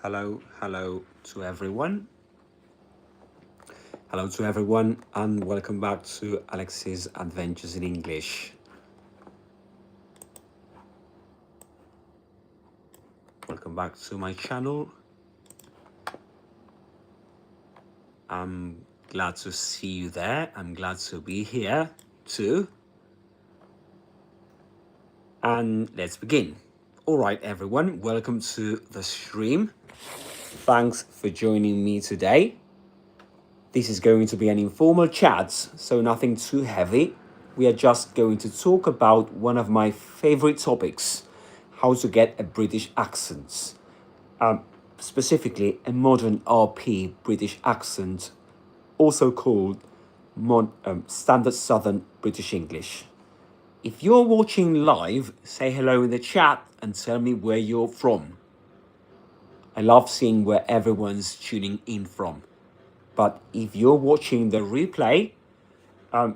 Hello to everyone. Hello to everyone, and welcome back to Alex's Adventures in English. Welcome back to my channel. I'm glad to see you there. I'm glad to be here too. And let's begin. All right, everyone, welcome to the stream. Thanks for joining me today. This is going to be an informal chat, so nothing too heavy. We are just going to talk about one of my favorite topics, how to get a British accent. Specifically, a modern RP British accent, also called Standard Southern British English. If you're watching live, say hello in the chat and tell me where you're from. I love seeing where everyone's tuning in from. But if you're watching the replay,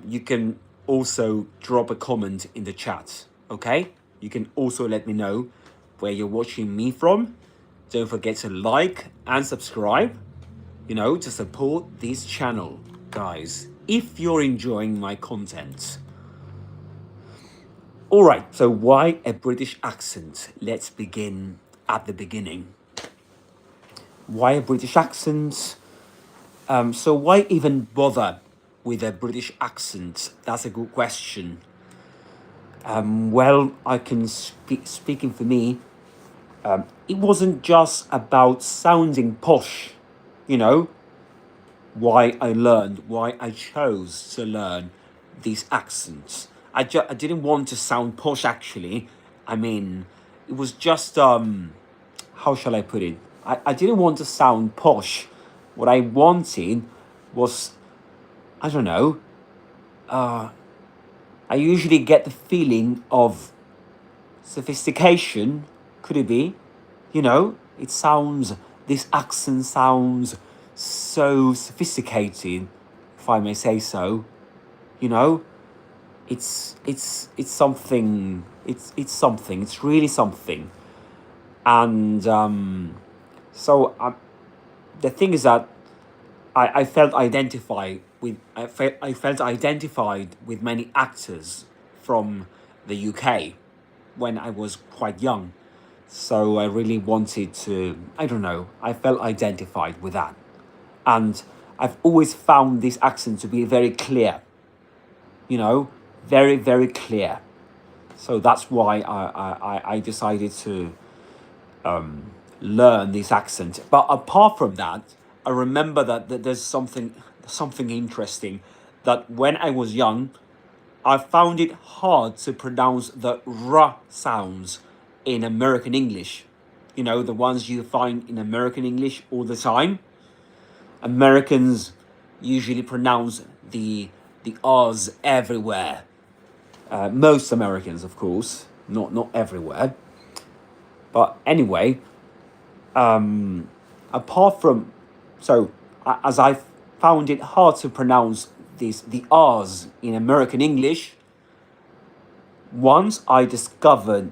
you can also drop a comment in the chat, okay? You can also let me know where you're watching me from. Don't forget to like and subscribe, to support this channel, guys, if you're enjoying my content. All right, so why a British accent? Let's begin at the beginning. Why a British accent? So why even bother with a British accent? That's a good question. Well, I can speaking for me, it wasn't just about sounding posh, why I chose to learn these accents. I didn't want to sound posh, actually. I mean, it was just, how shall I put it? I didn't want to sound posh. What I wanted was, I don't know, I usually get the feeling of sophistication. Could it be? This accent sounds so sophisticated, if I may say so. It's something. It's something. It's really something. And the thing is that I felt identified with I felt identified with many actors from the UK when I was quite young. So I really wanted to, I don't know, I felt identified with that. And I've always found this accent to be very clear, very, very clear. So that's why I decided to learn this accent. But apart from that, I remember that there's something interesting, that when I was young, I found it hard to pronounce the R sounds in American English. The ones you find in American English all the time. Americans usually pronounce the R's everywhere. Most Americans, of course, not everywhere. But anyway, apart from, as I found it hard to pronounce the R's in American English, once I discovered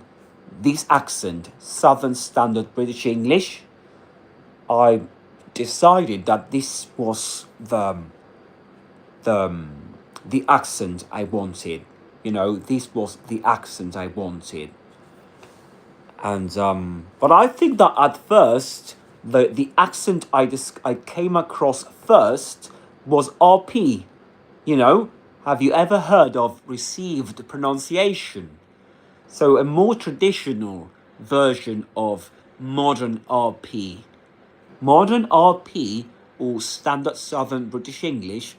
this accent, Southern Standard British English, I decided that this was the accent I wanted. This was the accent I wanted. And but I think that at first the accent I came across first was RP. Have you ever heard of received pronunciation? So a more traditional version of modern RP. Modern RP, or Standard Southern British English,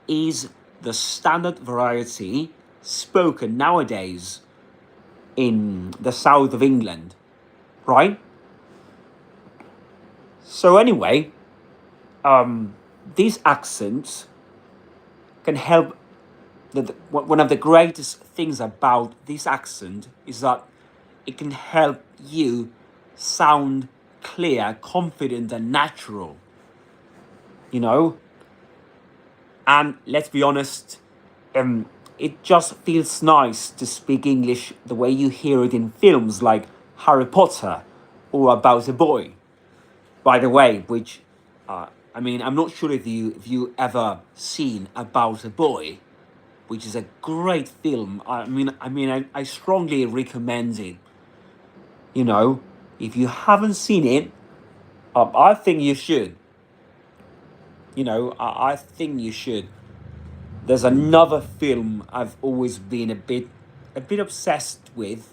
is the standard variety spoken nowadays in the south of England, right? So anyway, these accents can help. One of the greatest things about this accent is that it can help you sound clear, confident, and natural. And let's be honest, it just feels nice to speak English the way you hear it in films like Harry Potter or About a Boy. By the way, which I mean, I'm not sure if you ever seen About a Boy, which is a great film. I strongly recommend it. You know, if you haven't seen it, I think you should. I think you should. There's another film I've always been a bit obsessed with.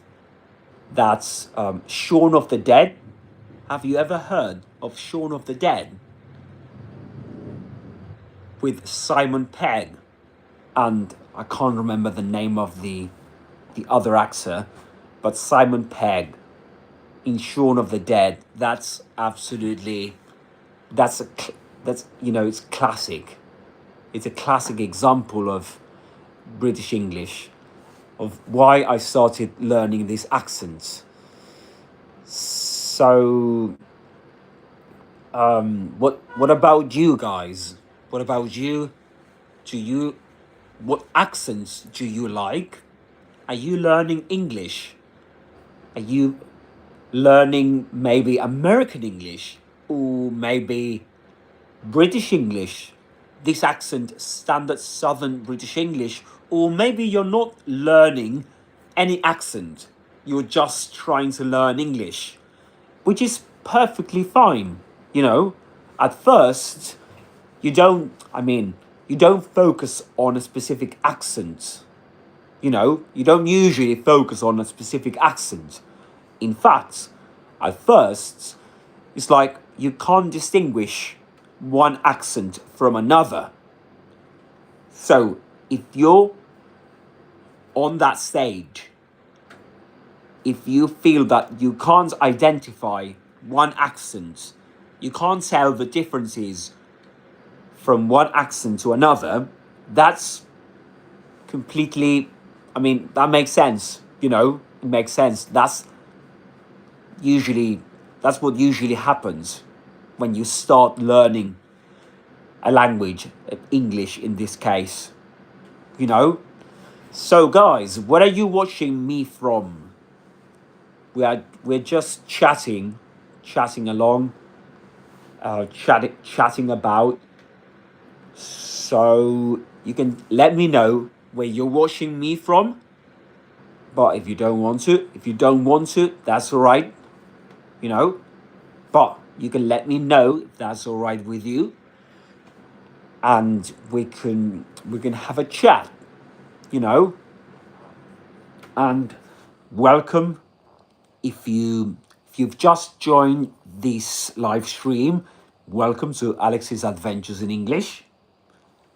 That's Shaun of the Dead. Have you ever heard of Shaun of the Dead with Simon Pegg? And I can't remember the name of the other actor, but Simon Pegg in Shaun of the Dead. That's absolutely that's a that's it's classic. It's a classic example of British English, of why I started learning these accents. So, what about you guys? What about you? Do you what accents do you like? Are you learning English? Are you learning maybe American English or maybe British English? This accent, standard Southern British English, or maybe you're not learning any accent. You're just trying to learn English, which is perfectly fine. At first, you don't, I mean, you don't focus on a specific accent. You don't usually focus on a specific accent. In fact, at first, it's like you can't distinguish one accent from another. So if you're on that stage, if you feel that you can't identify one accent, you can't tell the differences from one accent to another, that's completely, that makes sense. It makes sense. That's what usually happens when you start learning a language, English in this case. you know. So guys, where are you watching me from? We're just chatting along, chatting about. So you can let me know where you're watching me from. But if you don't want to, that's all right. You know. But you can let me know if that's all right with you, and we can have a chat. You know. And welcome if you've just joined this live stream. Welcome to Alex's Adventures in English.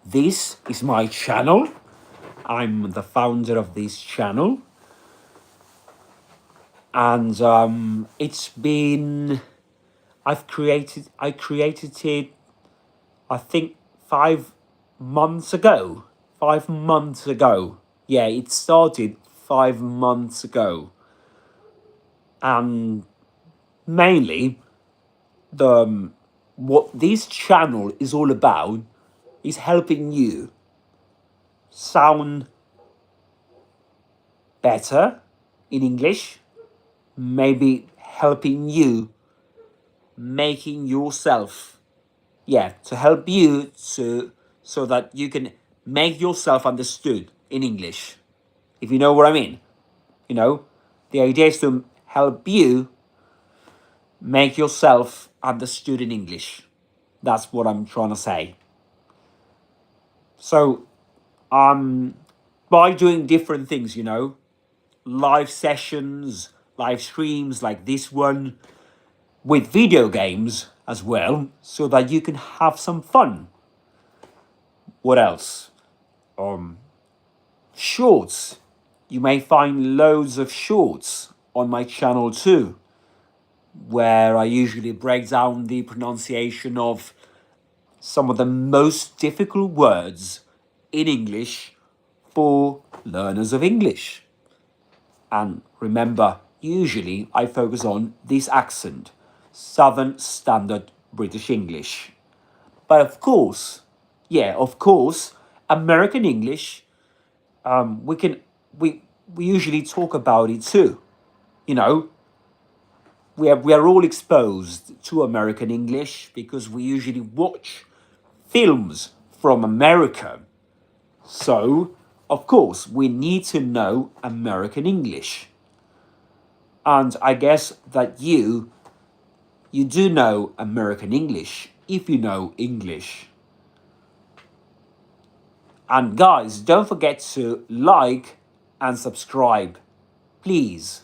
This is my channel. I'm the founder of this channel, and I created it, I think 5 months ago. 5 months ago. Yeah, it started 5 months ago. And mainly, what this channel is all about is helping you sound better in English, maybe helping you making yourself, to help you so that you can make yourself understood in English, if you know what I mean. The idea is to help you make yourself understood in English. That's what I'm trying to say. So, by doing different things, live sessions, live streams like this one, with video games as well, so that you can have some fun. What else? Shorts. You may find loads of shorts on my channel too, where I usually break down the pronunciation of some of the most difficult words in English for learners of English. And remember, usually I focus on this accent, Southern Standard British English. But of course, American English, we usually talk about it too. You know, we are all exposed to American English because we usually watch films from America. So, of course, we need to know American English. And I guess that you do know American English if you know English. And guys, don't forget to like and subscribe, please.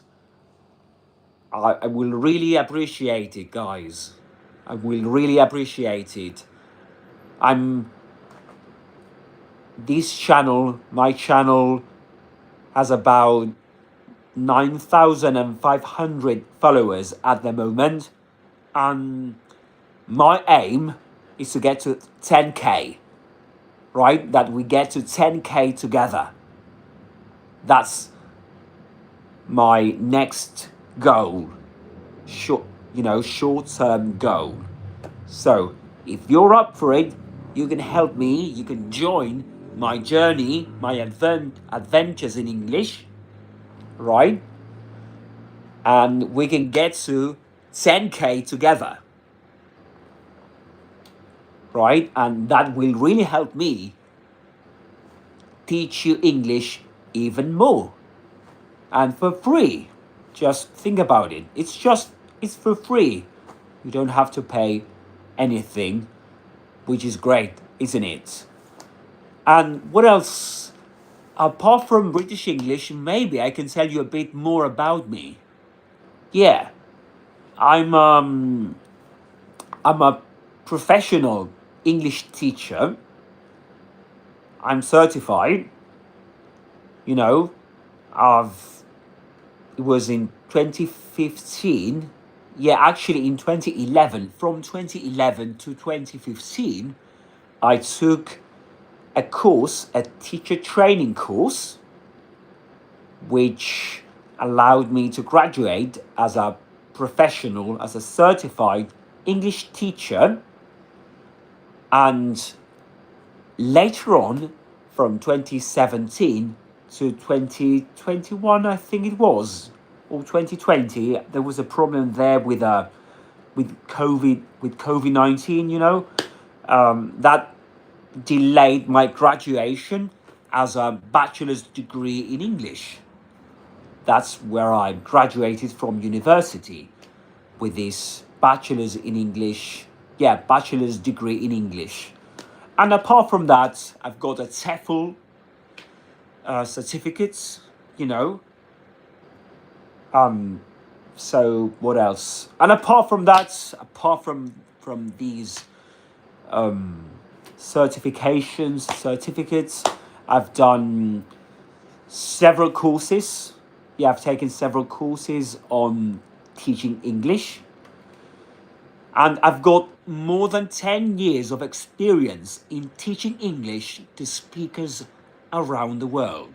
I will really appreciate it, guys. I will really appreciate it. My channel has about 9,500 followers at the moment, and my aim is to get to 10k, right? That we get to 10k together. That's my next goal, short-term goal. So if you're up for it, you can help me, you can join my journey, my adventures in English, right? And we can get to 10k together, right? And that will really help me teach you English even more, and for free. Just think about it. It's for free. You don't have to pay anything, which is great, isn't it? And what else? Apart from British English, maybe I can tell you a bit more about me. Yeah, I'm a professional English teacher. I'm certified. It was in 2015. Yeah, actually in 2011. From 2011 to 2015, I took a teacher training course, which allowed me to graduate as a professional, as a certified English teacher. And later on, from 2017 to 2021, I think it was, or 2020, there was a problem there with COVID-19. That delayed my graduation as a bachelor's degree in English. That's where I graduated from university, with this bachelor's degree in English. And apart from that, I've got a TEFL certificate, So what else? And apart from that, apart from these certificates, I've done several courses. Yeah, I've taken several courses on teaching English. And I've got more than 10 years of experience in teaching English to speakers around the world.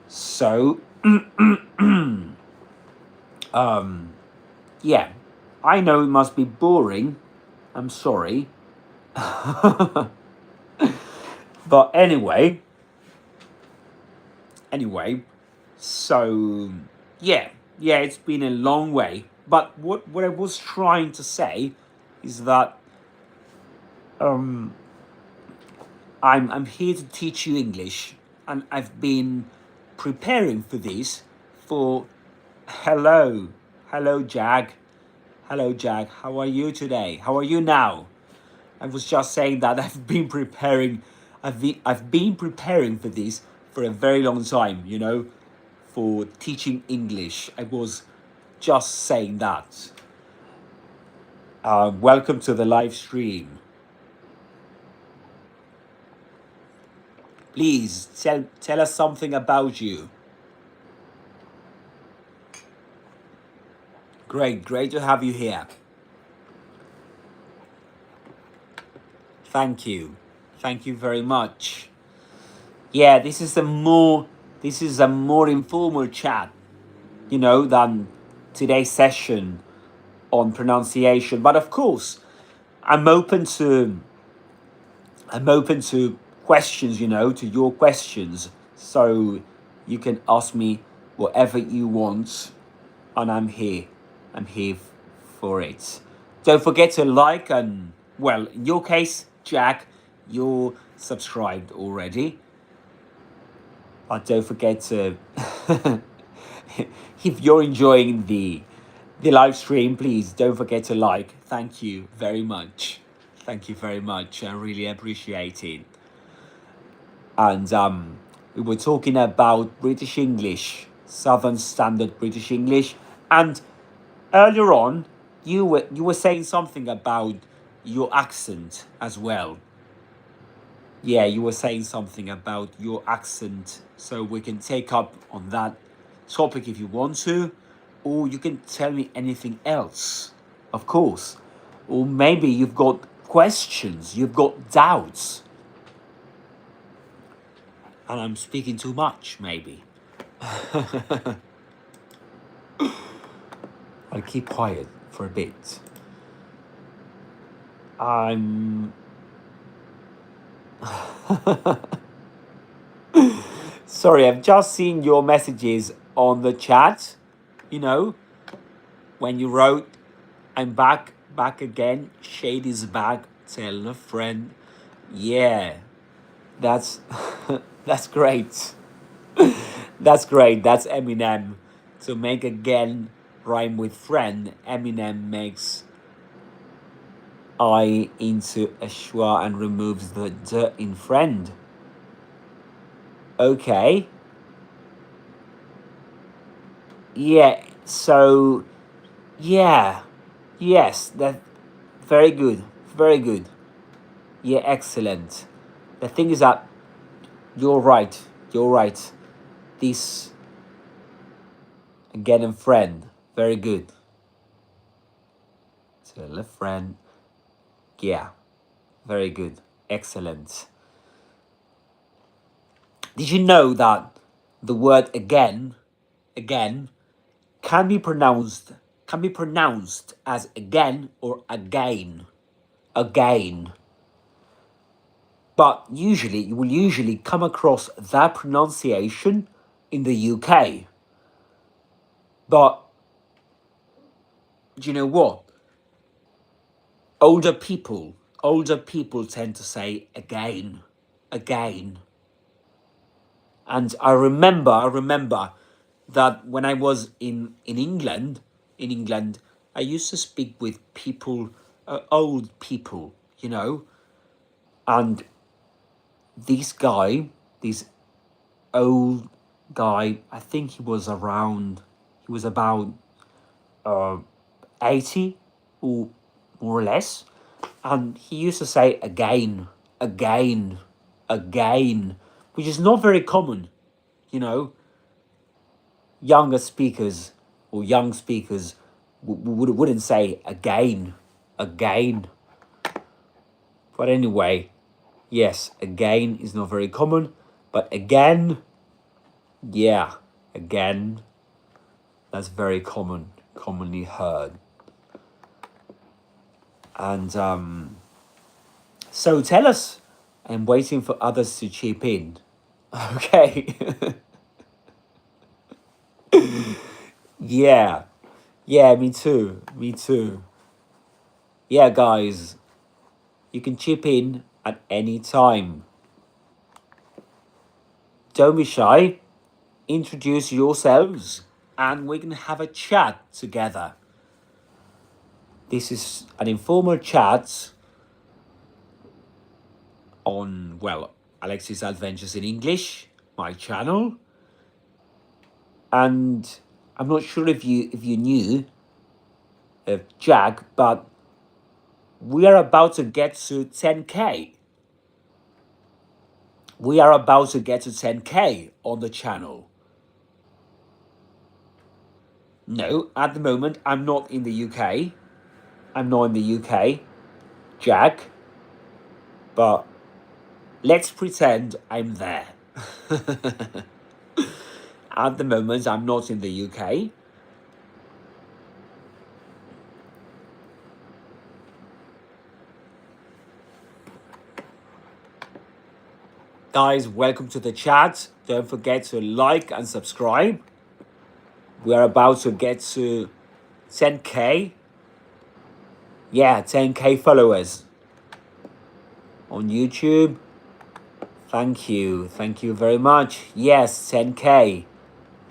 So, yeah, I know it must be boring. I'm sorry. But anyway, so yeah, it's been a long way. But what I was trying to say is that I'm here to teach you English, and I've been preparing for this for hello Jag. Hello Jag, how are you today? How are you now? I was just saying that I've been preparing for this for a very long time, for teaching English. I was just saying that. Welcome to the live stream. Please tell us something about you. Great to have you here. Thank you very much. Yeah, this is a more informal chat, than today's session on pronunciation. But of course, I'm open to questions, to your questions. So you can ask me whatever you want, and I'm here I'm here for it. Don't forget to like and, well, in your case, Jack, you're subscribed already. But don't forget to, if you're enjoying the live stream, please don't forget to like. Thank you very much. Thank you very much. I really appreciate it. And we were talking about British English, Southern Standard British English, and earlier on, you were saying something about your accent as well. Yeah, you were saying something about your accent, so we can take up on that topic if you want to, or you can tell me anything else, of course. Or maybe you've got questions, you've got doubts, and I'm speaking too much, maybe. I'll keep quiet for a bit. I'm sorry, I've just seen your messages on the chat. You know, when you wrote, I'm back again. Shade is back. Tell a friend. Yeah, that's that's great. That's great. That's Eminem. To make again rhyme with friend, Eminem makes I into a schwa and removes the d in friend. Okay. Yeah, so yeah. Yes, that very good. Very good. Yeah, excellent. The thing is that you're right. You're right. This again in friend. Very good. Tell a friend. Yeah. Very good. Excellent. Did you know that the word again can be pronounced as again or again? Again. But usually you will usually come across that pronunciation in the UK. But do you know what? Older people tend to say again. And I remember that when I was in England, I used to speak with people, old people, you know, and this old guy, I think he was about 80 or more or less, and he used to say again, which is not very common, you know. Younger speakers or young speakers wouldn't say again. But anyway, yes, again is not very common, but again, yeah, again, that's very commonly heard. And so tell us, I'm waiting for others to chip in. Okay. Yeah. Yeah, me too. Yeah, guys, you can chip in at any time. Don't be shy. Introduce yourselves and we can have a chat together. This is an informal chat on, well, Alexis Adventures in English, my channel. And I'm not sure if you knew, Jack, but we are about to get to 10K. We are about to get to 10K on the channel. No, at the moment, I'm not in the UK. Jack. But let's pretend I'm there. At the moment, I'm not in the UK. Guys, welcome to the chat. Don't forget to like and subscribe. We are about to get to 10K? Yeah, 10K followers on YouTube. Thank you very much. Yes, 10K.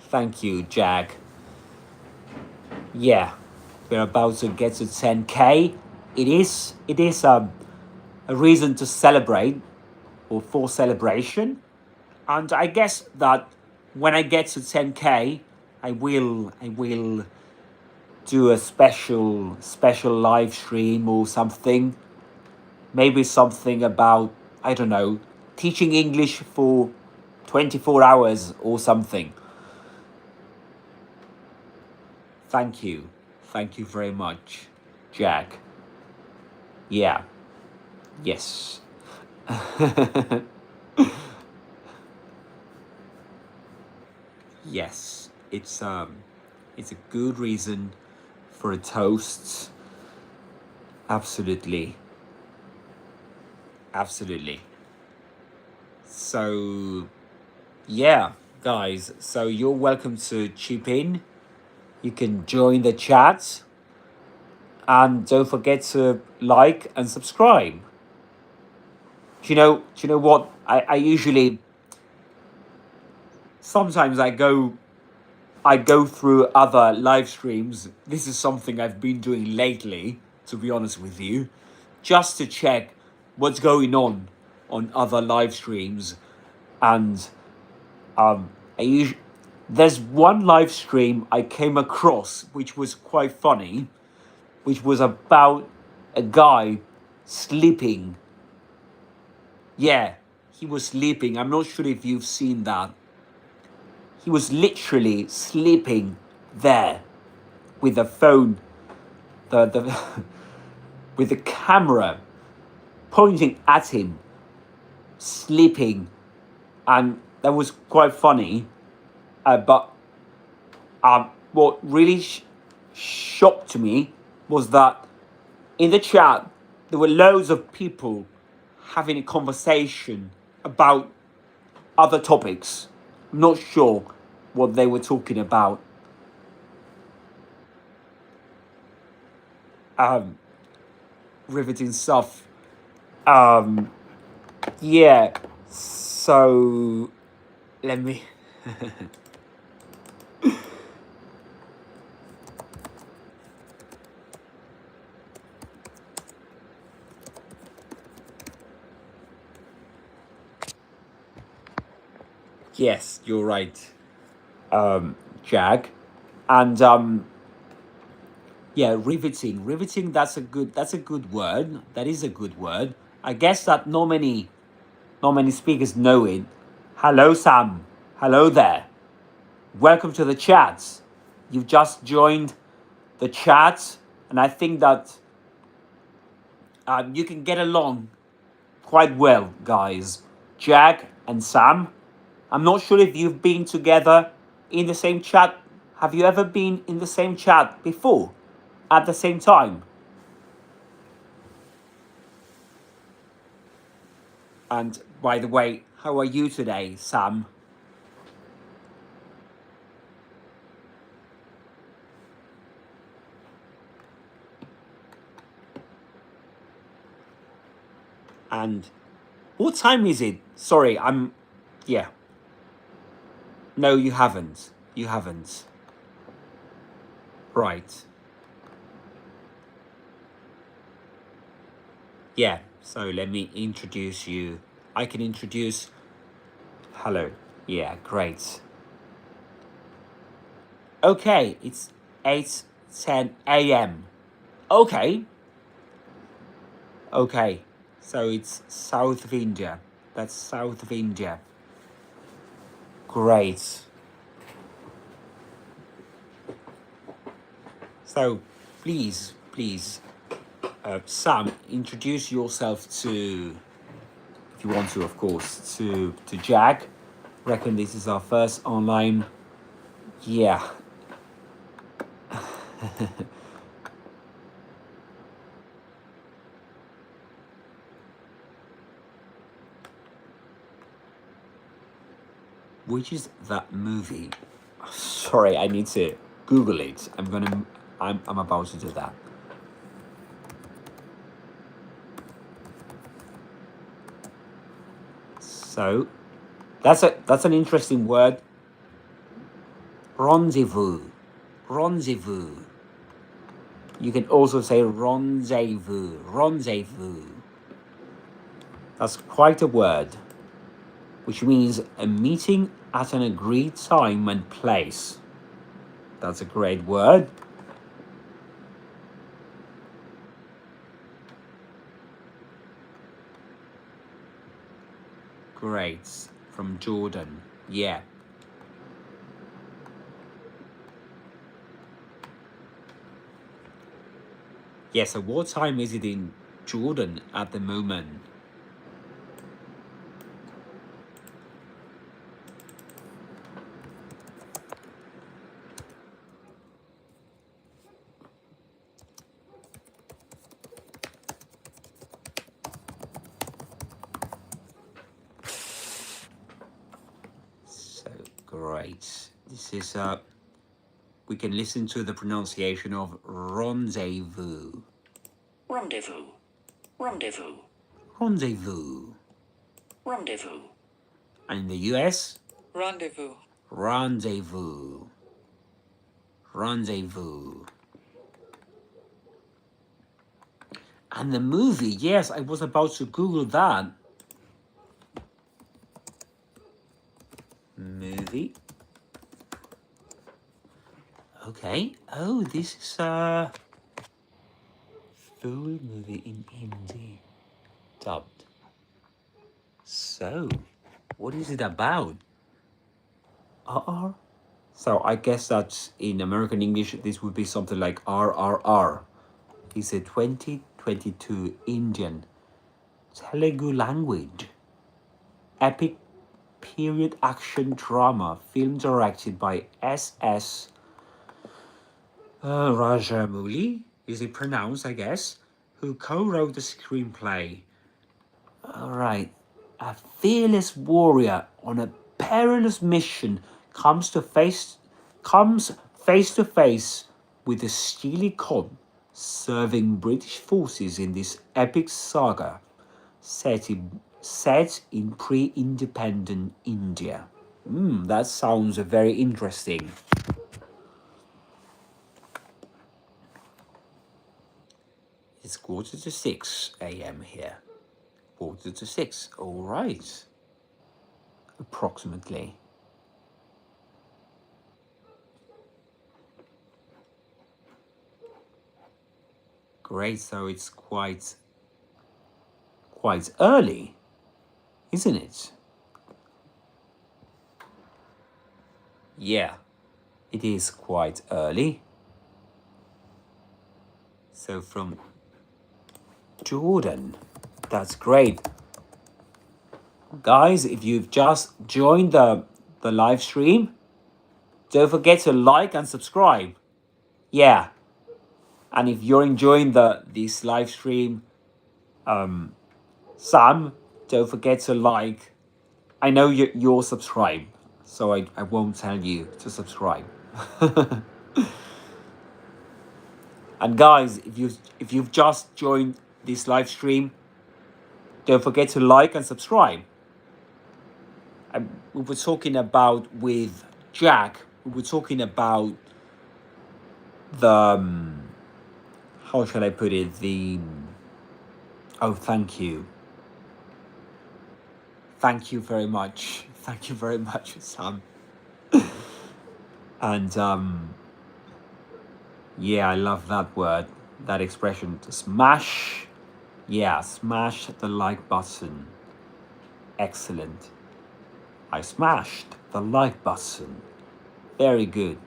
Thank you, Jag. Yeah, we're about to get to 10K. It is a reason to celebrate, or for celebration. And I guess that when I get to 10K, I will do a special live stream or something. Maybe something about, I don't know, teaching English for 24 hours or something. Thank you. Thank you very much, Jack. Yeah. Yes. Yes. It's a good reason for a toast. Absolutely. Absolutely. So yeah, guys, so you're welcome to chip in. You can join the chat, and don't forget to like and subscribe. Do you know what? I usually, sometimes I go through other live streams. This is something I've been doing lately, to be honest with you, just to check what's going on other live streams. And there's one live stream I came across which was quite funny, which was about a guy sleeping. Yeah, he was sleeping. I'm not sure if you've seen that. He was literally sleeping there with the phone, the with the camera pointing at him, sleeping, and that was quite funny. But what really shocked me was that in the chat there were loads of people having a conversation about other topics. I'm not sure what they were talking about. Riveting stuff. Yeah. So let me. Yes, you're right, Jag, and yeah, riveting. That's a good word. That is a good word. I guess that not many speakers know it. Hello, Sam. Hello there. Welcome to the chat. You've just joined the chat, and I think that you can get along quite well, guys. Jag and Sam. I'm not sure if you've been together in the same chat. Have you ever been in the same chat before, at the same time? And by the way, how are you today, Sam? And what time is it? Sorry, yeah. No, you haven't. You haven't. Right. Yeah, so let me introduce you. I can introduce. Hello. Yeah, great. Okay, it's 8:10 a.m. Okay. Okay. So it's south of India. That's south of India. Great. So please, Sam, introduce yourself to, if you want to, of course, to Jag. Reckon this is our first online. Yeah. Which is that movie? Sorry, I need to Google it. I'm gonna I'm about to do that. So that's an interesting word. Rendezvous. Rendezvous. You can also say rendezvous. Rendezvous. That's quite a word, which means a meeting at an agreed time and place. That's a great word. Great. From Jordan. Yeah. Yeah, so what time is it in Jordan at the moment? So great. This is we can listen to the pronunciation of rendezvous. Rendezvous. Rendezvous. Rendezvous. Rendezvous. And in the US? Rendezvous. Rendezvous. Rendezvous. And the movie, yes, I was about to Google that. Movie. Okay. Oh, this is a full movie in Hindi. Dubbed. So, what is it about? So I guess that in American English, this would be something like RRR. It's a 2022 Indian Telugu language epic period action drama film directed by S.S. Rajamouli, is it pronounced, I guess, who co-wrote the screenplay. Alright. A fearless warrior on a perilous mission comes face to face with a steely cod serving British forces in this epic saga set in pre-independent India. That sounds very interesting. It's 5:45 a.m. here. 5:45. All right. Approximately. Great. So it's quite early, isn't it? Yeah, it is quite early. So from Jordan, that's great. Guys, if you've just joined the live stream, don't forget to like and subscribe. Yeah. And if you're enjoying this live stream, Sam, don't forget to like. I know you're subscribed, so I won't tell you to subscribe. And guys, if you've just joined this live stream, don't forget to like and subscribe. We were talking about with Jack. We were talking about the how shall I put it? Oh, thank you. Thank you very much. Thank you very much, Sam. And yeah, I love that word, that expression. To smash. Yeah, smash the like button. Excellent. I smashed the like button. Very good.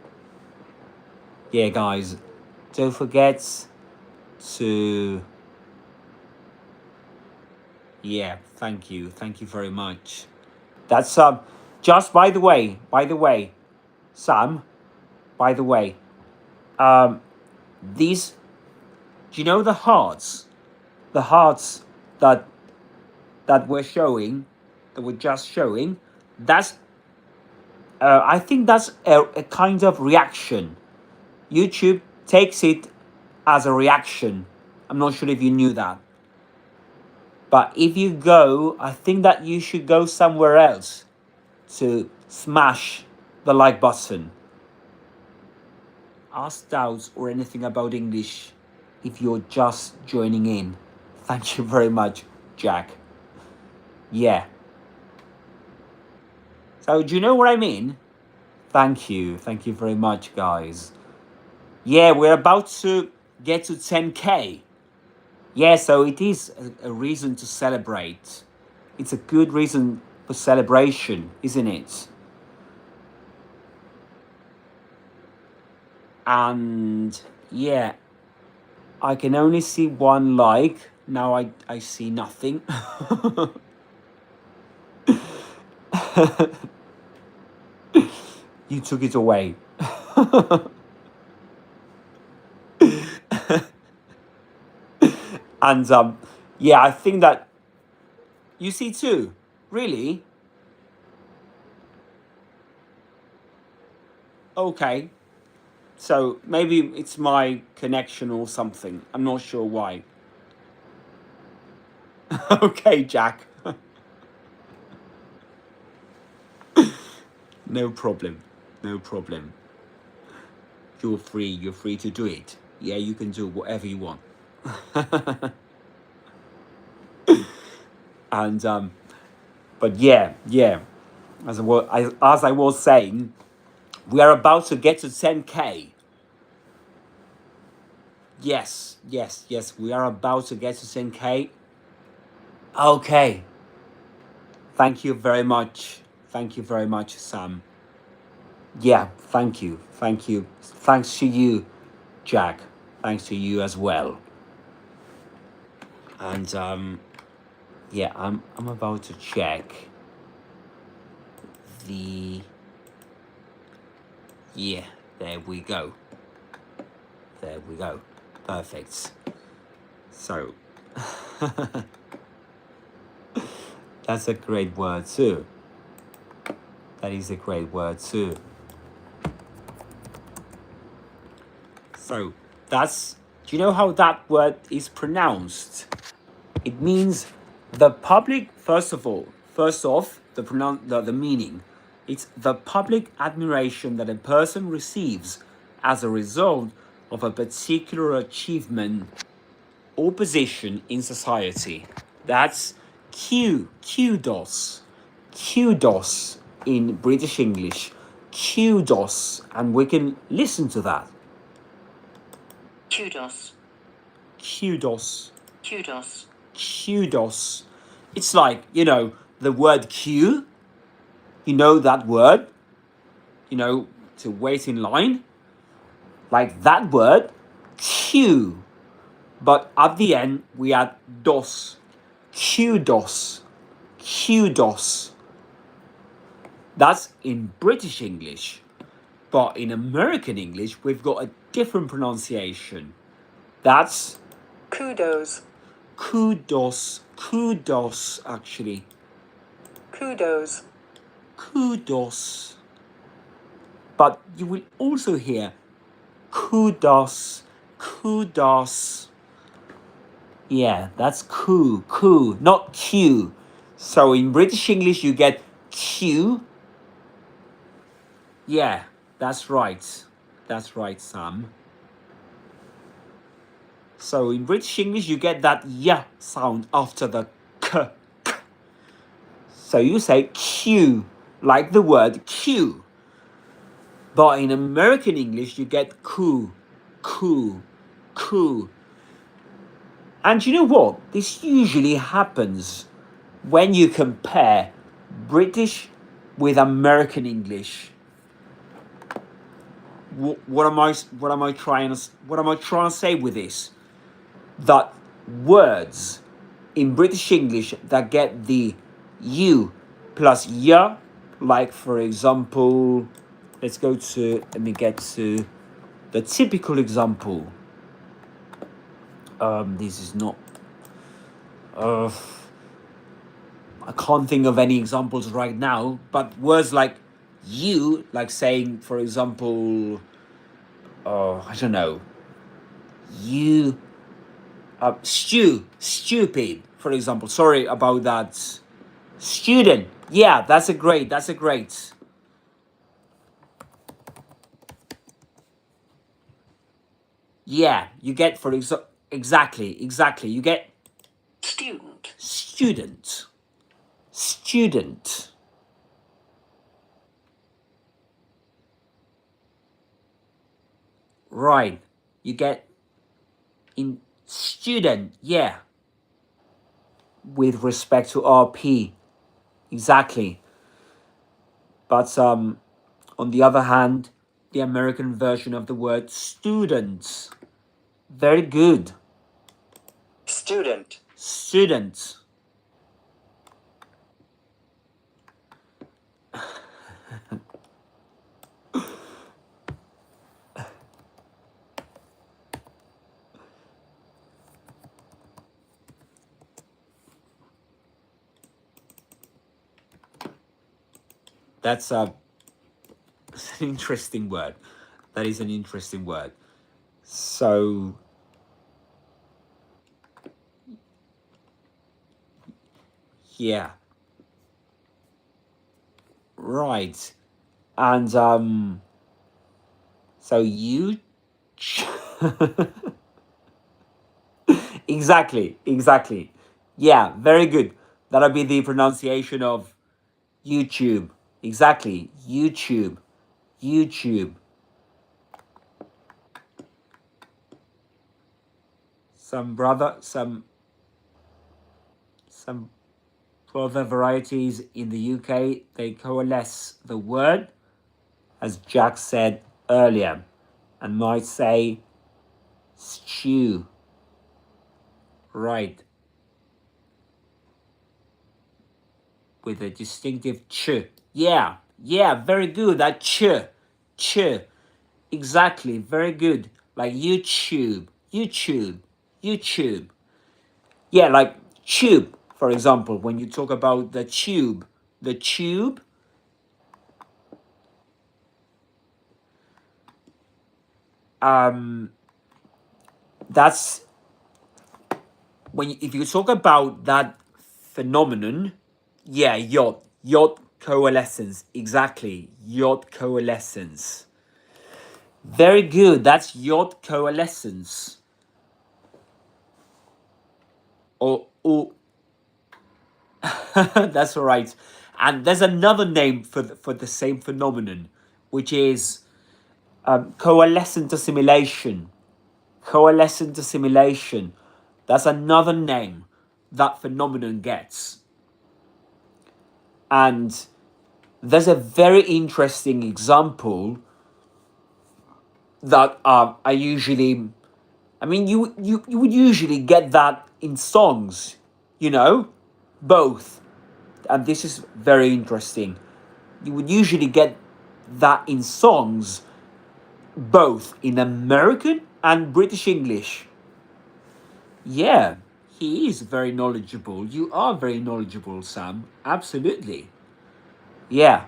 Yeah, guys, don't forget to... Yeah, thank you. Thank you very much. That's just by the way, Sam, by the way, these, do you know the hearts? The hearts that we're showing, that we're just showing, that's I think that's a kind of reaction. YouTube takes it as a reaction. I'm not sure if you knew that. But if you go, I think that you should go somewhere else to smash the like button. Ask doubts or anything about English if you're just joining in. Thank you very much, Jack. Yeah. So, do you know what I mean? Thank you. Thank you very much, guys. Yeah, we're about to get to 10K. Yeah, so it is a reason to celebrate. It's a good reason for celebration, isn't it? And yeah, I can only see one like. Now I see nothing. You took it away. And yeah, I think that you see too. Really? Okay. So maybe it's my connection or something. I'm not sure why. Okay, Jack. No problem. No problem. You're free to do it. Yeah, you can do whatever you want. And but yeah, as I was saying, we are about to get to 10K. Yes, we are about to get to 10K. Okay. Thank you very much. Thank you very much, Sam. Yeah, thank you. Thanks to you, Jack. Thanks to you as well. And yeah, I'm about to check the. Yeah, there we go. Perfect. So that's a great word too. That is a great word too. So that's, do you know how that word is pronounced? It means the public, first off, the meaning. It's the public admiration that a person receives as a result of a particular achievement or position in society. That's kudos. Kudos in British English. Kudos. And we can listen to that. Kudos. Kudos. Kudos. Kudos. It's like, the word queue. You know that word? To wait in line. Like that word, queue. But at the end, we add dos. Kudos. Kudos. That's in British English. But in American English, we've got a different pronunciation. That's Kudos. Kudos. Kudos, actually. Kudos. Kudos. But you will also hear kudos. Kudos. Yeah, that's ku, not Q. So in British English, you get Q. Yeah, that's right. That's right, Sam. So in British English, you get that y sound after the k. So you say Q, like the word Q. But in American English, you get ku. And you know what? This usually happens when you compare British with American English. What am I trying to say with this? That words in British English that get the U plus ya, like for example, let me get to the typical example. This is not. I can't think of any examples right now, but words like you, like saying, for example, I don't know, You stupid, for example. Sorry about that. Student. Yeah, that's a great. Yeah, you get for exactly. You get Student. Student. Right. You get in student. Yeah. With respect to RP. Exactly. But on the other hand, the American version of the word student. Very good. Student. Student. That's an interesting word. That is an interesting word. So, yeah. Right. And so you exactly. Yeah, very good. That'll be the pronunciation of YouTube. Exactly. YouTube. Some brother varieties in the UK, they coalesce the word, as Jack said earlier, and might say stew. Right. With a distinctive ch. Yeah, very good. That ch. Exactly, very good. Like YouTube. Yeah, like tube, for example, when you talk about the tube, um, that's when if you talk about that phenomenon, yeah, yacht coalescence, exactly, yacht coalescence. Very good. That's yacht coalescence. Or that's all right. And there's another name for the same phenomenon, which is coalescent assimilation. Coalescent assimilation. That's another name that phenomenon gets. And there's a very interesting example that I mean, you would usually get that in songs, you know, both. And this is very interesting. You would usually get that in songs, both in American and British English. Yeah, he is very knowledgeable. You are very knowledgeable, Sam. Absolutely. Yeah,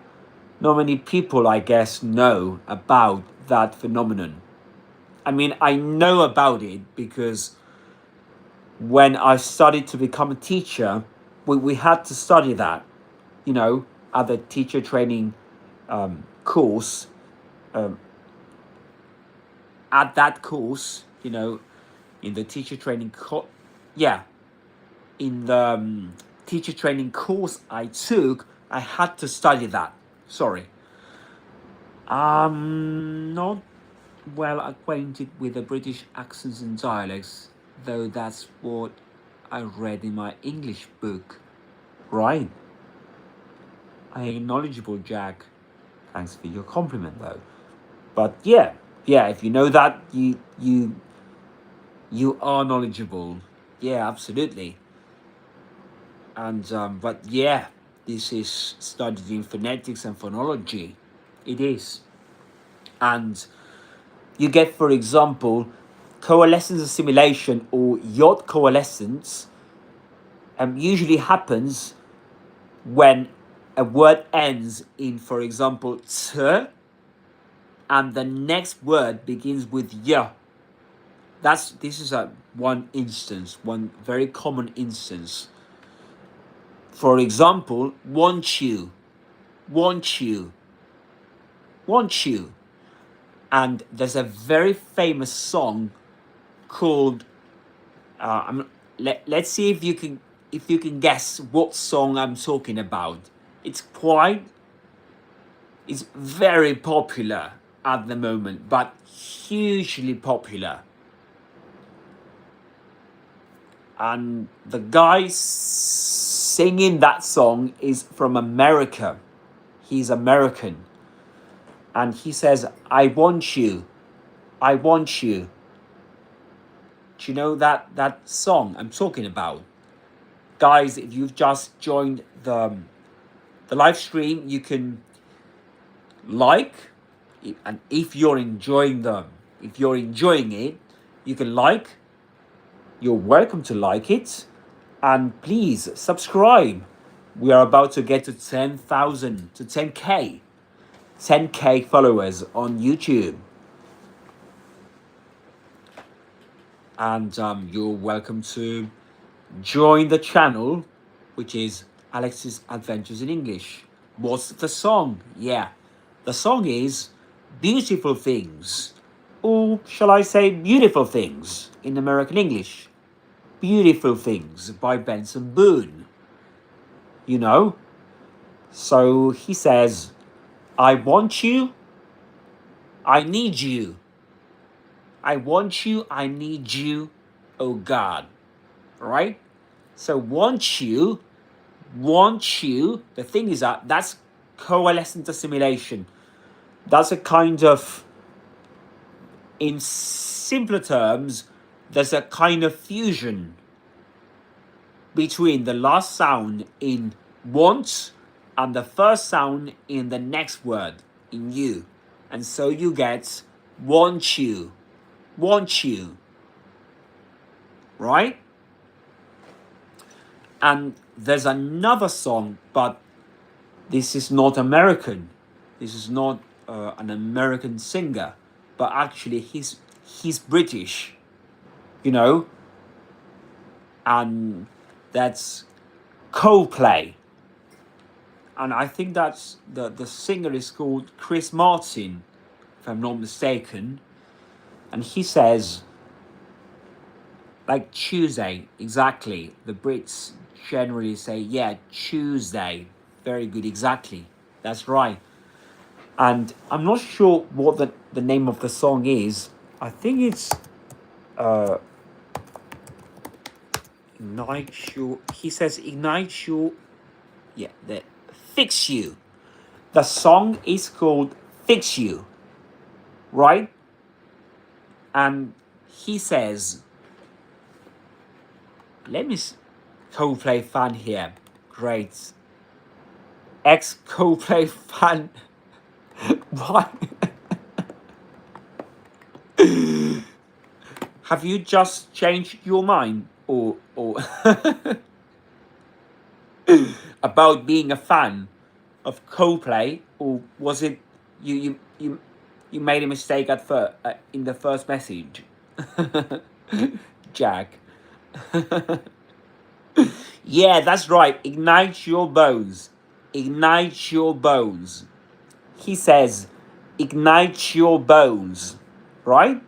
not many people, I guess, know about that phenomenon. I mean, I know about it because when I started to become a teacher, we had to study that, you know, at the teacher training course. Um, at that course, you know, in the teacher training yeah, in the teacher training course I took, I had to study that. Sorry. Not well acquainted with the British accents and dialects, though that's what I read in my English book. Right. I am knowledgeable, Jack. Thanks for your compliment, though. But yeah, if you know that, you are knowledgeable. Yeah, absolutely. And but yeah, this is studied in phonetics and phonology. It is. And you get, for example, coalescence assimilation or yacht coalescence usually happens when a word ends in, for example, t, and the next word begins with y. this is a one instance, one very common instance. For example, want you, want you, want you. And there's a very famous song called let's see if you can guess what song I'm talking about. It's very popular at the moment, but hugely popular. And the guy singing that song is from America. He's American. And he says, I want you. I want you. Do you know that song I'm talking about? Guys, if you've just joined the live stream, you can like, and if you're enjoying it, you can like. You're welcome to like it, and please subscribe. We are about to get to 10,000 to 10k followers on YouTube, and you're welcome to join the channel, which is Alex's Adventures in English. What's the song? Yeah, the song is Beautiful Things, or shall I say Beautiful Things in American English. Beautiful Things by Benson Boone. You know? So he says, I want you, I need you. I want you, I need you, oh God. Right? So want you, the thing is that's coalescent assimilation. That's a kind of, in simpler terms, there's a kind of fusion between the last sound in want and the first sound in the next word, in you. And so you get want you, right? And there's another song, but this is not American. This is not an American singer, but actually he's British, you know, and that's Coldplay. And I think that's the singer is called Chris Martin, if I'm not mistaken. And he says, like Tuesday, exactly. The Brits generally say, yeah, Tuesday. Very good, exactly. That's right. And I'm not sure what the name of the song is. I think it's Ignite Your, he says Ignite Your, yeah, Fix You. The song is called Fix You, right? And he says, let me, Coldplay fan here. Great. Ex-Coldplay fan. Why? Have you just changed your mind or about being a fan of Coldplay, or was it you made a mistake at first in the first message? Jack. Yeah, that's right. Ignite your bones. Ignite your bones. He says, ignite your bones, right?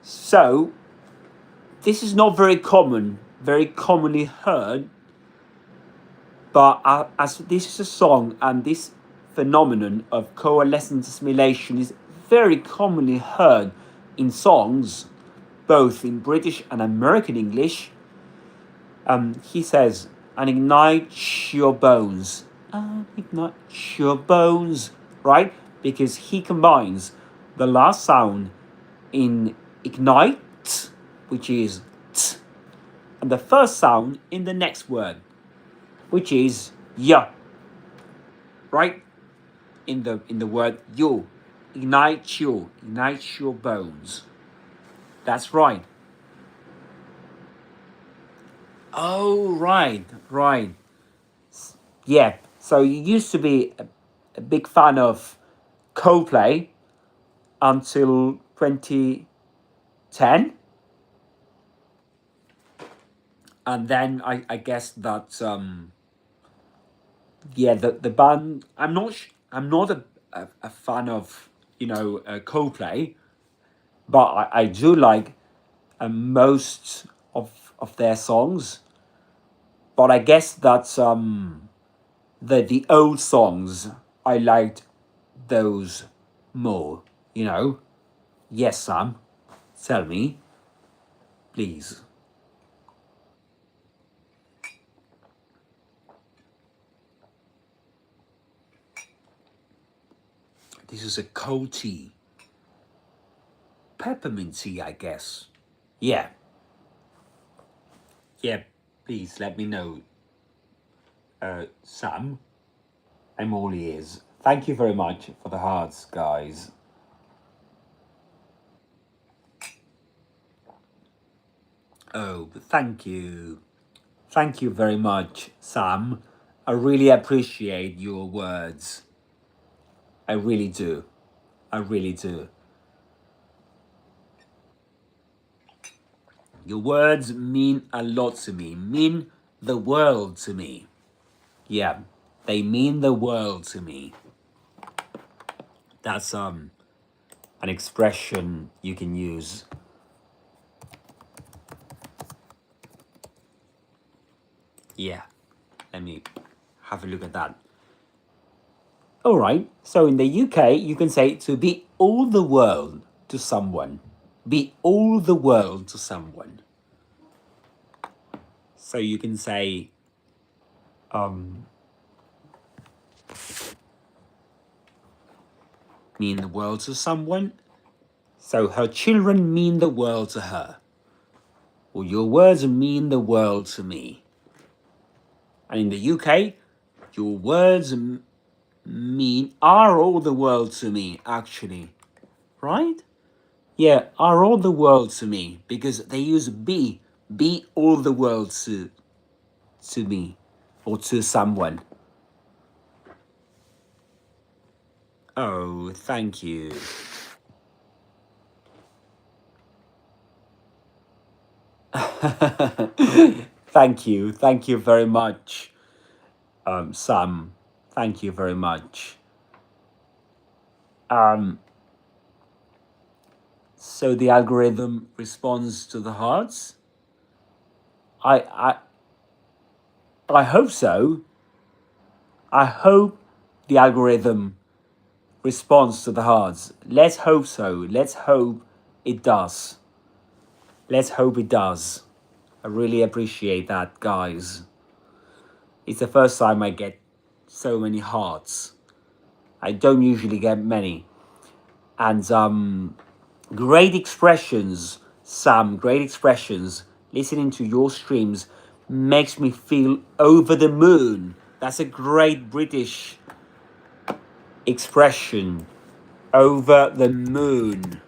So, this is not very commonly heard, but as this is a song and this phenomenon of coalescent assimilation is very commonly heard in songs, both in British and American English, he says, and ignite your bones. Ignite your bones, right? Because he combines the last sound in ignite, which is t, and the first sound in the next word, which is ya, right? In the word you, ignite your bones. That's right. Oh, right. Yeah. So you used to be a big fan of Coldplay until 20. 10. And then I guess that yeah, the band. I'm not a fan of Coldplay, but I do like most of their songs. But I guess that the old songs I liked those more. You know. Yes, Sam. Tell me, please. This is a cold tea, peppermint tea, I guess. Yeah, yeah. Please let me know, Sam. I'm all ears. Thank you very much for the hearts, guys. Oh, thank you. Thank you very much, Sam. I really appreciate your words. I really do. I really do. Your words mean a lot to me, mean the world to me. Yeah, they mean the world to me. That's an expression you can use. Yeah, let me have a look at that. All right, so in the UK, you can say to be all the world to someone. Be all the world to someone. So you can say, mean the world to someone. So her children mean the world to her. Or your words mean the world to me. And in the UK, your words are all the world to me, actually. Right? Yeah, are all the world to me because they use be all the world to me or to someone. Oh, thank you. Thank you very much, Sam. Thank you very much. So the algorithm responds to the hearts. I I I hope so. I hope the algorithm responds to the hearts. Let's hope so. Let's hope it does. Let's hope it does. I really appreciate that, guys. It's the first time I get so many hearts. I don't usually get many. And great expressions, Sam, great expressions. Listening to your streams makes me feel over the moon. That's a great British expression. Over the moon.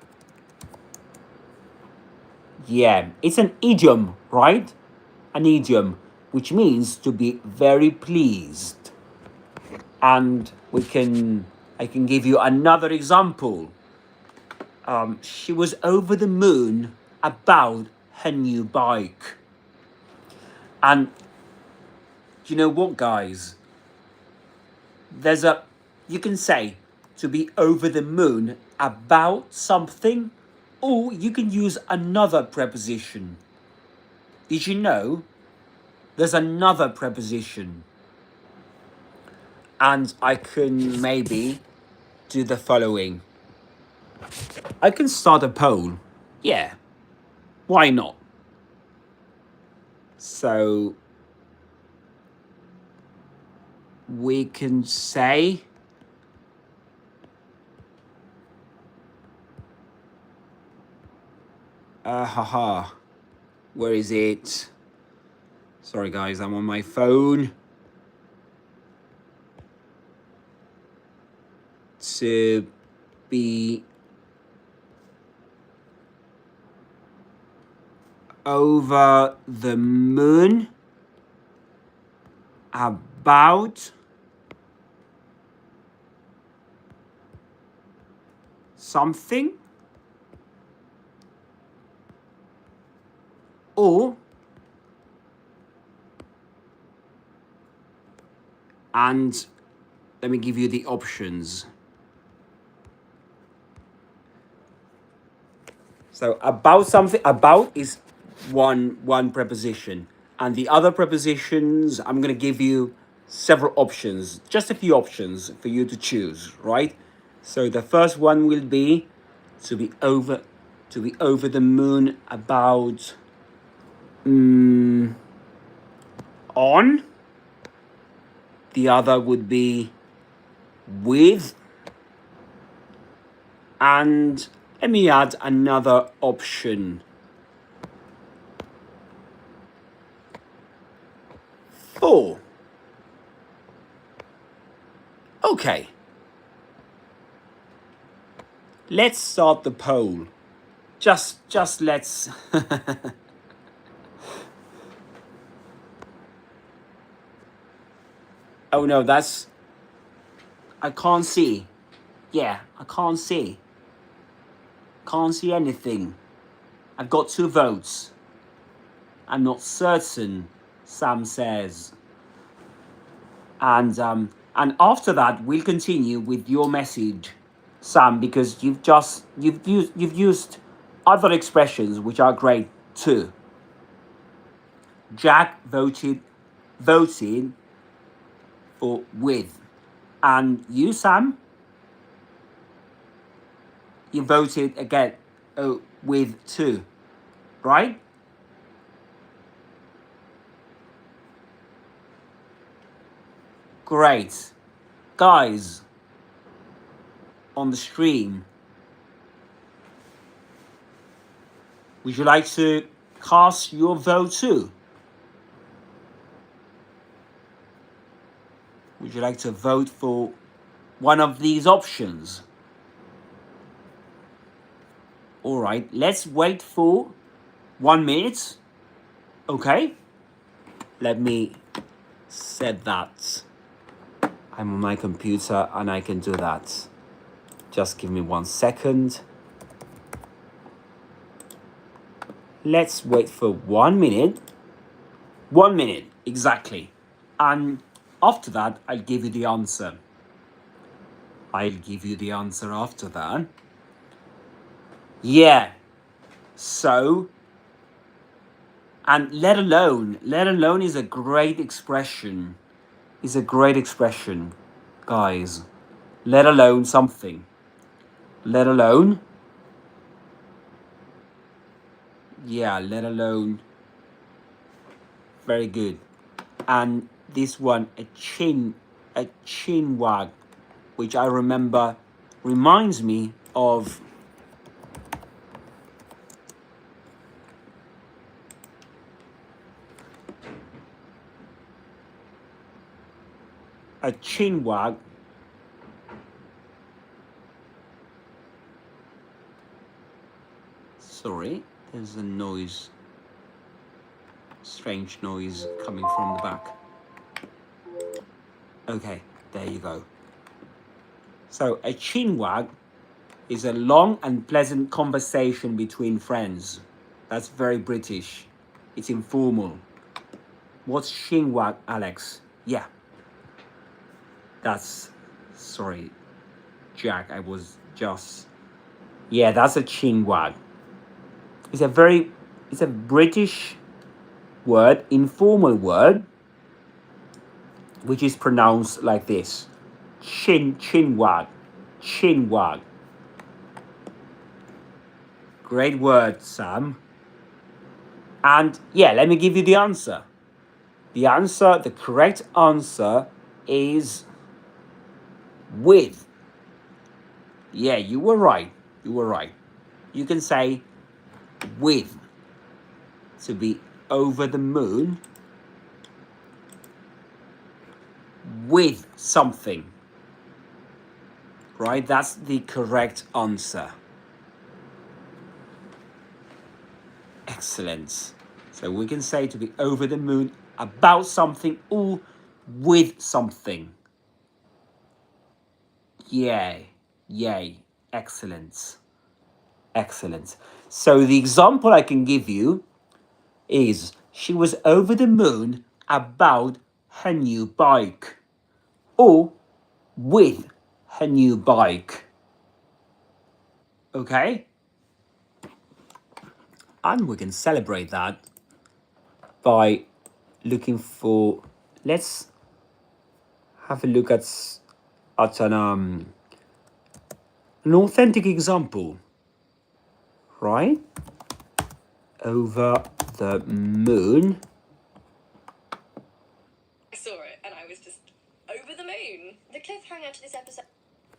Yeah, it's an idiom, right? An idiom, which means to be very pleased. And I can give you another example. She was over the moon about her new bike. And you know what, guys? You can say to be over the moon about something, or you can use another preposition. Did you know there's another preposition? And I can maybe do the following. I can start a poll. Yeah, why not? So we can say haha. Where is it? Sorry guys, I'm on my phone. To be over the moon about something. or, and let me give you the options. So about something, about is one preposition, and the other prepositions, I'm going to give you several options, just a few options for you to choose, right? So the first one will be to be over the moon about on. The other would be with, and let me add another option. For. Okay. Let's start the poll. Just let's. Oh no, that's. I can't see. Yeah, I can't see. Can't see anything. I've got 2 votes. I'm not certain, Sam says. And after that, we'll continue with your message, Sam, because you've used other expressions which are great too. Jack voted for with, and you, Sam, you voted again with too, right? Great, guys, on the stream, would you like to cast your vote too? Would you like to vote for one of these options? All right, let's wait for 1 minute. Okay, let me set that. I'm on my computer and I can do that. Just give me 1 second. Let's wait for 1 minute. 1 minute, exactly. And after that, I'll give you the answer. I'll give you the answer after that. Yeah. So, and let alone is a great expression. Is a great expression, guys. Let alone something. Let alone. Yeah, let alone. Very good. And this one, a chin wag, which I remember reminds me of a chin wag. Sorry, there's a noise, strange noise coming from the back. Okay, there you go. So a chin wag is a long and pleasant conversation between friends. That's very British. It's informal. What's chin wag, Alex? Yeah. That's, sorry, Jack, I was just, yeah, that's a chin wag. It's a British word, informal word, which is pronounced like this. Chin wag. Chin wag. Great word, Sam. And yeah, let me give you the answer. The correct answer is with. Yeah, you were right. You were right. You can say with to be over the moon with something. Right? That's the correct answer. Excellent. So we can say to be over the moon about something or with something. Yay. Yay. Excellent. Excellent. So the example I can give you is she was over the moon about her new bike or with her new bike. Okay? And we can celebrate that by looking for, let's have a look at an authentic example, right? Over the moon. I saw it and I was just over the moon. The cliffhanger to this episode.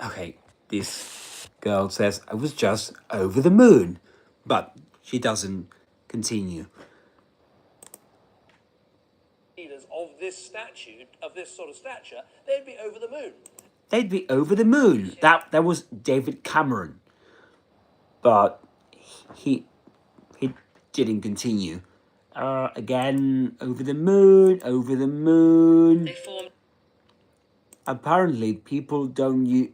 Okay, this girl says, I was just over the moon, but she doesn't continue. Of this statute, of this sort of stature, they'd be over the moon. They'd be over the moon. That was David Cameron, but he didn't continue. Again, over the moon, over the moon. They formed. Apparently, people don't use.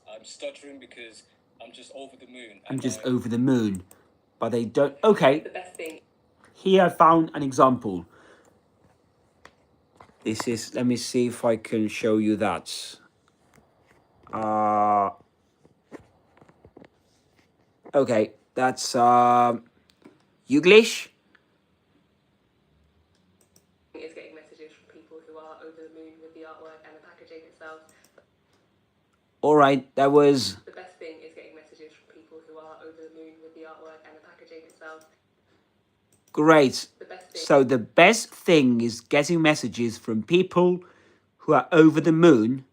I'm stuttering because I'm just over the moon. I'm just over the moon, but they don't. Okay. The best thing. Here I found an example. This is. Let me see if I can show you that. Okay, that's English. Is getting messages from people who are over the moon with the artwork and the packaging itself. All right, that was. The best thing is getting messages from people who are over the moon with the artwork and the packaging itself. Great. The best thing. So the best thing is getting messages from people who are over the moon.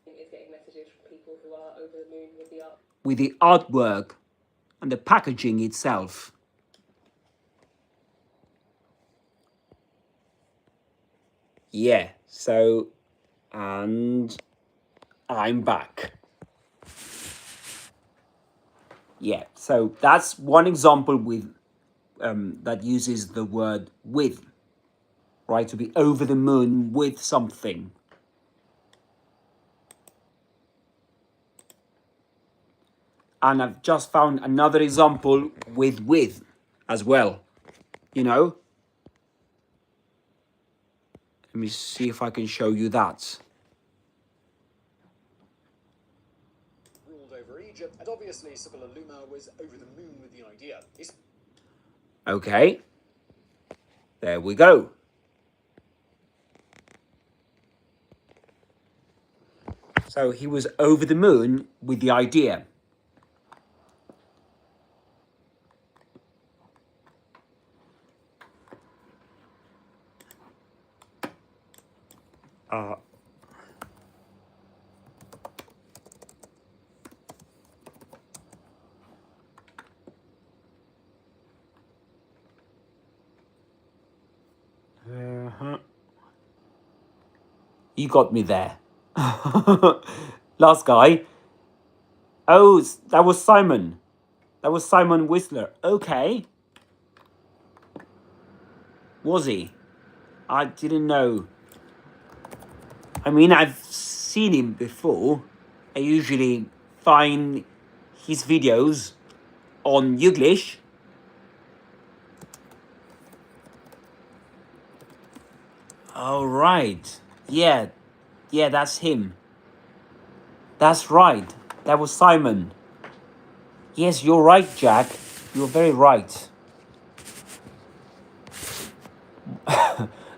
Is getting messages from people who are over the moon with the art. With the artwork and the packaging itself. Yeah, so, and I'm back. Yeah, so that's one example with that uses the word with, right? To be over the moon with something. And I've just found another example with as well, you know? Let me see if I can show you that. Ruled over Egypt, and obviously Sibylla Luma was over the moon with the idea. Okay. There we go. So he was over the moon with the idea. You got me there. Last guy. Oh, that was Simon. That was Simon Whistler. Okay. Was he? I didn't know. I mean, I've seen him before. I usually find his videos on English. All right. Yeah, that's him. That's right. That was Simon. Yes, you're right, Jack. You're very right.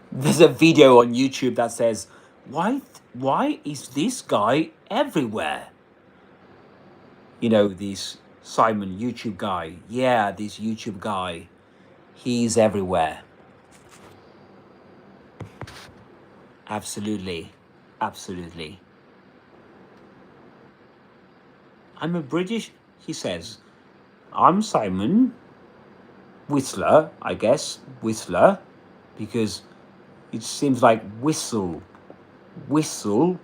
There's a video on YouTube that says, why is this guy everywhere? You know, this Simon YouTube guy. Yeah, this YouTube guy. He's everywhere. Absolutely. Absolutely. I'm a British, he says. I'm Simon Whistler, I guess. Whistler. Because it seems like Whistler. Whistler.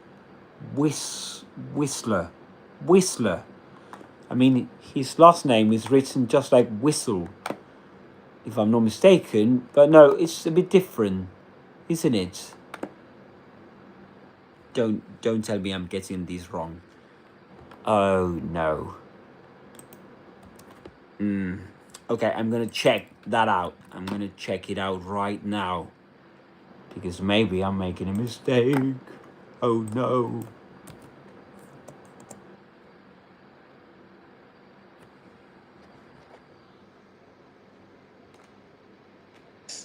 I mean, his last name is written just like Whistle, if I'm not mistaken. But no, it's a bit different, isn't it? Don't tell me I'm getting these wrong. Oh no. Okay, I'm gonna check that out. I'm gonna check it out right now. Because maybe I'm making a mistake. Oh no.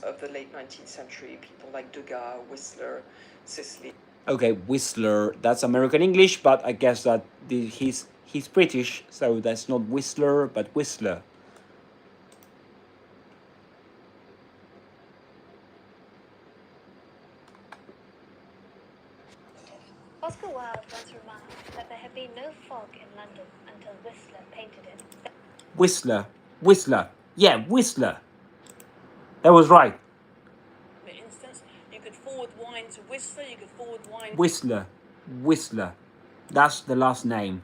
Of the late 19th century, people like Degas, Whistler, Sisley. Okay, Whistler, that's American English, but I guess that he's British, so that's not Whistler, but Whistler. Oscar Wilde once remarked that there had been no fog in London until Whistler painted it. Whistler. Yeah, Whistler. That was right. For instance, you could forward wine to Whistler, you could forward wine... Whistler. That's the last name.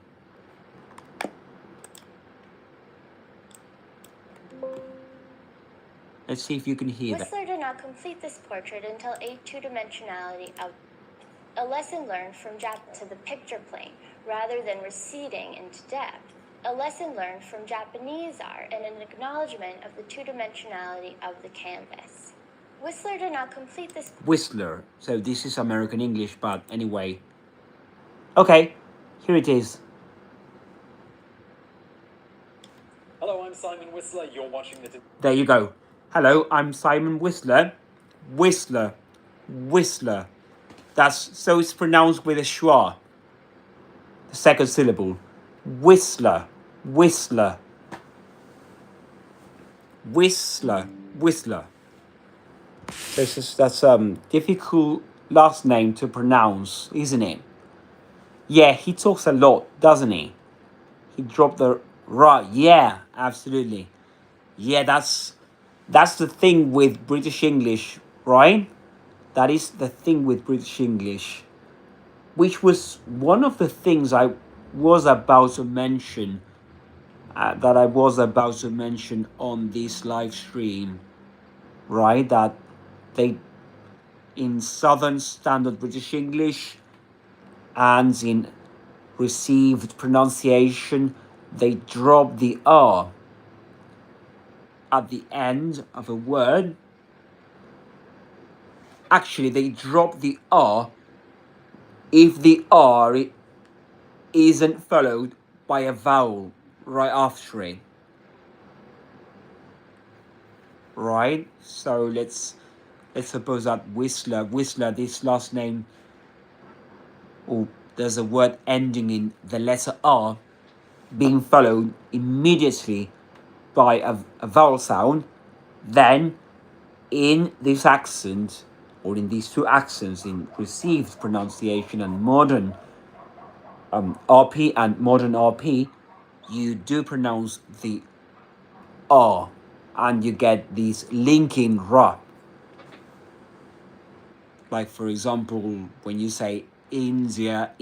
Let's see if you can hear that. Whistler did not complete this portrait until a two-dimensionality of a lesson learned from to the picture plane, rather than receding into depth. A lesson learned from Japanese art and an acknowledgement of the two-dimensionality of the canvas. Whistler did not complete this... Whistler. So this is American English, but anyway. Okay, here it is. Hello, I'm Simon Whistler. You're watching the... There you go. Hello, I'm Simon Whistler. Whistler. So it's pronounced with a schwa. The second syllable. Whistler. That's difficult last name to pronounce, isn't it? Yeah, he talks a lot, doesn't he? He dropped the right. Yeah, absolutely. Yeah, that's the thing with British English, right? That is the thing with British English, which was one of the things I was about to mention, on this live stream, right? That they, in Southern Standard British English and in received pronunciation, they drop the R at the end of a word. Actually, they drop the R if the R isn't followed by a vowel right after it. Right? So let's suppose that Whistler, this last name, or there's a word ending in the letter R being followed immediately by a vowel sound, then in this accent, or in these two accents, in received pronunciation and modern RP and modern RP, you do pronounce the R and you get these linking ra. Like, for example, when you say India.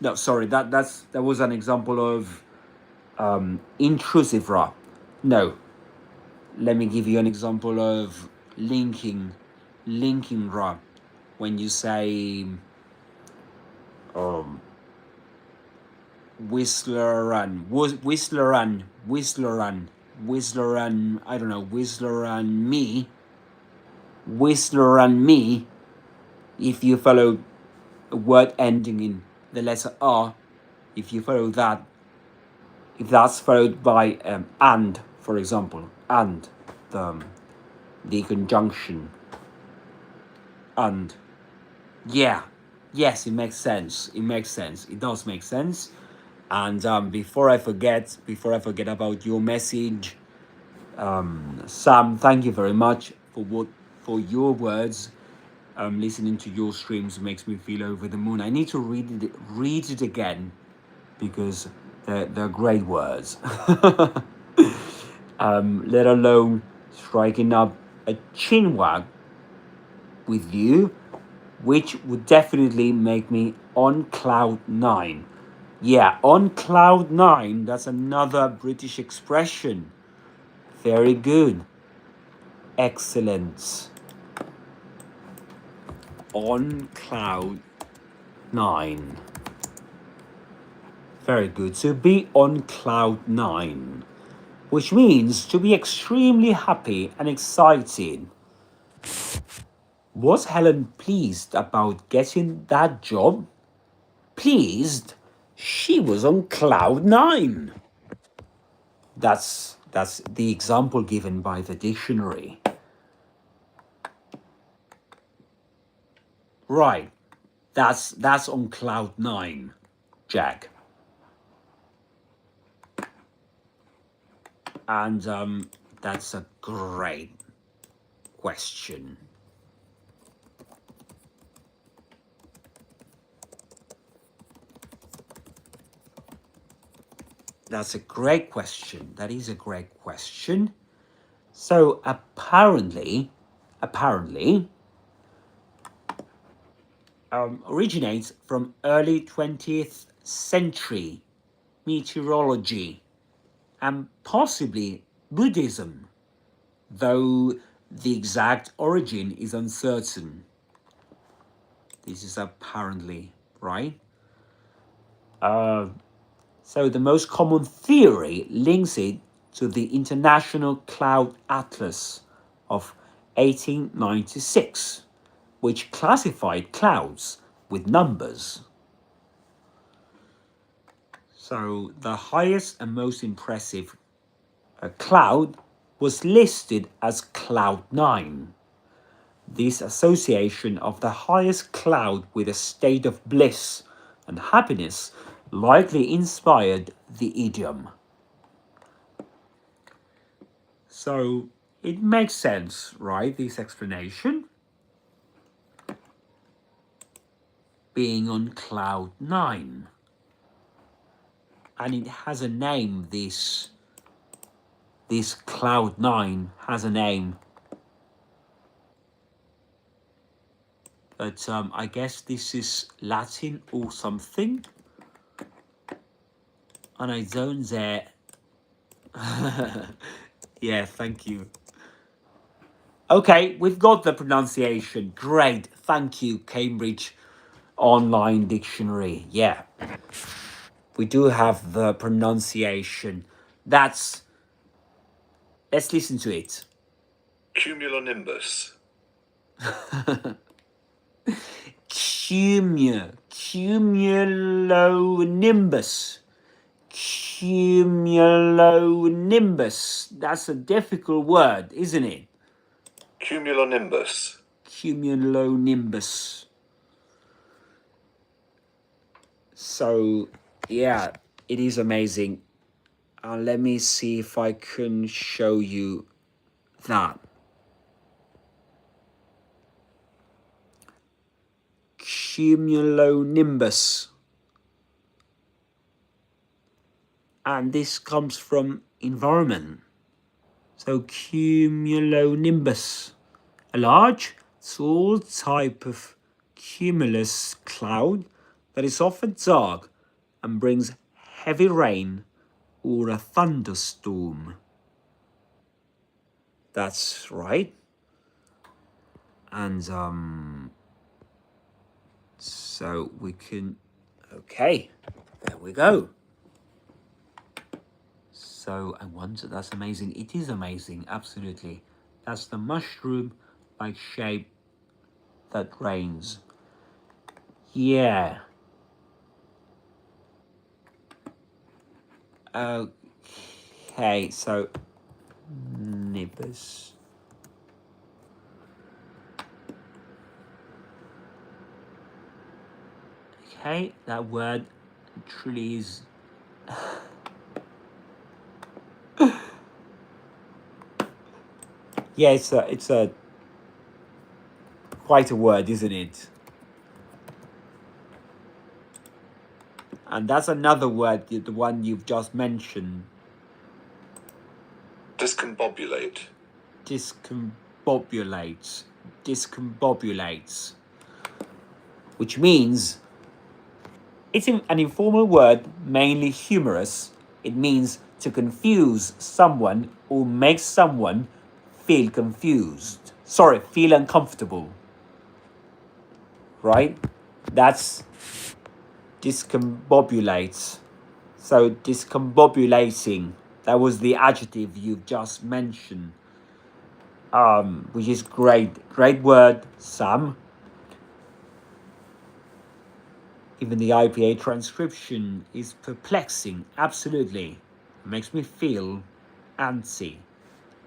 No, sorry, that was an example of intrusive ra. No. Let me give you an example of linking ra. When you say Whistler and I don't know, Whistler and me, if you follow a word ending in the letter R, if you follow that, if that's followed by and, for example, and the conjunction and, yes, it makes sense. It does make sense. And before I forget about your message, Sam, thank you very much for your words. Listening to your streams makes me feel over the moon. I need to read it again, because they're great words. Let alone striking up a chinwag with you, which would definitely make me on cloud 9. Yeah, on cloud 9, that's another British expression. Very good. Excellent. On cloud 9. Very good. So be on cloud 9. which means to be extremely happy and excited. Was Helen pleased about getting that job? Pleased? She was on cloud nine. That's the example given by the dictionary. Right. That's on cloud nine, Jack. And that's a great question. That's a great question. That is a great question. So apparently, originates from early 20th century meteorology and possibly Buddhism, though the exact origin is uncertain. This is apparently, right? So the most common theory links it to the International Cloud Atlas of 1896, which classified clouds with numbers. So the highest and most impressive cloud was listed as Cloud 9. This association of the highest cloud with a state of bliss and happiness likely inspired the idiom. So it makes sense, right? This explanation. Being on cloud 9. And it has a name, this cloud 9 has a name. But I guess this is Latin or something. And I don't dare. Yeah, thank you. Okay, we've got the pronunciation. Great. Thank you, Cambridge Online Dictionary. Yeah. We do have the pronunciation. Let's listen to it. Cumulonimbus. Cumulonimbus. Cumulonimbus. That's a difficult word, isn't it? Cumulonimbus. Cumulonimbus. So, yeah, it is amazing. Let me see if I can show you that. Cumulonimbus. And this comes from environment. So cumulonimbus, a large, tall type of cumulus cloud that is often dark and brings heavy rain or a thunderstorm. That's right. And so we can, okay, there we go. So I wonder, that's amazing. It is amazing, absolutely. That's the mushroom-like shape that rains. Yeah. Okay, so nimbus. Okay, that word truly is. Yeah, it's a quite a word, isn't it? And that's another word, the one you've just mentioned. Discombobulate. Discombobulates. Discombobulates. Which means it's an informal word, mainly humorous. It means to confuse someone or make someone feel confused. Sorry, feel uncomfortable. Right? That's discombobulates. So discombobulating. That was the adjective you've just mentioned. Which is great. Great word, Sam. Even the IPA transcription is perplexing. Absolutely. It makes me feel antsy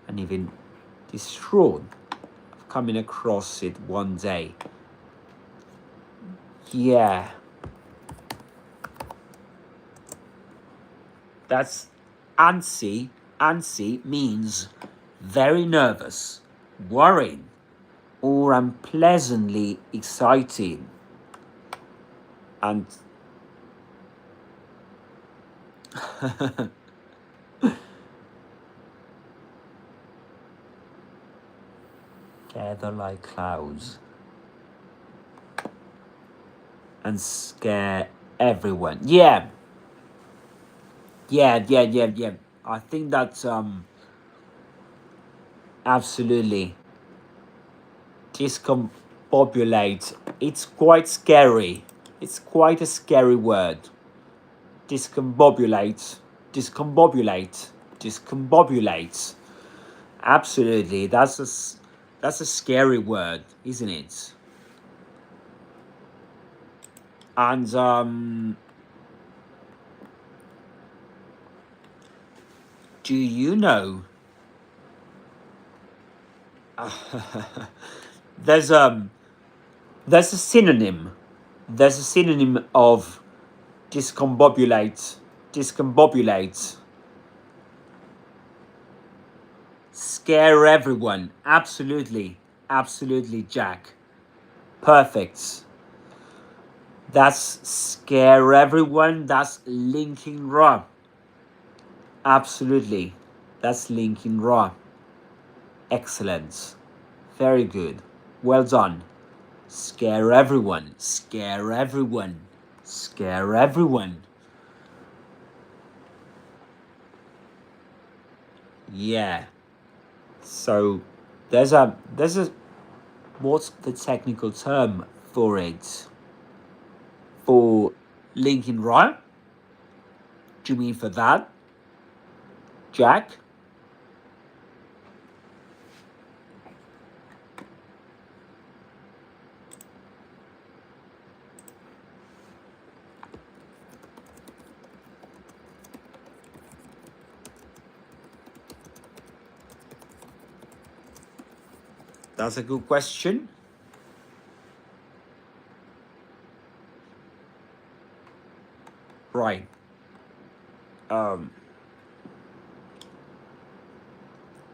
and even distraught of coming across it one day. Yeah. That's antsy. Antsy means very nervous, worried, or unpleasantly excited. And gather like clouds and scare everyone. Yeah. I think that's absolutely discombobulate. It's quite scary. It's quite a scary word. Discombobulate. Absolutely. That's a scary word, isn't it? And do you know there's a synonym. There's a synonym of discombobulate. Scare everyone. Absolutely, Jack. Perfect. That's scare everyone. That's linking raw. Absolutely. That's linking raw. Excellent. Very good. Well done. Scare everyone. Yeah. So there's a what's the technical term for it? For linking right? Do you mean for that, Jack? That's a good question. Right.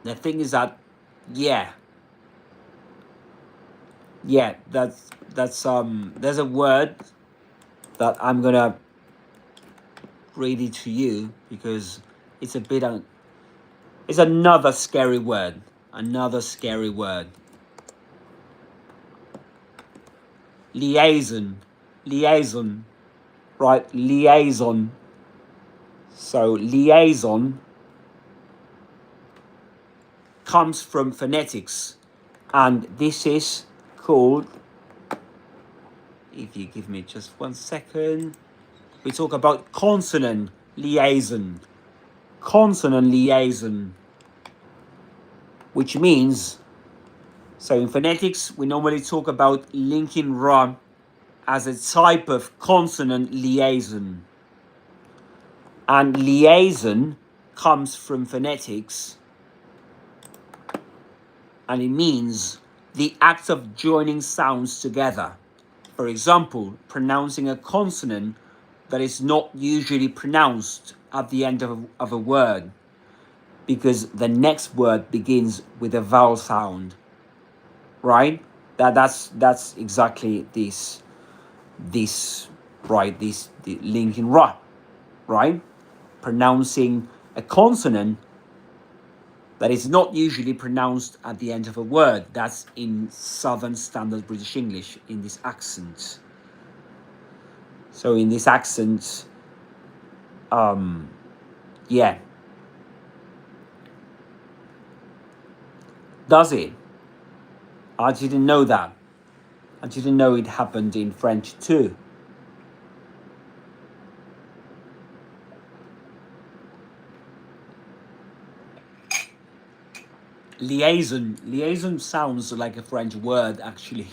The thing is that, yeah, that's there's a word that I'm gonna read it to you because it's a bit it's another scary word. Liaison. Right, liaison. So liaison comes from phonetics, and this is called, if you give me just 1 second, we talk about consonant liaison, which means, so in phonetics we normally talk about linking ra as a type of consonant liaison, and liaison comes from phonetics, and it means the act of joining sounds together. For example, pronouncing a consonant that is not usually pronounced at the end of a word because the next word begins with a vowel sound, right? That's exactly this right, the linking ra, right? Pronouncing a consonant that is not usually pronounced at the end of a word. That's in Southern Standard British English, in this accent. So in this accent, yeah. Does it? I didn't know that. I didn't know it happened in French too. Liaison. Liaison sounds like a French word, actually,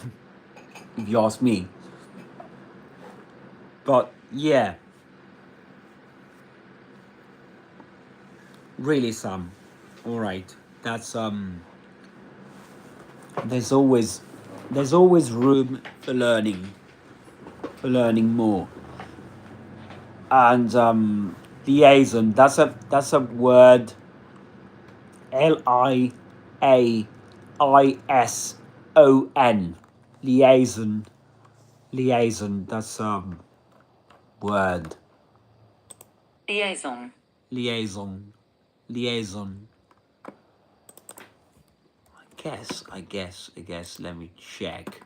if you ask me. But yeah, really, Sam. All right, that's There's always room for learning more. And liaison. That's a word. Liaison. Liaison. Liaison. That's word. Liaison. Liaison. Liaison. I guess. Let me check.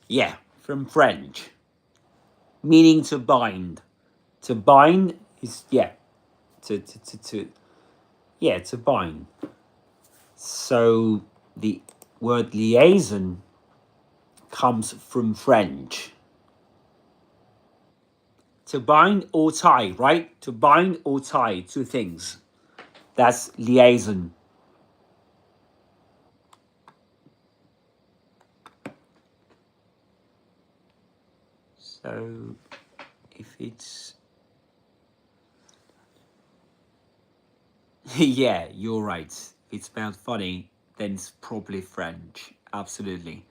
Yeah, from French. Meaning to bind. To bind is, yeah. To bind. So the word liaison comes from French. To bind or tie, right? To bind or tie two things. That's liaison. So if it's yeah, you're right. If it's spelled funny, then it's probably French. Absolutely.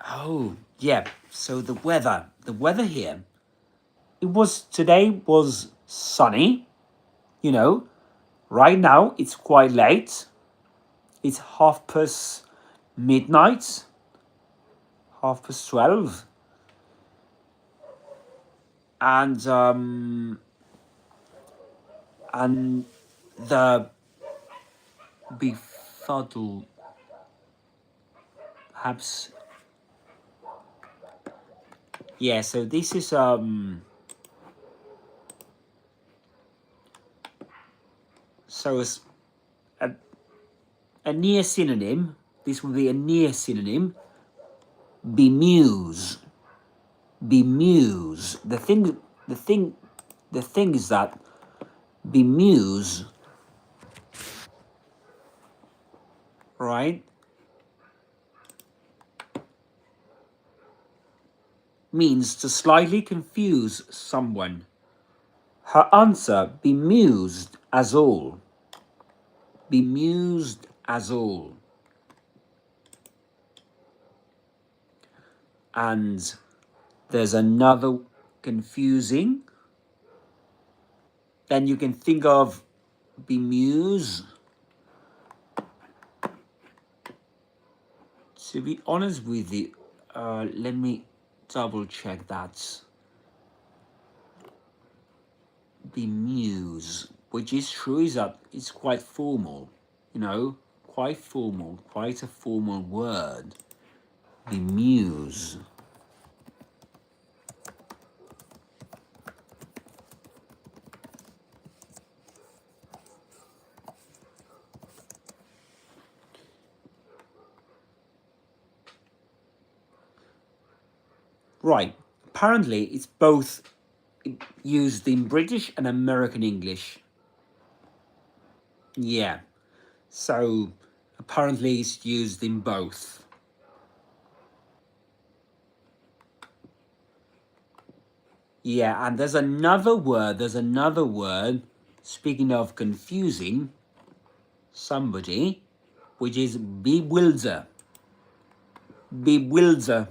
Oh, yeah. So the weather here, today was sunny, you know. Right now it's quite late. It's midnight, 12:30. And the befuddle, perhaps, yeah. So this is so it's a near synonym. This would be a near synonym. Bemuse. Bemuse. The thing is that bemuse, right, means to slightly confuse someone. Her answer, bemused as all. Bemused as all. And there's another confusing. Then you can think of bemuse. To be honest with you, let me double check that. Bemuse, which is true, is that it's quite formal, quite formal, quite a formal word. Bemuse. Right. Apparently, it's both used in British and American English. Yeah. So, apparently, it's used in both. Yeah, and there's another word, speaking of confusing somebody, which is bewilder. Bewilder.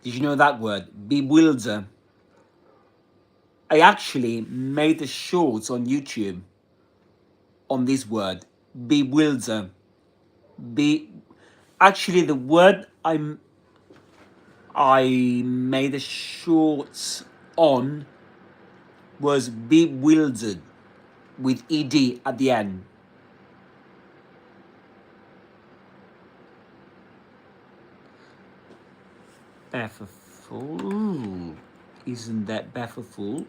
Did you know that word? Bewilder. I actually made a short on YouTube on this word. Bewilder. Actually, the word I made a short on was bewildered with ed at the end. Baffled. Ooh, isn't that baffled?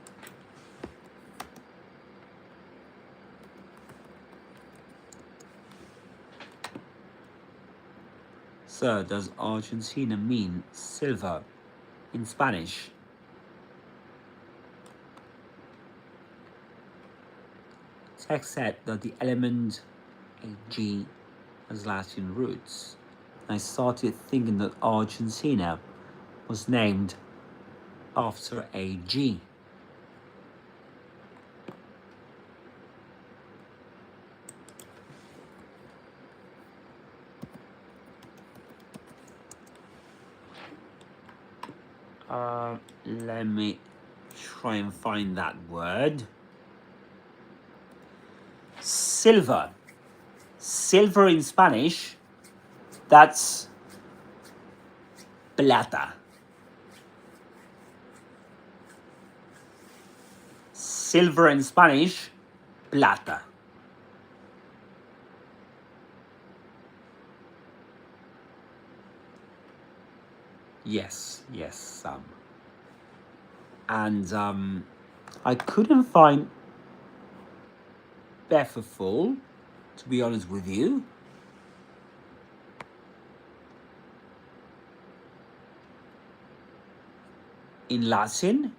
So, does Argentina mean silver in Spanish? Text said that the element Ag has Latin roots. I started thinking that Argentina was named after Ag. Let me try and find that word. Silver. Silver in Spanish, that's plata. Silver in Spanish, plata. Yes, Sam. And I couldn't find Baffled, to be honest with you. In Latin.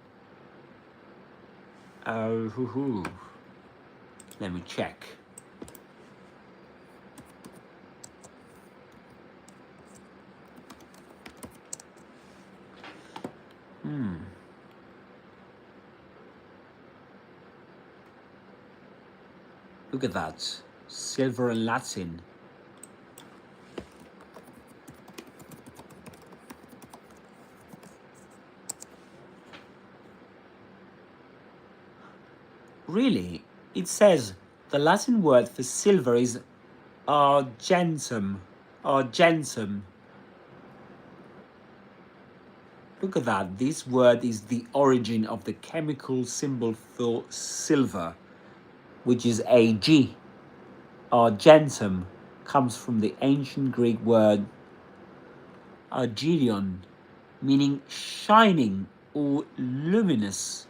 Let me check. Look at that. Silver in Latin. Really? It says the Latin word for silver is argentum. Argentum. Look at that. This word is the origin of the chemical symbol for silver, which is Ag. Argentum comes from the ancient Greek word argelion, meaning shining or luminous.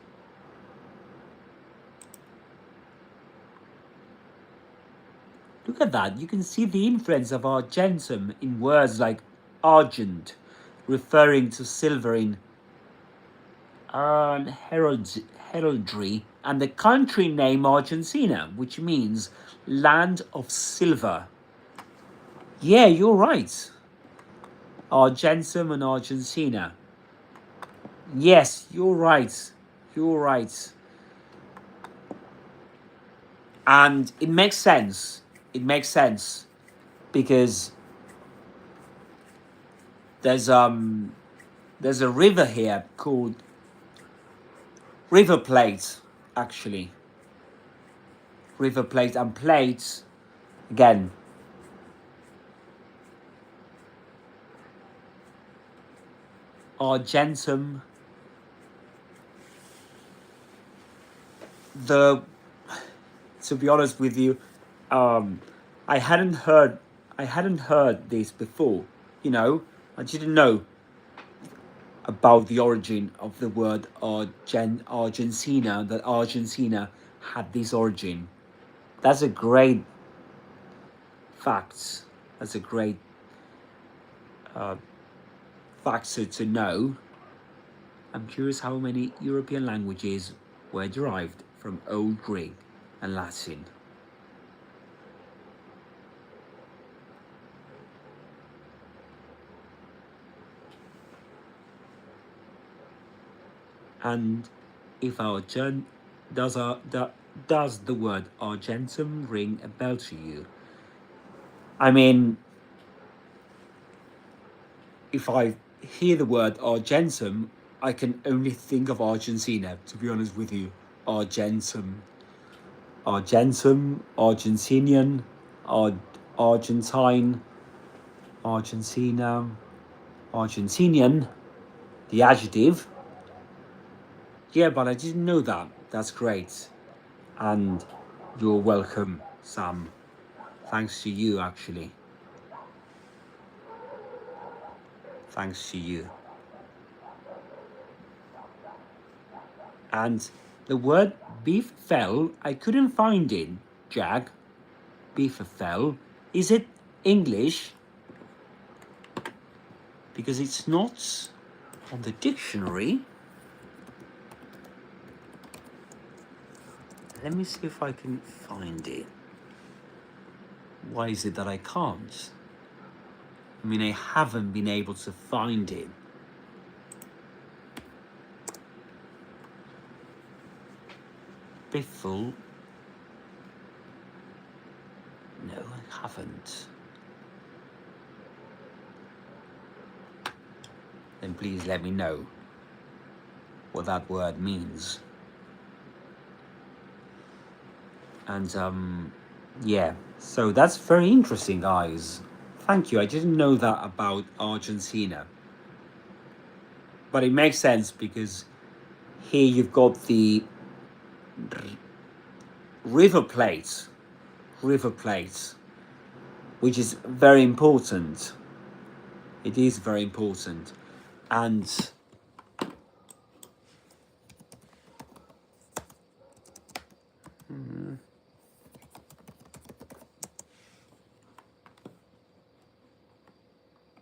Look at that. You can see the influence of argentum in words like argent, referring to silver in heraldry, and the country name Argentina, which means land of silver. Yeah, you're right. Argentum and Argentina. Yes, you're right. You're right. And it makes sense. It makes sense because there's a river here called River Plate, actually. River Plate and Plate, again. Argentum. To be honest with you, I hadn't heard this before. You know, I didn't know about the origin of the word Argentina, that Argentina had this origin. That's a great fact. That's a great factor to know. I'm curious how many European languages were derived from Old Greek and Latin. And if does the word argentum ring a bell to you? I mean, if I hear the word argentum, I can only think of Argentina, to be honest with you. Argentum, Argentinian, Argentine, Argentina, Argentinian, the adjective. Yeah, but I didn't know that. That's great. And you're welcome, Sam. Thanks to you, actually. Thanks to you. And the word beef-fell, I couldn't find it, Jag. Beef-fell. Is it English? Because it's not on the dictionary. Let me see if I can find it. Why is it that I can't? I mean, I haven't been able to find it. Biffle. No, I haven't. Then please let me know what that word means. And yeah, so that's very interesting, guys. Thank you. I didn't know that about Argentina. But it makes sense because here you've got the river plates, which is very important. It is very important. And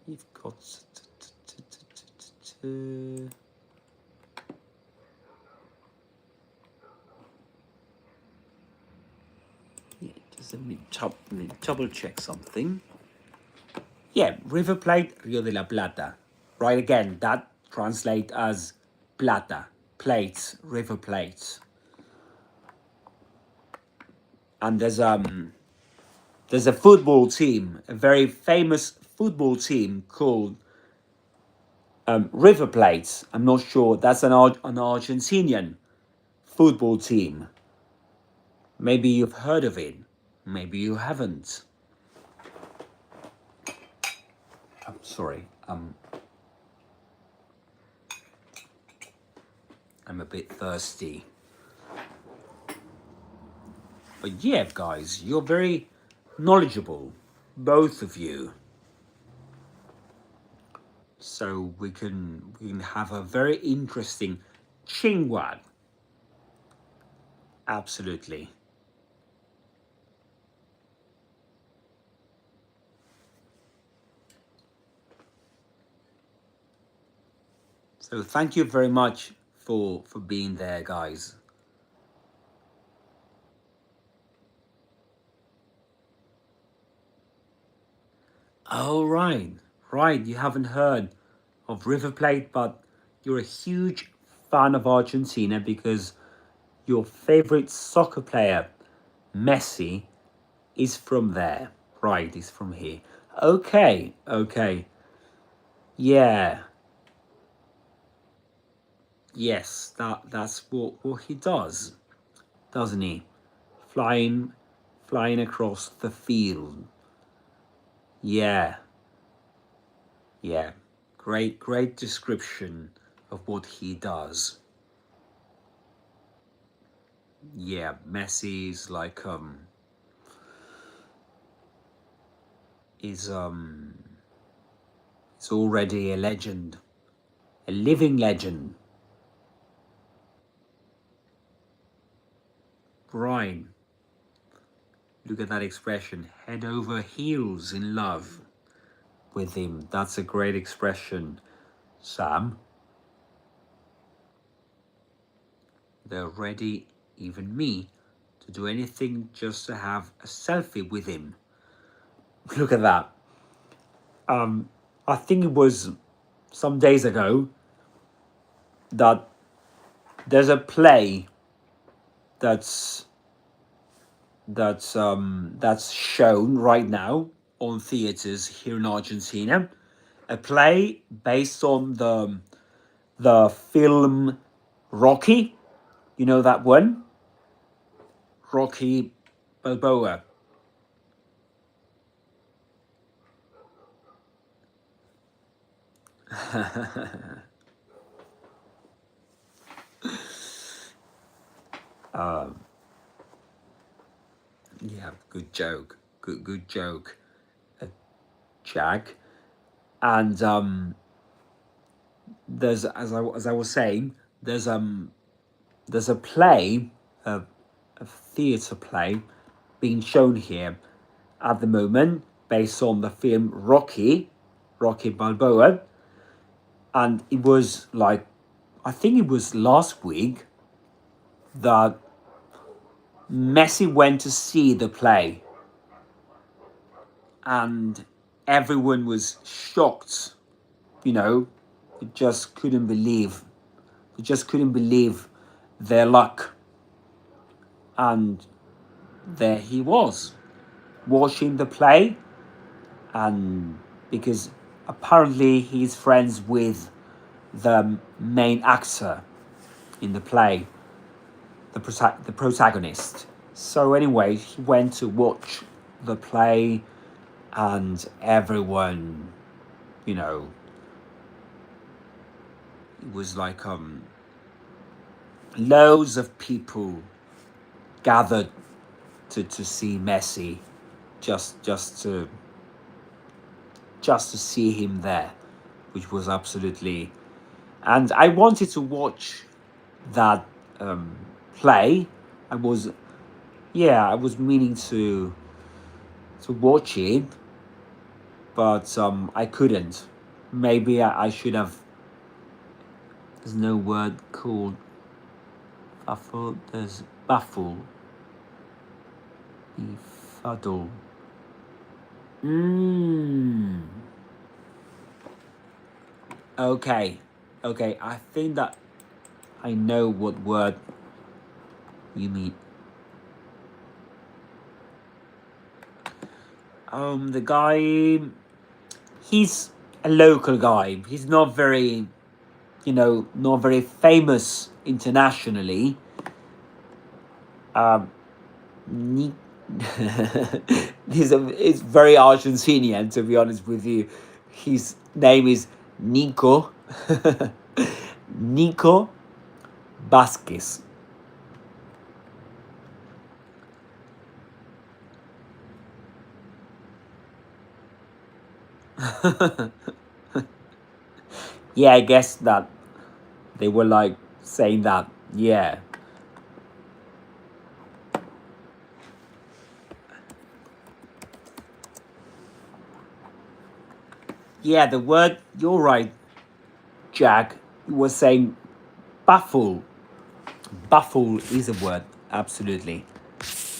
you've got yeah, just let me double check something. Yeah, River Plate, Rio de la Plata. Right, again, that translates as plata, plates, river plates. And there's a football team, a very famous football team called River Plate. I'm not sure, that's an Argentinian football team. Maybe you've heard of it, maybe you haven't. I'm sorry, I'm a bit thirsty. But yeah, guys, you're very knowledgeable, both of you. So we can have a very interesting chingwag. Absolutely. So thank you very much for being there, guys. Oh, right. You haven't heard of River Plate, but you're a huge fan of Argentina because your favorite soccer player, Messi, is from there. Right, he's from here. Okay. Yeah. Yes, that's what he does, doesn't he? Flying across the field. Yeah. Great description of what he does. Yeah, Messi's like is already a legend, a living legend. Right. Look at that expression, head over heels in love with him. That's a great expression, Sam. They're ready, even me, to do anything just to have a selfie with him. Look at that. I think it was some days ago that there's a play that's shown right now on theaters here in Argentina. A play based on the film Rocky. You know that one? Rocky Balboa. Yeah, good joke. Good joke, Jag. And there's as I was saying, there's there's a play, a theatre play, being shown here at the moment based on the film Rocky Balboa, and it was like, I think it was last week that Messi went to see the play, and everyone was shocked. You know, they just couldn't believe their luck. And there he was, watching the play, and because apparently he's friends with the main actor in the play, the protagonist. So anyway, he went to watch the play, and everyone, you know, it was like loads of people gathered to see Messi, just to see him there, which was absolutely. And I wanted to watch that play. I was meaning to watch it, but I couldn't. Maybe I should have. There's no word called baffled. There's baffle. Befuddle. Okay. I think that I know what word you mean. The guy, he's a local guy. He's not very, not very famous internationally. It's very Argentinian, to be honest with you. His name is Nico. Nico Vasquez. Yeah, I guess that they were like saying that, yeah. Yeah, the word, you're right, Jack, was saying baffle. Baffle is a word, absolutely,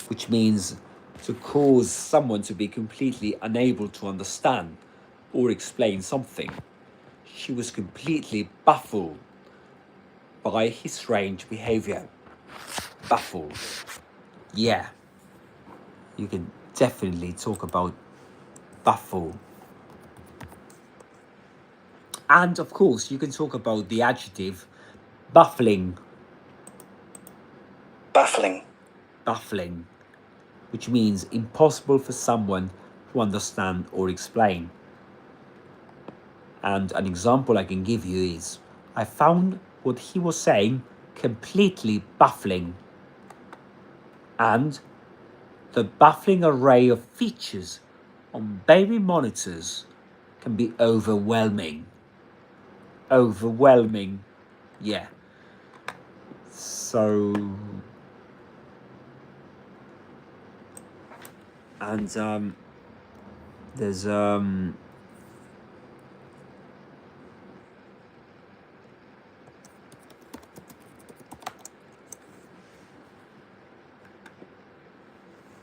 which means to cause someone to be completely unable to understand or explain something. She was completely baffled by his strange behavior. Baffled. Yeah, you can definitely talk about baffle. And of course, you can talk about the adjective baffling. Baffling, which means impossible for someone to understand or explain. And an example I can give you is, I found what he was saying completely baffling. And the baffling array of features on baby monitors can be overwhelming. Overwhelming, yeah. So, and there's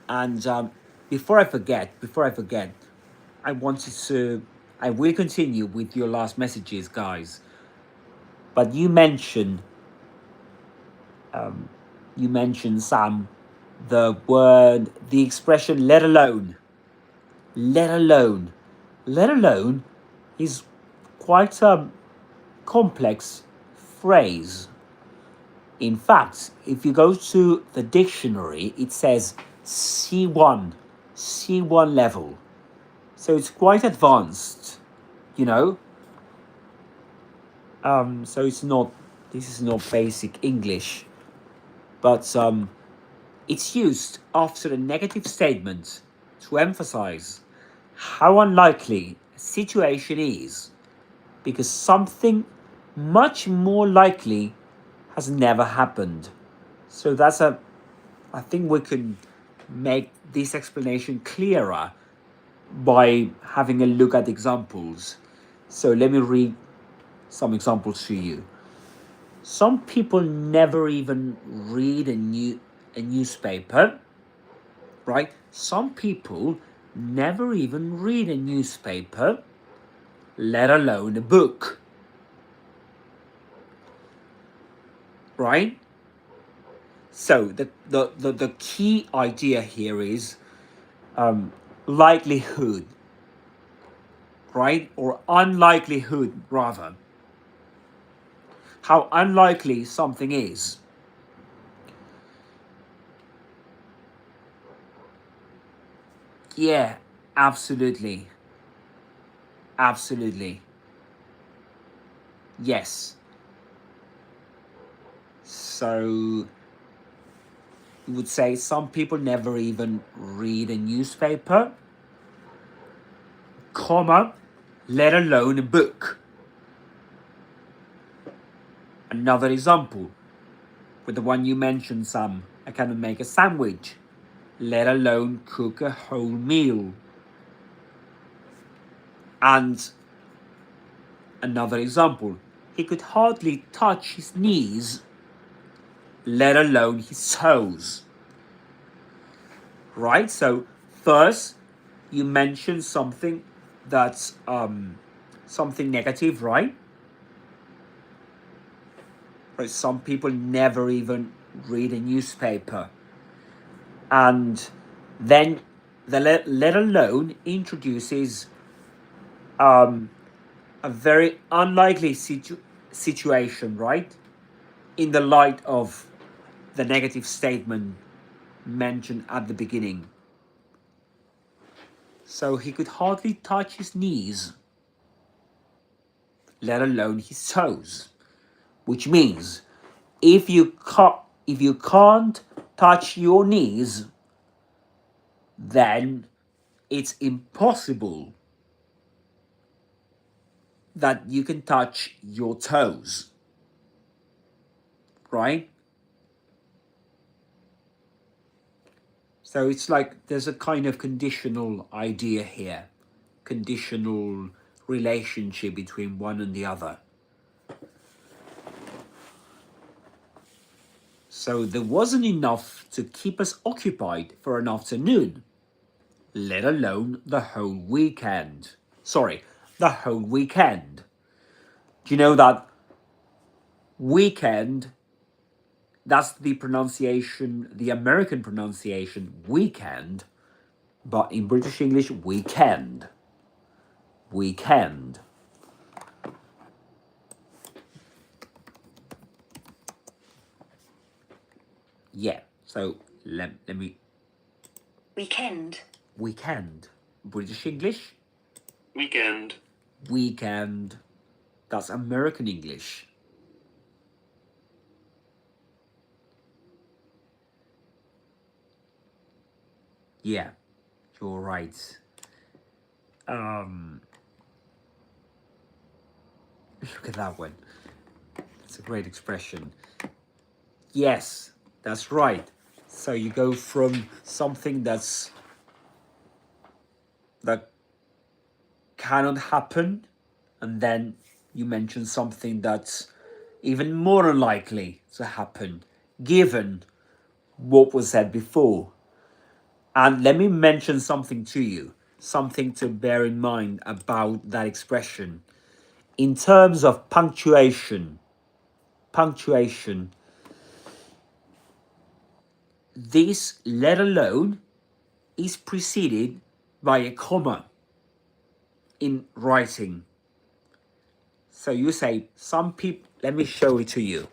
and before I forget, I will continue with your last messages, guys. But you mentioned Sam, the expression let alone is quite a complex phrase. In fact, if you go to the dictionary, it says C1 level. So it's quite advanced, So this is not basic English, but it's used after a negative statement to emphasize how unlikely a situation is, because something much more likely has never happened. So I think we can make this explanation clearer by having a look at examples. So let me read some examples to you. Some people never even read a newspaper, right? Some people never even read a newspaper, let alone a book, right? So the key idea here is likelihood, right? Or unlikelihood, rather. How unlikely something is. Yeah, absolutely. Absolutely. Yes. So you would say some people never even read a newspaper, comma, let alone a book. Another example, with the one you mentioned, Sam, I cannot make a sandwich, let alone cook a whole meal. And another example, he could hardly touch his knees, let alone his toes. Right? So first, you mentioned something that's something negative, right? Right? Some people never even read a newspaper. And then the let alone introduces a very unlikely situation, right? In the light of the negative statement mentioned at the beginning. So he could hardly touch his knees, let alone his toes. Which means if you can't touch your knees, then it's impossible that you can touch your toes, right? So it's like there's a kind of conditional idea here, conditional relationship between one and the other. So there wasn't enough to keep us occupied for an afternoon, let alone the whole weekend. Sorry, the whole weekend. Do you know that weekend, that's the pronunciation, the American pronunciation, weekend, but in British English, weekend. Weekend. Yeah, so let me... Weekend. Weekend. British English? Weekend. Weekend. That's American English. Yeah, you're right. Look at that one. It's a great expression. Yes, that's right. So you go from something that cannot happen, and then you mention something that's even more unlikely to happen, given what was said before. And let me mention something to you, something to bear in mind about that expression. In terms of punctuation, this let alone is preceded by a comma in writing. So you say, some people, let me show it to you.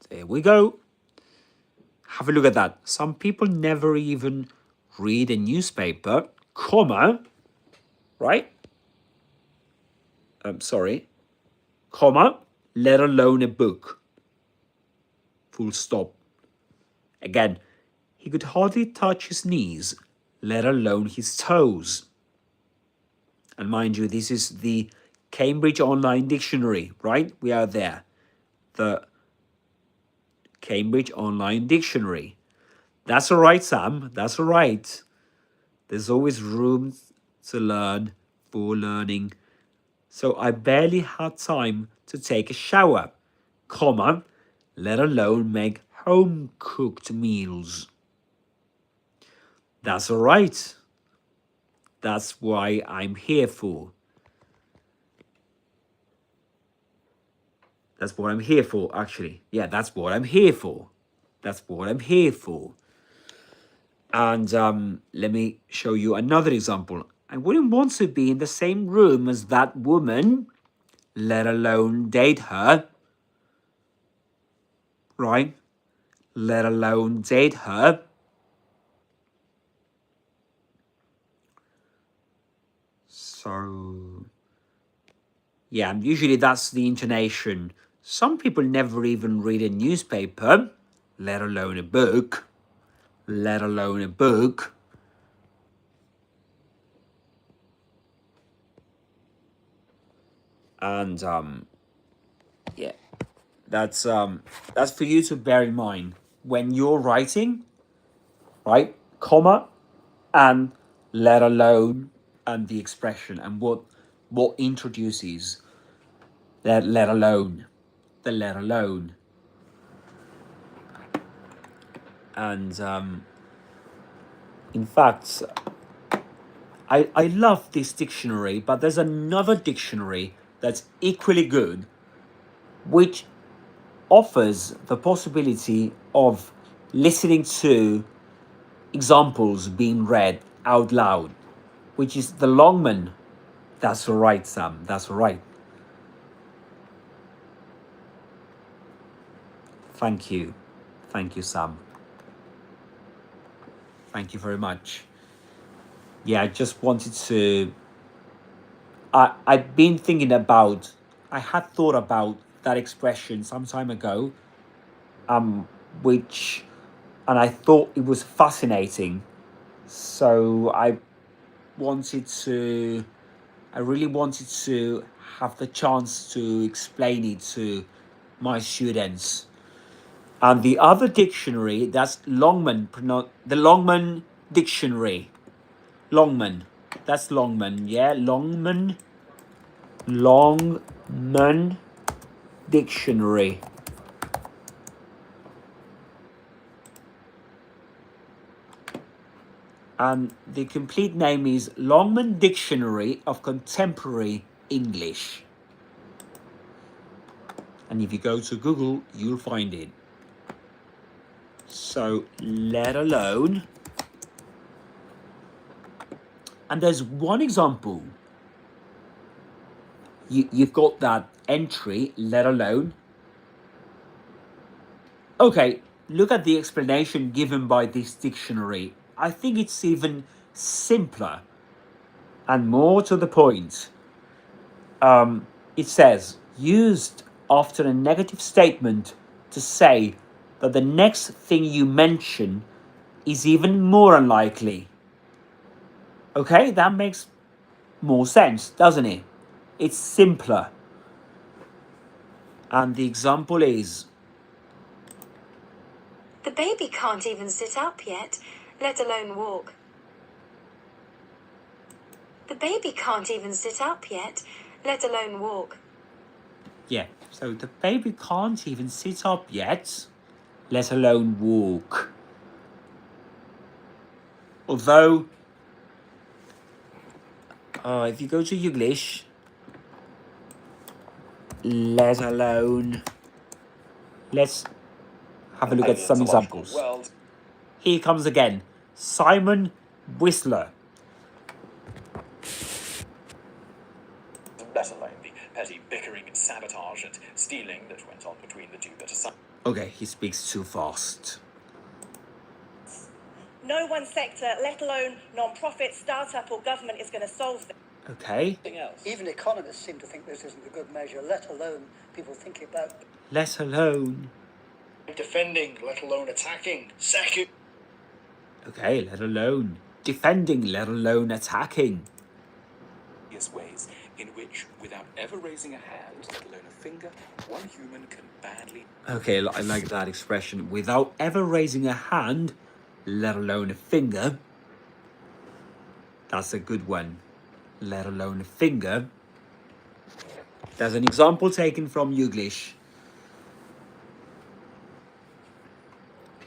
There we go. Have a look at that. Some people never even read a newspaper, comma, right? Sorry, comma, let alone a book. Full stop. Again, he could hardly touch his knees, let alone his toes. And mind you, this is the Cambridge Online Dictionary, right? We are there. The Cambridge Online Dictionary. That's all right, Sam. That's all right. There's always room to learn for learning. So I barely had time to take a shower, comma, let alone make home-cooked meals. That's all right. That's why I'm here for. That's what I'm here for, actually. Yeah, that's what I'm here for. That's what I'm here for. And let me show you another example. I wouldn't want to be in the same room as that woman, let alone date her. Right? Let alone date her. So, yeah, usually that's the intonation. Some people never even read a newspaper, let alone a book. Let alone a book. And yeah, that's for you to bear in mind when you're writing, right? Comma and let alone and the expression and what introduces that let alone, the let alone. And in fact, I love this dictionary, but there's another dictionary that's equally good, which offers the possibility of listening to examples being read out loud, which is the Longman. That's all right, Sam. That's all right. Thank you. Thank you, Sam. Thank you very much. Yeah, I just wanted to... I've been thinking about... I had thought about that expression some time ago, which... And I thought it was fascinating. So I really wanted to have the chance to explain it to my students. And the other dictionary, that's Longman, the Longman Dictionary. Longman, that's Longman, yeah, Longman Dictionary. And the complete name is Longman Dictionary of Contemporary English. And if you go to Google, you'll find it. So, let alone. And there's one example. You've got that entry, let alone. Okay, look at the explanation given by this dictionary. I think it's even simpler and more to the point. It says, used after a negative statement to say that the next thing you mention is even more unlikely. Okay, that makes more sense, doesn't it? It's simpler. And the example is... The baby can't even sit up yet, let alone walk. The baby can't even sit up yet, let alone walk. Yeah, so the baby can't even sit up yet, let alone walk. Although, if you go to English, let alone... Let's have a look at some examples. Here comes again, Simon Whistler. Let alone the petty bickering, sabotage and stealing that went on between the two that are... Okay, he speaks too fast. No one sector, let alone non-profit, start-up or government, is going to solve this. Okay. Even economists seem to think this isn't a good measure, let alone people thinking about... Let alone... Defending, let alone attacking. Second. Okay, let alone defending, let alone attacking. Ways in which, without ever raising a hand, let alone a finger, one human can badly... Okay, I like that expression. Without ever raising a hand, let alone a finger. That's a good one. Let alone a finger. There's an example taken from English.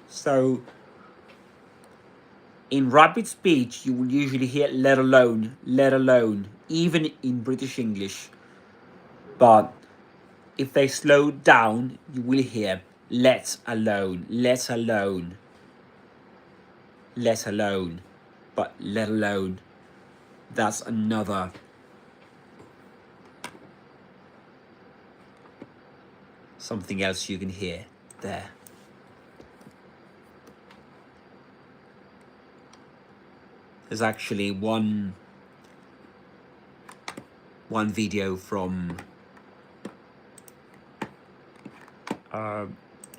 So, in rapid speech, you will usually hear let alone, even in British English. But if they slow down, you will hear let alone. But let alone, that's another. Something else you can hear there. There's actually one video from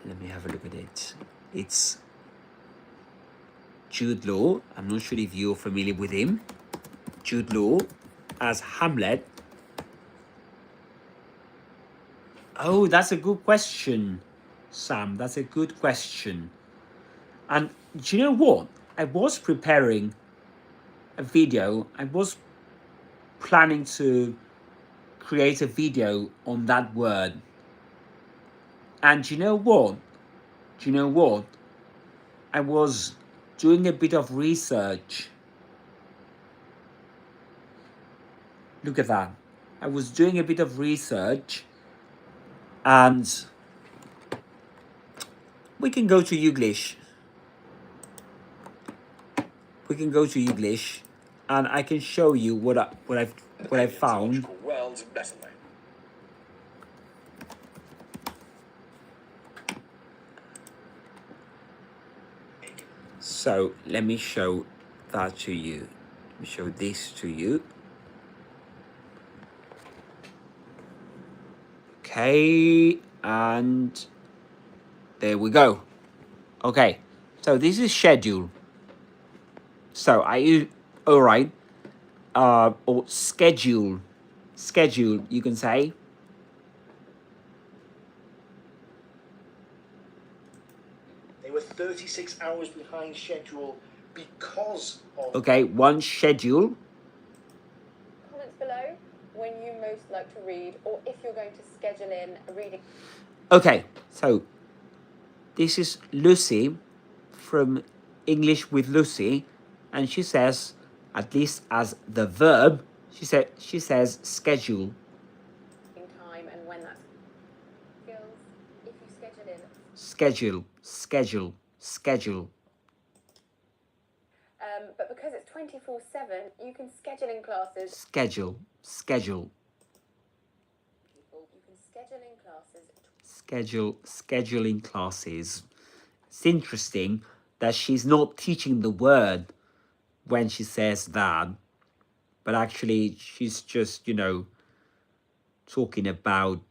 let me have a look at it. It's Jude Law. I'm not sure if you're familiar with him. Jude Law as Hamlet. Oh, that's a good question, Sam. That's a good question. And do you know what? I was preparing a video. I was planning to create a video on that word. And do you know what? I was doing a bit of research. Look at that. I was doing a bit of research, and we can go to English. And I can show you what I found. So let me show that to you. Let me show this to you. Okay, and there we go. Okay, so this is schedule. So I use alright, or schedule, you can say. They were 36 hours behind schedule because of... Okay, one schedule. Comments below when you most like to read, or if you're going to schedule in a reading. Okay, so this is Lucy from English with Lucy, and she says, at least as the verb, she says schedule. Time and when that feels, if you schedule in. Schedule. But because it's 24/7, you can schedule in classes. Schedule. You can schedule in classes. Scheduling classes. It's interesting that she's not teaching the word when she says that, but actually she's just, talking about,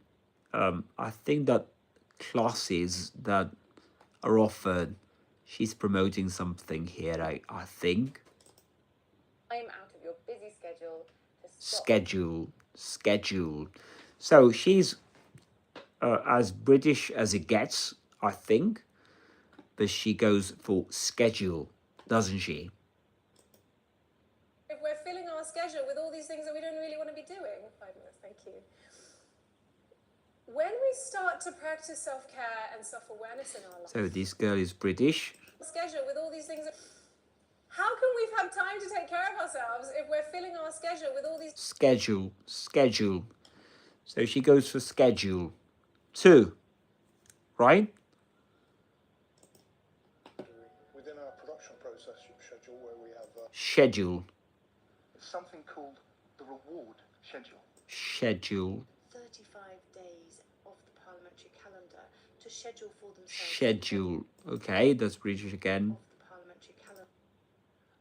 I think that classes that are offered, she's promoting something here, I think. I'm out of your busy schedule to stop. Schedule. So she's as British as it gets, I think, but she goes for schedule, doesn't she? If we're filling our schedule with all these things that we don't really want to be doing. 5 minutes, thank you. When we start to practice self-care and self-awareness in our life. So this girl is British. Schedule with all these things. How can we have time to take care of ourselves if we're filling our schedule with all these... Schedule. So she goes for schedule. 2, right? Within our production process schedule, where we have... Schedule. something called the reward schedule. 35 days of the parliamentary calendar to schedule for themselves. Schedule. Okay, that's British again. Of the parliamentary calendar.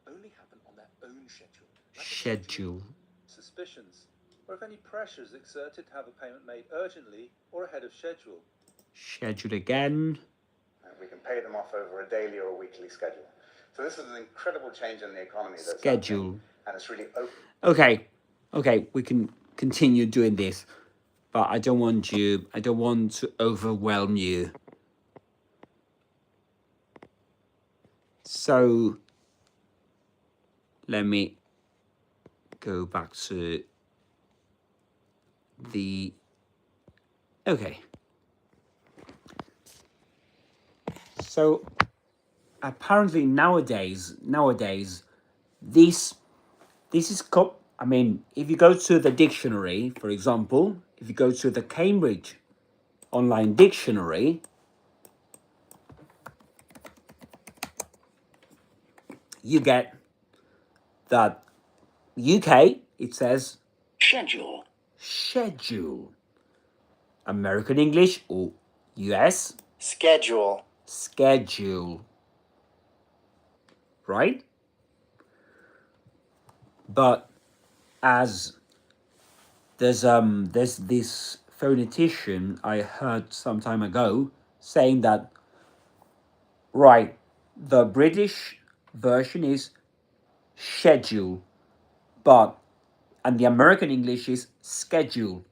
Only happen on their own schedule. Schedule. Suspicions, or if any pressure is exerted to have a payment made urgently or ahead of schedule. Schedule again. We can pay them off over a daily or a weekly schedule. So this is an incredible change in the economy that's Schedule. happening, and it's really open. Okay, we can continue doing this, but I don't want to overwhelm you. So let me go back to the, okay. So apparently nowadays, this is I mean, if you go to the dictionary, for example, if you go to the Cambridge online dictionary, you get that UK, it says schedule. Schedule. American English or US, Schedule. schedule. Right? But as there's this phonetician I heard some time ago saying that, right, the British version is schedule, and the American English is schedule.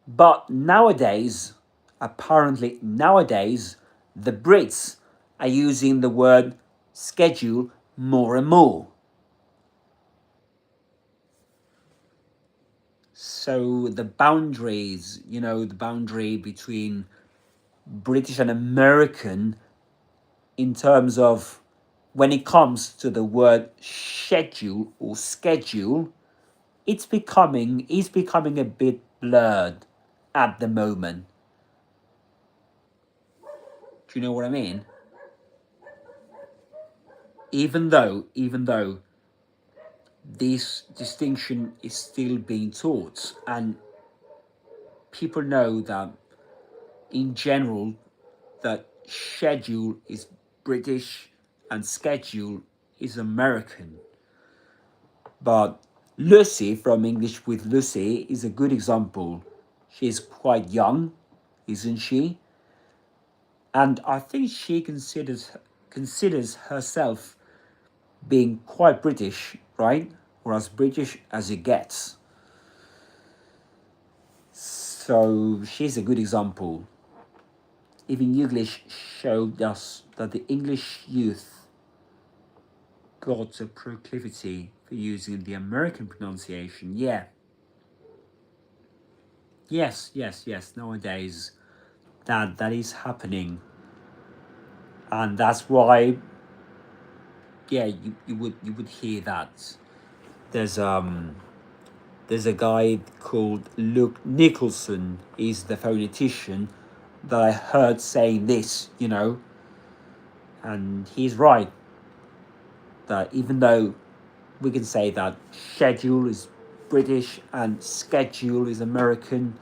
But nowadays, apparently nowadays, the Brits are using the word schedule more and more. So the boundaries, the boundary between British and American in terms of when it comes to the word schedule or schedule, it's becoming a bit blurred at the moment. Do you know what I mean? Even though this distinction is still being taught, and people know that in general that schedule is British and schedule is American. But Lucy from English with Lucy is a good example. She's quite young, isn't she? And I think she considers herself being quite British, right? Or as British as it gets. So she's a good example. Even English showed us that the English youth got a proclivity for using the American pronunciation. Yeah. Yes. Nowadays, that is happening, and that's why. Yeah, you would hear that. There's a guy called Luke Nicholson. He's the phonetician that I heard saying this, and he's right. That even though we can say that schedule is British and schedule is American,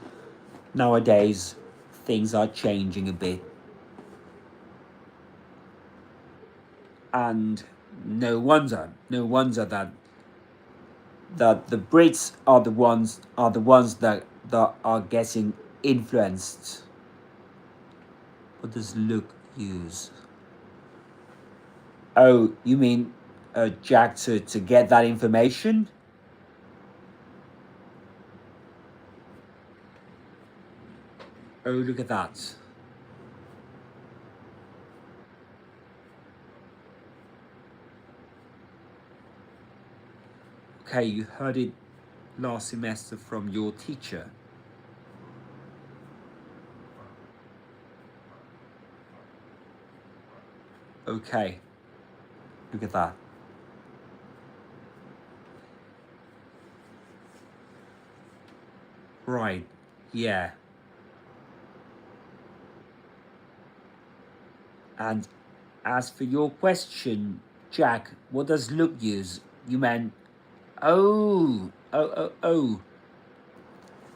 nowadays things are changing a bit. And no wonder that the Brits are the ones that are getting influenced. What does Luke use? Oh, you mean Jack to get that information? Oh, look at that. Okay, you heard it last semester from your teacher. Okay, look at that. Right, yeah. And as for your question, Jack, what does Luke use? You meant, oh.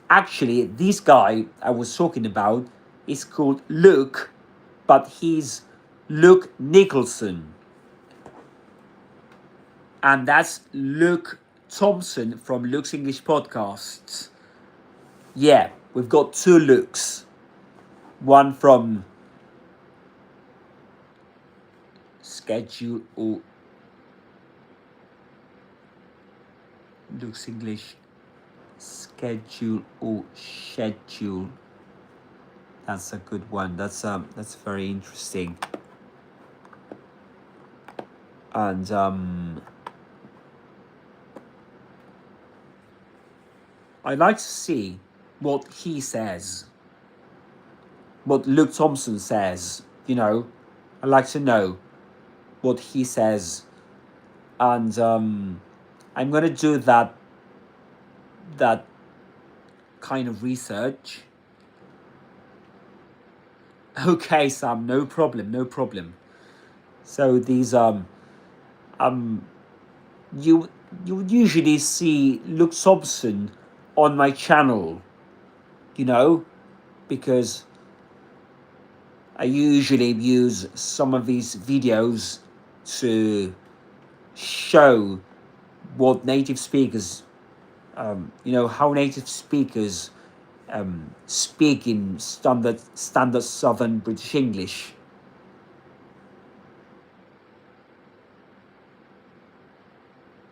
Actually, this guy I was talking about is called Luke, but he's Luke Nicholson. And that's Luke Thompson from Luke's English Podcasts. Yeah, we've got two Lukes. One from schedule or Luke's English schedule or schedule. That's a good one. That's very interesting. And I'd like to see what he says, what Luke Thompson says. You know, I'd like to know what he says, and I'm gonna do that kind of research. Okay, Sam, no problem. So these you usually see Luke Thompson on my channel, you know, because I usually use some of these videos to show what native speakers, you know, how native speakers speak in standard Southern British English.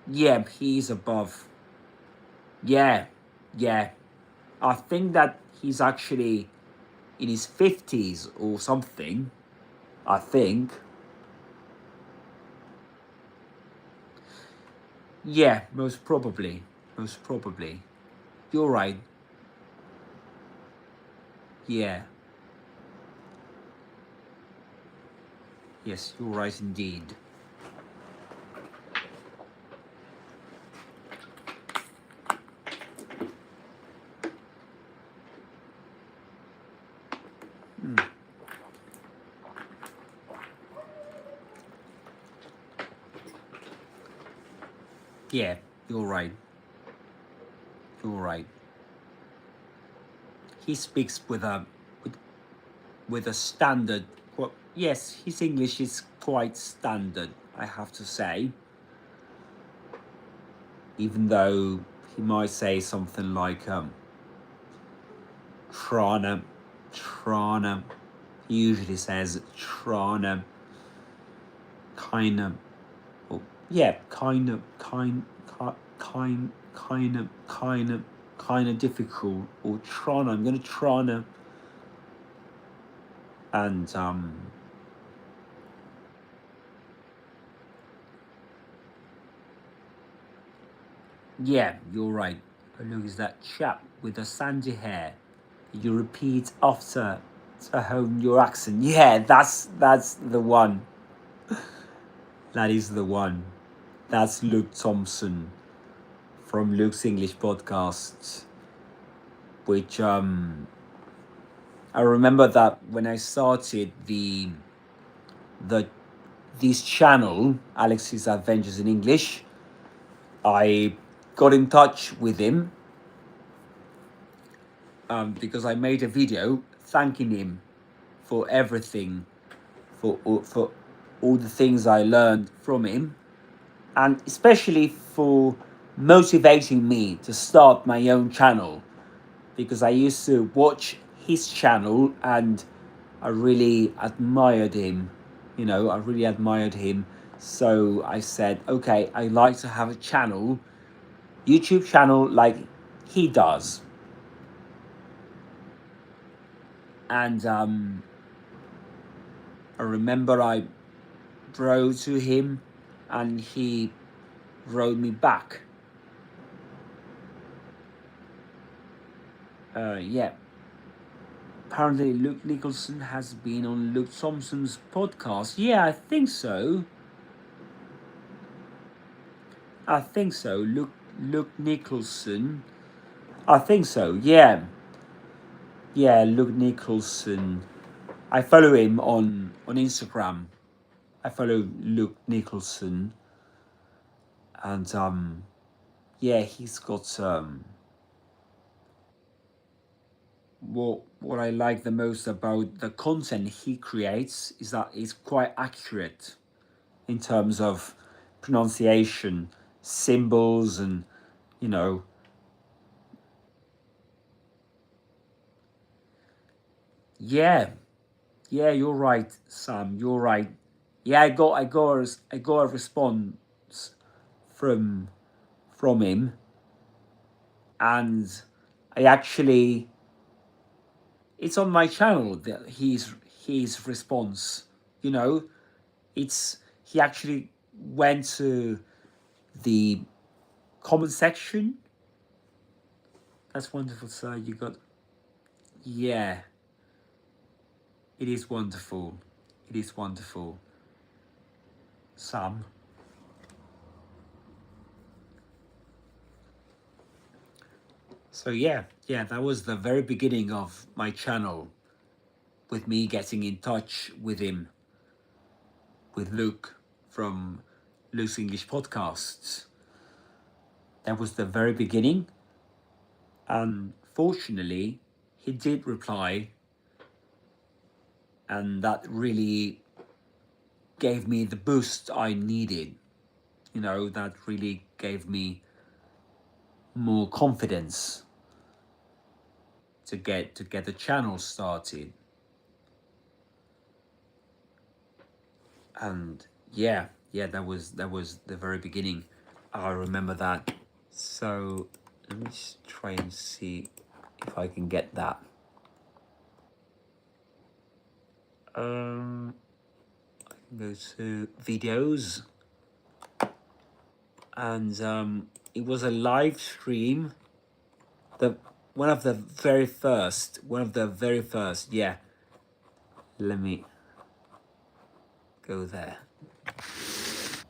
Yeah, he's above. Yeah. I think that he's actually in his 50s or something. I think. Yeah, most probably. You're right. Yeah. Yes, you're right indeed. Yeah, you're right. He speaks with a standard. Well, yes, his English is quite standard, I have to say. Even though he might say something like Trana. He usually says Trana. Kind of difficult, or Trana. I'm gonna Trana. And yeah, you're right. Look, is that chap with the sandy hair? You repeat after to hone your accent. Yeah, that's the one. That is the one. That's Luke Thompson from Luke's English podcast, which I remember that when I started this channel, Alex's Adventures in English, I got in touch with him because I made a video thanking him for everything, for all the things I learned from him, and especially for motivating me to start my own channel, because I used to watch his channel and I really admired him. You know, I really admired him. So I said, okay, I'd like to have a channel, YouTube channel like he does. And I remember I wrote to him and he wrote me back. Yeah. Apparently Luke Nicholson has been on Luke Thompson's podcast. Yeah, I think so. Luke Nicholson. I think so, yeah. Yeah, Luke Nicholson. I follow him on Instagram. I follow Luke Nicholson. And yeah, he's got what I like the most about the content he creates is that it's quite accurate in terms of pronunciation, symbols, and you know. Yeah, you're right, Sam. You're right. Yeah, I got a response from him. and I actually, it's on my channel, that his response, you know, it's, he actually went to the comment section. That's wonderful, sir. You got, yeah, it is wonderful. It is wonderful. Sam. So yeah, that was the very beginning of my channel, with me getting in touch with him, with Luke from Luke's English Podcasts. That was the very beginning. And fortunately, he did reply, and that really gave me the boost I needed. You know, that really gave me more confidence to get the channel started. And yeah, that was the very beginning. I remember that. So let me just try and see if I can get that. I can go to videos, and it was a live stream. One of the very first. Yeah. Let me go there.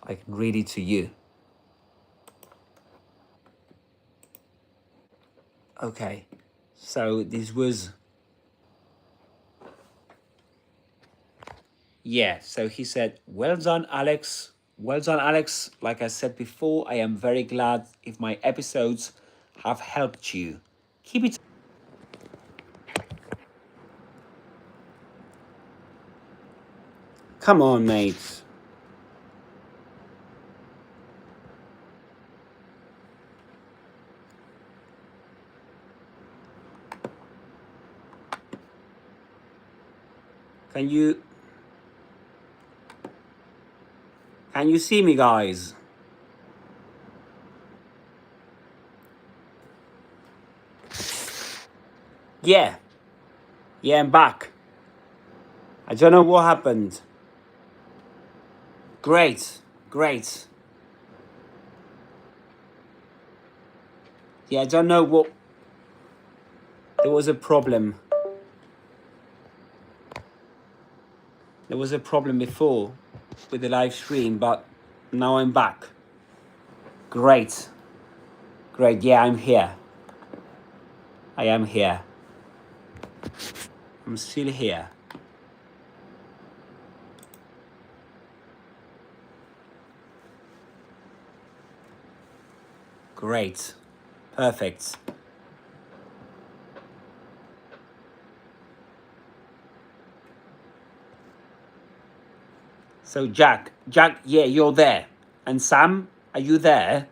I can read it to you. Okay, so this was, yeah, so he said, well done, Alex. Well done, Alex. Like I said before, I am very glad if my episodes have helped you. Keep it. Come on, mates. Can you see me, guys? Yeah, I'm back. I don't know what happened. Great. Yeah, I don't know what, there was a problem. There was a problem before with the live stream, but now I'm back. Great. Yeah, I'm here. I am here. I'm still here. Great. Perfect. So Jack, yeah, you're there. And Sam, are you there?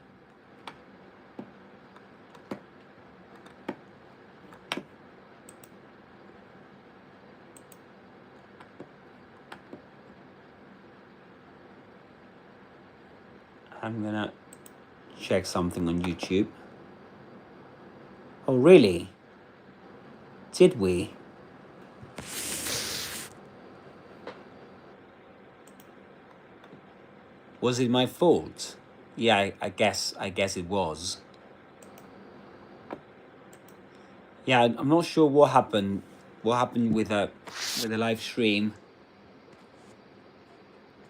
I'm gonna check something on YouTube. Oh, really? Did we? Was it my fault? Yeah, I guess it was. Yeah, I'm not sure what happened. What happened with the live stream?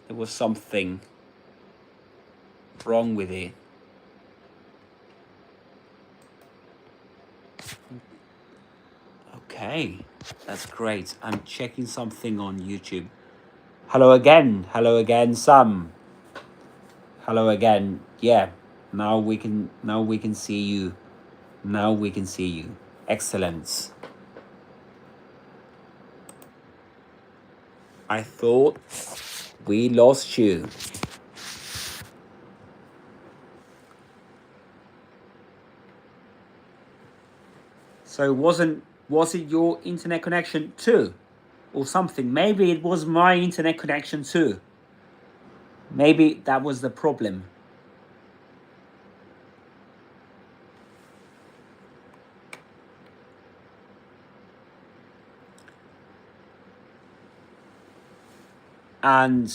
There was something wrong with it. Okay, that's great. I'm checking something on YouTube. Hello again, Sam. Hello again. Yeah, now we can see you. Excellent. I thought we lost you. So was it your internet connection too? Or something? Maybe it was my internet connection too. Maybe that was the problem. And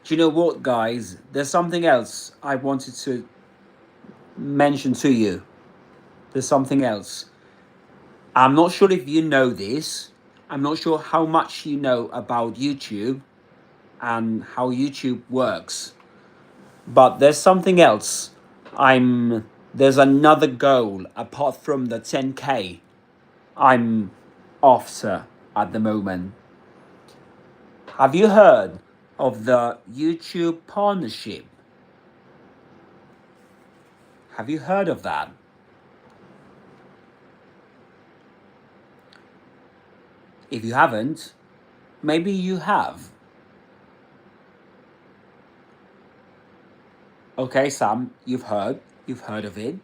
do you know what, guys? There's something else I wanted to mention to you. There's something else. I'm not sure if you know this. I'm not sure how much you know about YouTube and how YouTube works. But there's something else. There's another goal apart from the 10K I'm after at the moment. Have you heard of the YouTube partnership? Have you heard of that? If you haven't, maybe you have. Okay, Sam, you've heard of it.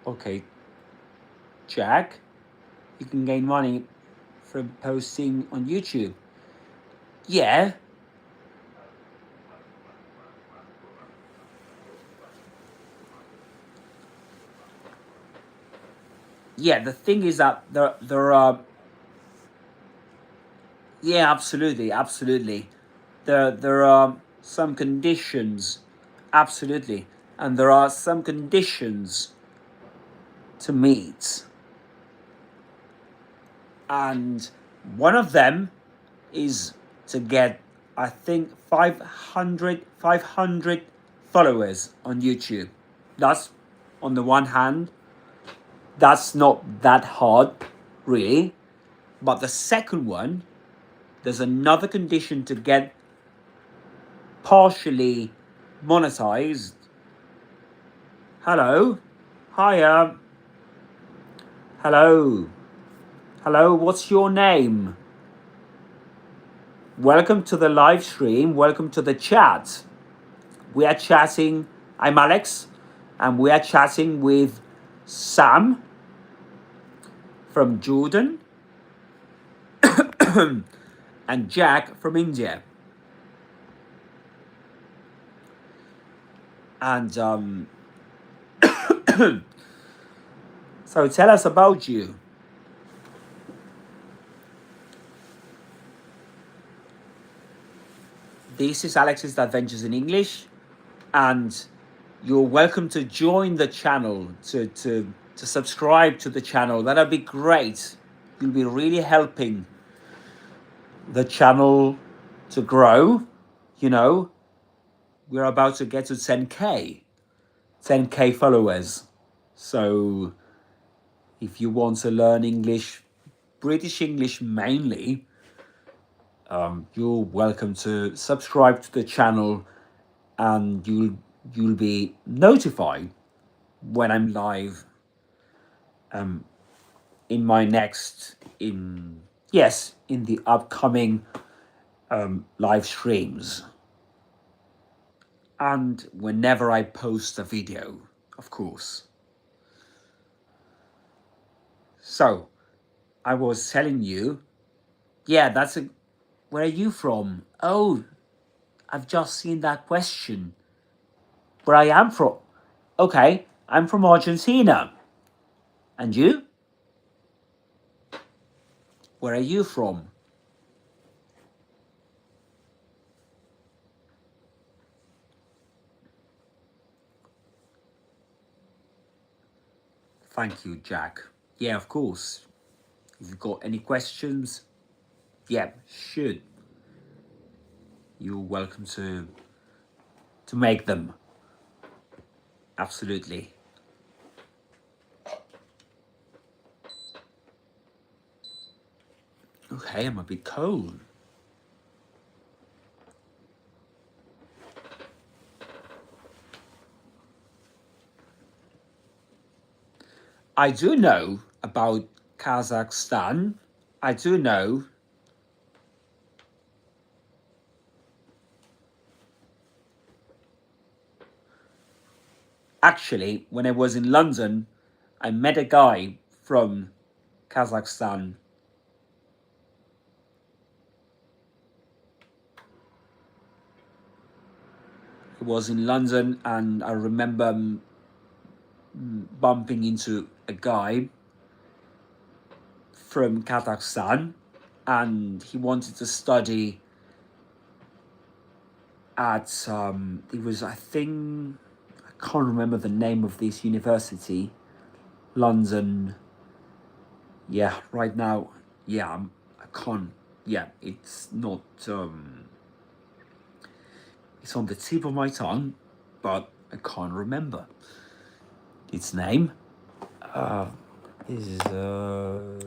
Okay, Jack, you can gain money from posting on YouTube. Yeah. Yeah, the thing is that there are. Yeah, absolutely. There are some conditions, absolutely, and there are some conditions to meet, and one of them is to get, I think, 500 followers on YouTube. That's, on the one hand, that's not that hard, really. But the second one, there's another condition to get partially monetized. Hello. Hiya. Hello. Hello, what's your name? Welcome to the live stream. Welcome to the chat. We are chatting. I'm Alex, and we are chatting with Sam from Jordan and Jack from India. And so tell us about you. This is Alex's Adventures in English, and you're welcome to join the channel, to subscribe to the channel. That'd be great. You'll be really helping the channel to grow. You know, we're about to get to 10K followers. So if you want to learn English, British English mainly, you're welcome to subscribe to the channel, and you'll be notified when I'm live in my next in the upcoming live streams, and whenever I post a video, of course. So I was telling you, yeah, where are you from? Oh, I've just seen that question. Where I am from? Okay, I'm from Argentina. And you? Where are you from? Thank you, Jack. Yeah, of course. If you've got any questions, yeah, shoot. You're welcome to make them. Absolutely. Okay, I'm a bit cold. I do know about Kazakhstan. I do know. Actually, when I was in London, I met a guy from Kazakhstan. He was in London, and I remember bumping into a guy from Kazakhstan, and he wanted to study at it was, I think, I can't remember the name of this university, London. Yeah, right now, yeah, I can't. Yeah, it's not. It's on the tip of my tongue, but I can't remember its name. This is London.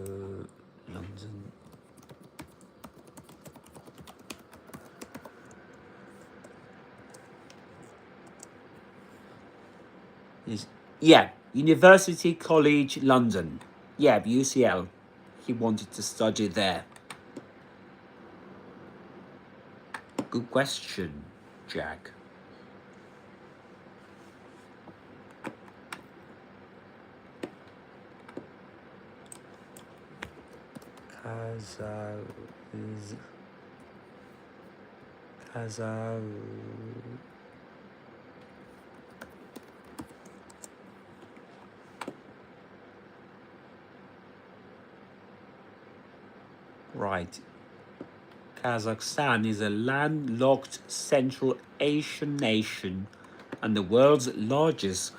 Yeah, University College London. Yeah, UCL. He wanted to study there. Good question, Jack. Right. Kazakhstan is a landlocked Central Asian nation and the world's largest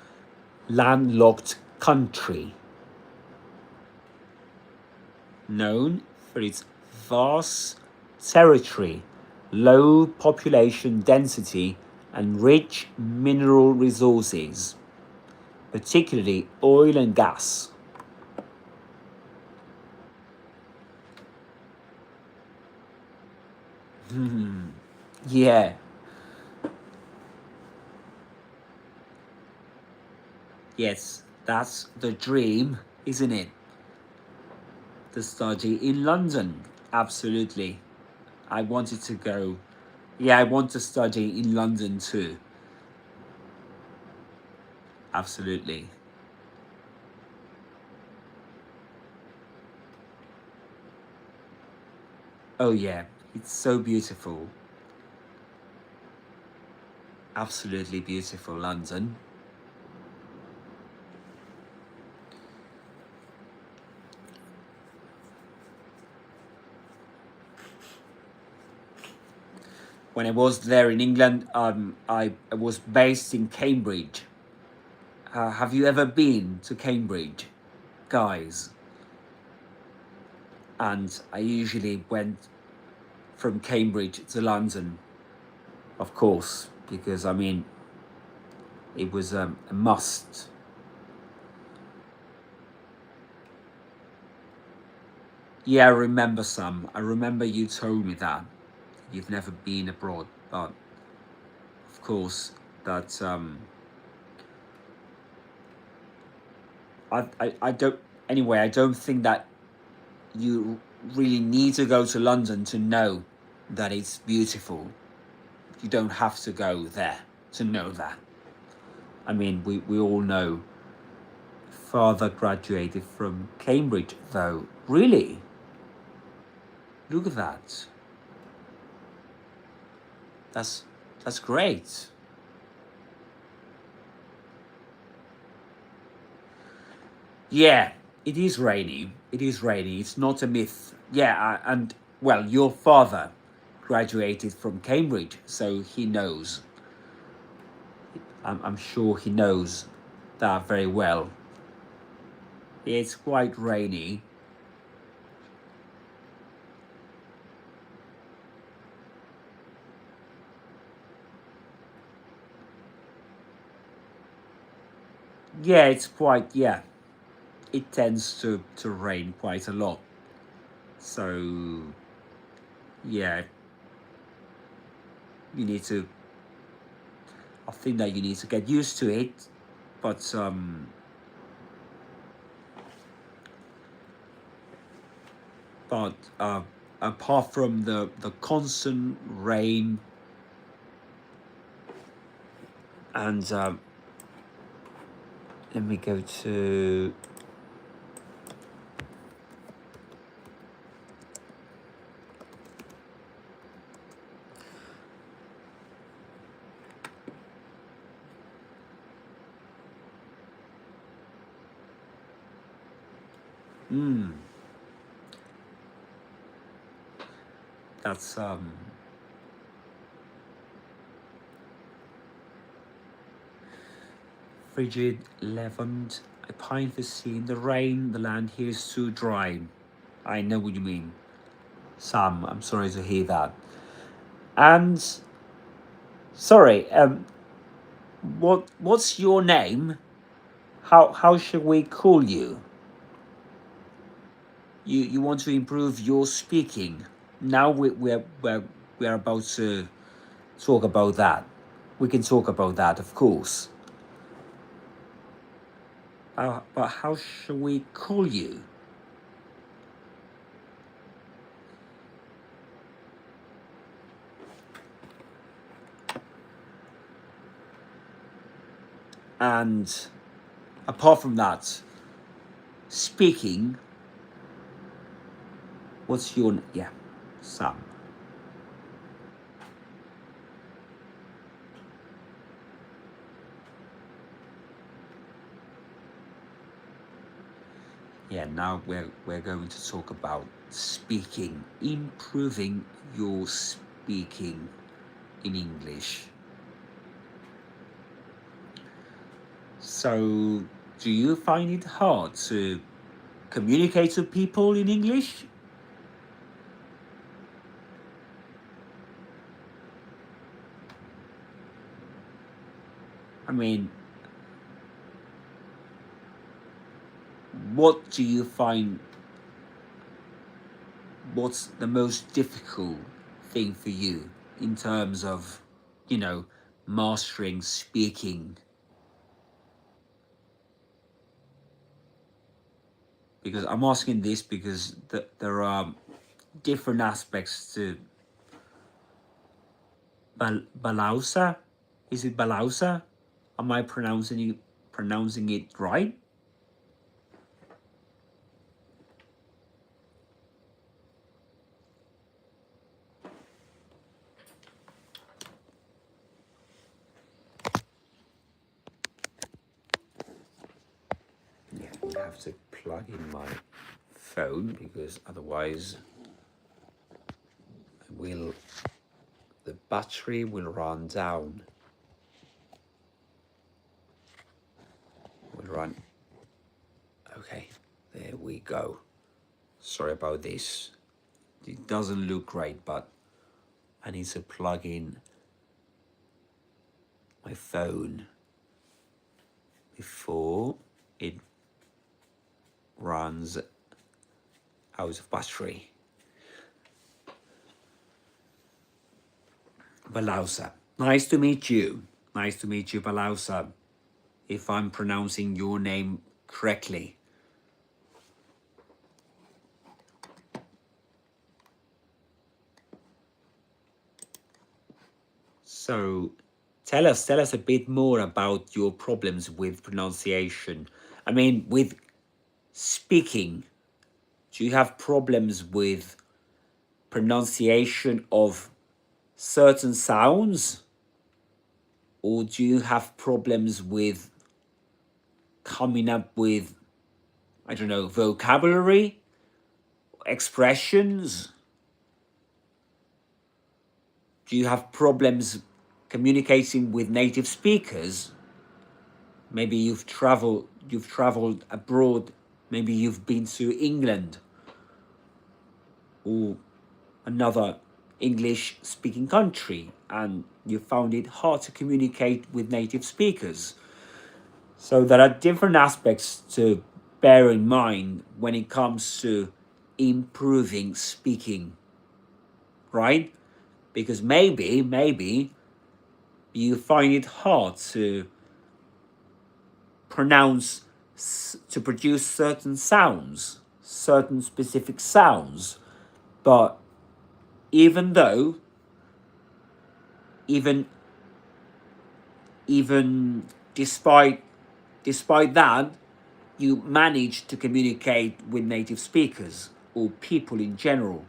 landlocked country, known for its vast territory, low population density, and rich mineral resources, particularly oil and gas. Yeah. Yes, that's the dream, isn't it? To study in London. Absolutely. I wanted to go. Yeah, I want to study in London too. Absolutely. Oh yeah, it's so beautiful. Absolutely beautiful, London. When I was there in England, I was based in Cambridge. Have you ever been to Cambridge, guys? And I usually went from Cambridge to London, of course, because I mean, it was a must. Yeah, I remember some. I remember you told me that you've never been abroad, but of course that I don't. Anyway, I don't think that you really need to go to London to know that it's beautiful. You don't have to go there to know that. I mean, we all know. Father graduated from Cambridge, though. Really? Look at that. That's great. Yeah, it is rainy. It is rainy. It's not a myth. Yeah, and well, your father graduated from Cambridge, so he knows. I'm sure he knows that very well. It's quite rainy. Yeah, it's quite, yeah. It tends to rain quite a lot. So, yeah. You need to, I think that you need to get used to it. But, apart from the constant rain and let me go to That's frigid, leavened. I pine for sea in the rain. The land here is too dry. I know what you mean, Sam. I'm sorry to hear that. And sorry, what's your name? How should we call you? You want to improve your speaking. Now we're about to talk about that. We can talk about that, of course. But how should we call you? And apart from that, speaking, what's your, yeah, Sam. Yeah, now we're going to talk about speaking, improving your speaking in English. So, do you find it hard to communicate to people in English? I mean, what do you find, what's the most difficult thing for you in terms of, you know, mastering speaking? Because I'm asking this because there are different aspects to Balausa. Is it Balausa? Am I pronouncing it right? Yeah, I have to plug in my phone because otherwise the battery will run down. Okay, there we go. Sorry about this. It doesn't look great, but I need to plug in my phone before it runs out of battery. Balausa. Nice to meet you. Nice to meet you, Balausa. If I'm pronouncing your name correctly. So tell us a bit more about your problems with pronunciation. I mean, with speaking, do you have problems with pronunciation of certain sounds? Or do you have problems with coming up with, I don't know, vocabulary, expressions? Do you have problems communicating with native speakers? Maybe you've traveled abroad. Maybe you've been to England or another English speaking country and you found it hard to communicate with native speakers. So there are different aspects to bear in mind when it comes to improving speaking, right? Because maybe you find it hard to produce certain sounds, certain specific sounds, but even despite that, you manage to communicate with native speakers or people in general.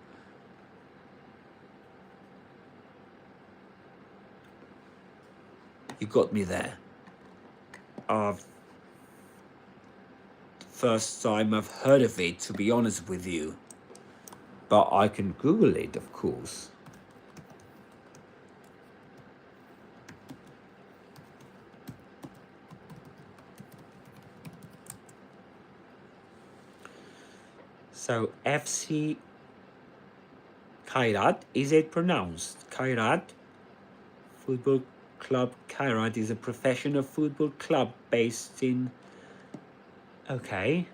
You got me there. First time I've heard of it, to be honest with you. But I can Google it, of course. So FC Kairat, is it pronounced Kairat? Football Club Kairat is a professional football club based in, okay,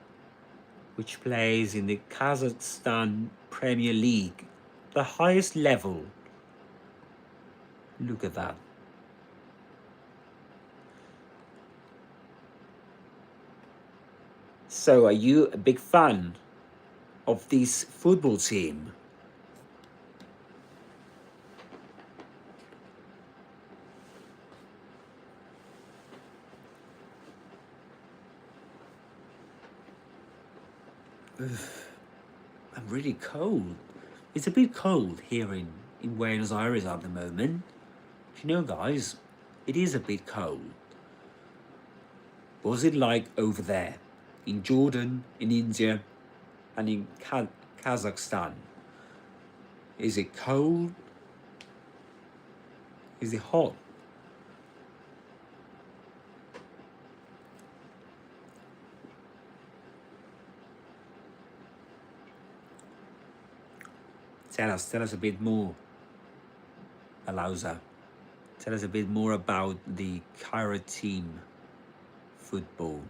which plays in the Kazakhstan Premier League, the highest level. Look at that. So are you a big fan of this football team? I'm really cold. It's a bit cold here in Buenos Aires at the moment. You know, guys, it is a bit cold. What's it like over there? In Jordan, in India, and in Kazakhstan? Is it cold? Is it hot? Tell us a bit more, Alauza. Tell us a bit more about the Cairo team football.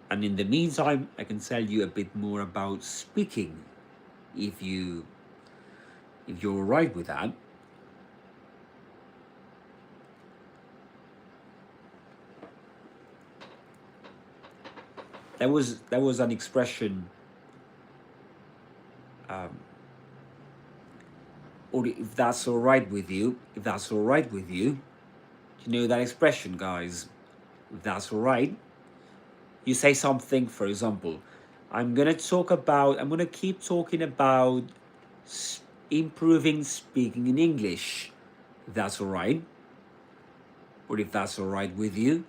And in the meantime, I can tell you a bit more about speaking, if you're all right with that. There was an expression, or if that's all right with you, you know that expression, guys, if that's all right. You say something, for example, I'm gonna keep talking about improving speaking in English, if that's all right, or if that's all right with you.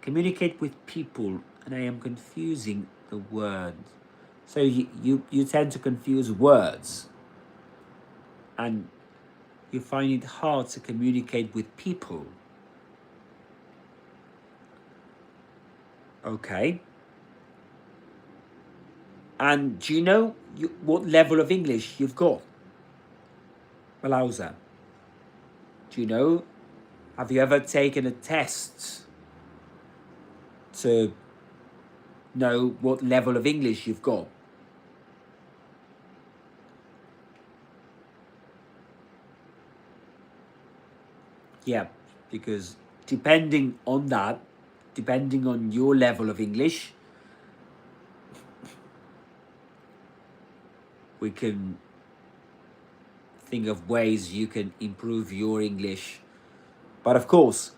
Communicate with people, and I am confusing the word. So you tend to confuse words, and you find it hard to communicate with people. Okay. And do you know what level of English you've got? Malauza? Do you know? Have you ever taken a test to know what level of English you've got? Yeah, because depending on your level of English, we can think of ways you can improve your English. But of course,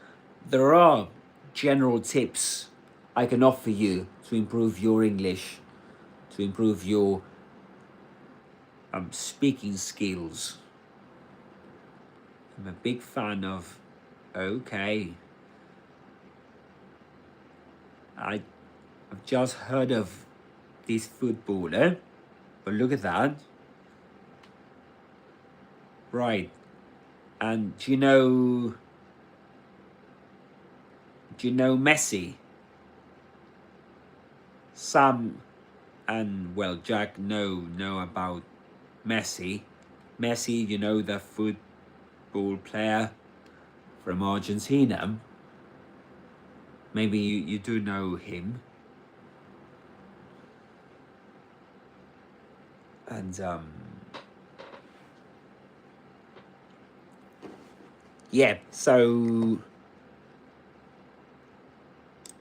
there are general tips I can offer you to improve your English, to improve your speaking skills. I'm a big fan of, okay, I've just heard of this footballer, but look at that. Right. And do you know Messi? Sam and, well, Jack know about Messi. Messi, you know, the football player from Argentina. Maybe you do know him. And yeah, so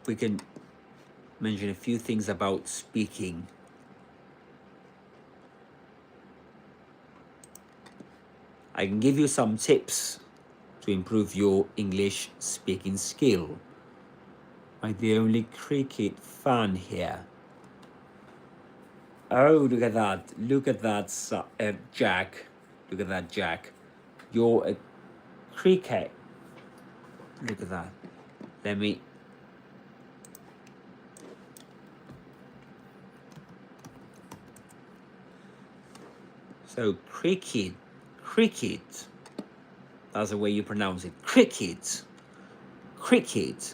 we can mention a few things about speaking. I can give you some tips to improve your English speaking skill. I'm the only cricket fan here. Oh, look at that. Jack. Look at that, Jack. You're a cricket. Look at that. Let me... So cricket, cricket. That's the way you pronounce it. Cricket, cricket,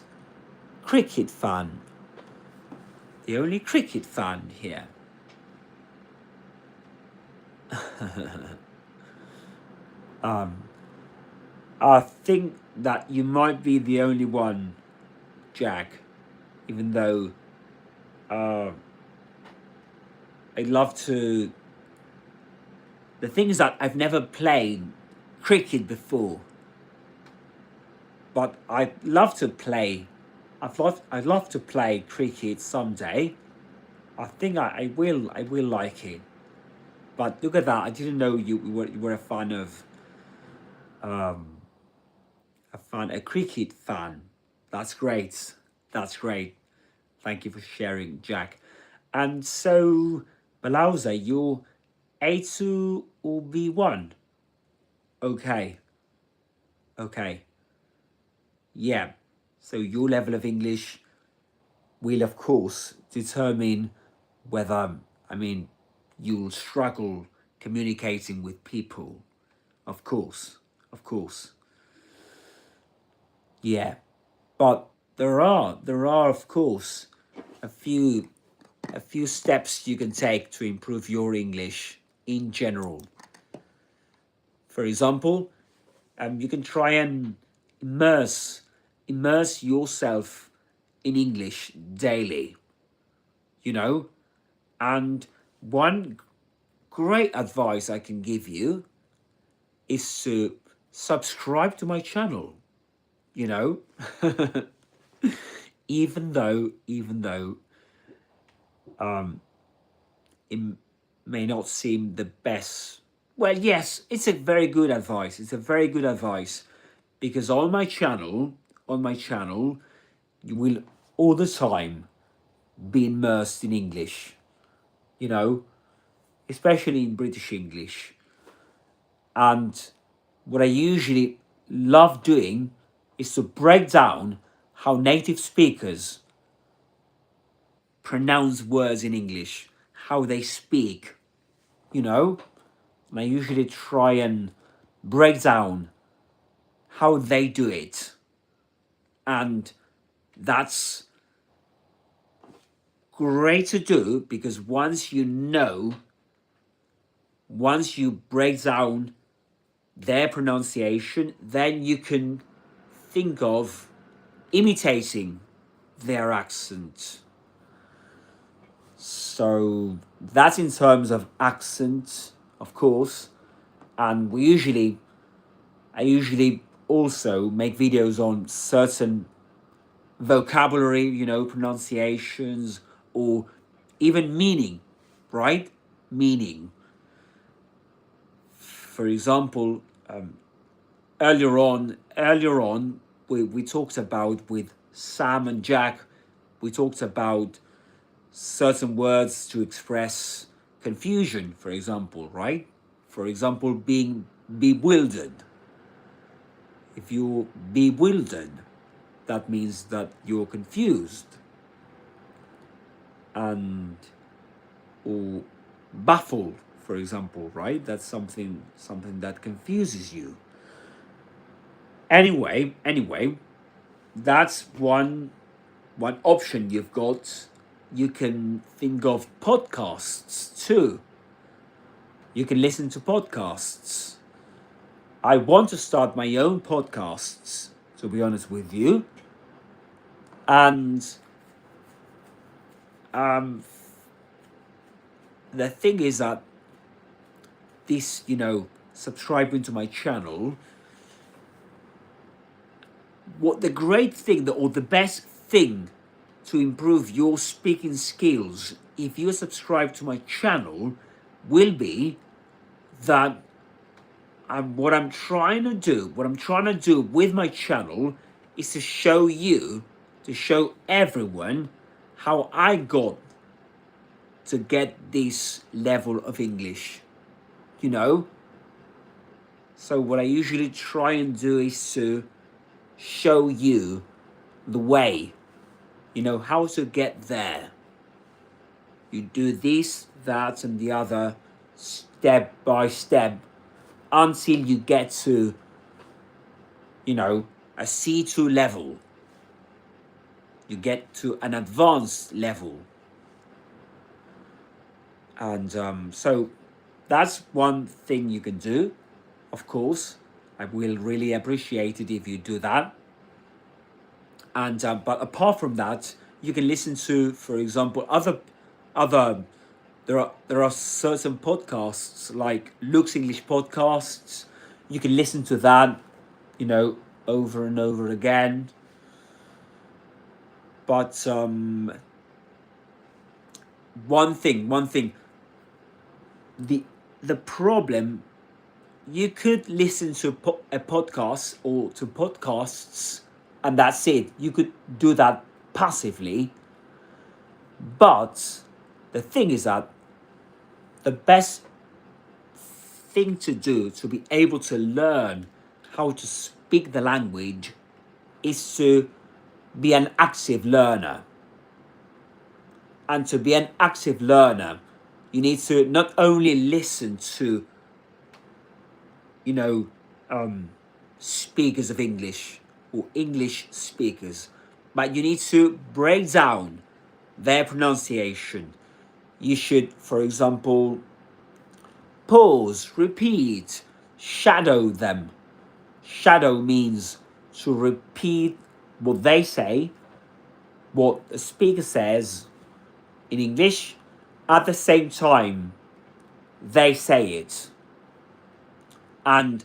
cricket fan. The only cricket fan here. I think that you might be the only one, Jack, even though I'd love to. The thing is that I've never played cricket before, but I'd love to play. I'd love to play cricket someday. I think I will like it. But look at that! I didn't know you were a fan of a cricket fan. That's great. That's great. Thank you for sharing, Jack. And so, Balauza, you're A2 or B1? Okay. Okay. Yeah. So your level of English will, of course, determine whether, I mean, you'll struggle communicating with people. Of course. Of course. Yeah. But there are, of course, a few steps you can take to improve your English in general. For example, you can try and immerse yourself in English daily, you know. And one great advice I can give you is to subscribe to my channel, you know. even though it may not seem the best. Well, yes, it's a very good advice. It's a very good advice, because on my channel, you will all the time be immersed in English, you know, especially in British English. And what I usually love doing is to break down how native speakers pronounce words in English, how they speak, you know. And I usually try and break down how they do it. And that's great to do, because once you break down their pronunciation, then you can think of imitating their accent. So that's in terms of accent, of course. And I usually also make videos on certain vocabulary, you know, pronunciations, or even meaning, right? Meaning. For example, earlier on, we talked about, with Sam and Jack, we talked about certain words to express confusion, for example, right? For example, being bewildered. If you're bewildered, that means that you're confused. And, or baffled, for example, right? That's something that confuses you. Anyway, that's one option you've got. You can think of podcasts too. You can listen to podcasts. I want to start my own podcasts, to be honest with you. And the thing is that this, you know, subscribing to my channel, what the great thing, or the best thing to improve your speaking skills if you subscribe to my channel will be that what I'm trying to do with my channel is to show everyone how I got to get this level of English, you know. So what I usually try and do is to show you the way, you know, how to get there. You do this, that, and the other step by step until you get to, you know, a C2 level. You get to an advanced level. And so that's one thing you can do, of course. I will really appreciate it if you do that. And but apart from that, you can listen to, for example, other there are certain podcasts like Luke's English podcasts. You can listen to that, you know, over and over again. But one thing, the problem, you could listen to a podcast or to podcasts, and that's it. You could do that passively. But the thing is that the best thing to do to be able to learn how to speak the language is to be an active learner. And to be an active learner, you need to not only listen to, you know, speakers of English or English speakers, but you need to break down their pronunciation. You should, for example, pause, repeat, shadow them. Shadow means to repeat what they say, what the speaker says in English, at the same time they say it. And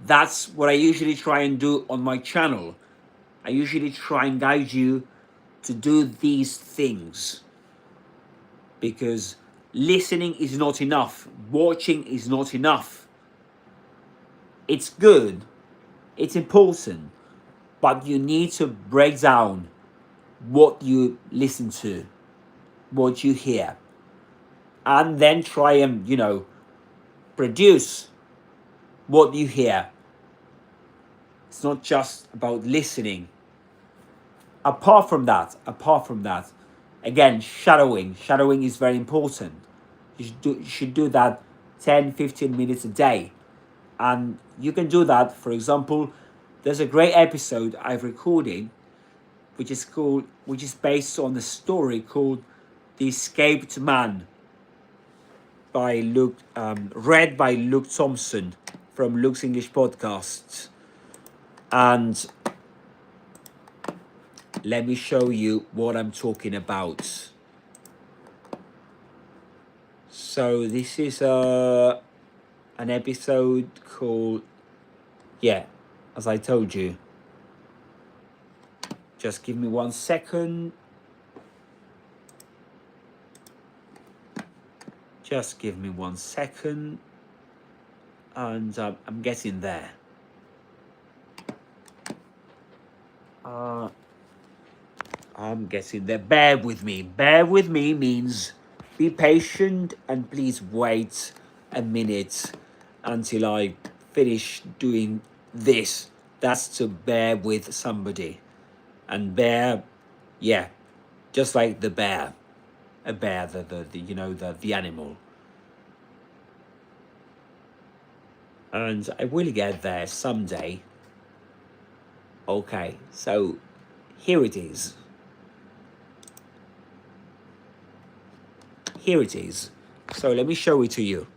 that's what I usually try and do on my channel. I usually try and guide you to do these things, because listening is not enough. Watching is not enough. It's good. It's important. But you need to break down what you listen to, what you hear, and then try and, you know, produce what you hear. It's not just about listening. Apart from that, again, shadowing is very important. You should do that 10-15 minutes a day. And you can do that, for example, there's a great episode I've recorded which is based on a story called The Escaped Man by Luke, read by Luke Thompson from Luke's English Podcasts. And let me show you what I'm talking about. So this is an episode called, yeah, as I told you. Just give me 1 second. Just give me 1 second. And I'm getting there. I'm getting there. Bear with me. Bear with me means be patient and please wait a minute until I finish doing this. That's to bear with somebody. And bear, yeah, just like the bear. A bear, the you know, the animal. And I will get there someday. Okay, so here it is. Here it is. So let me show it to you.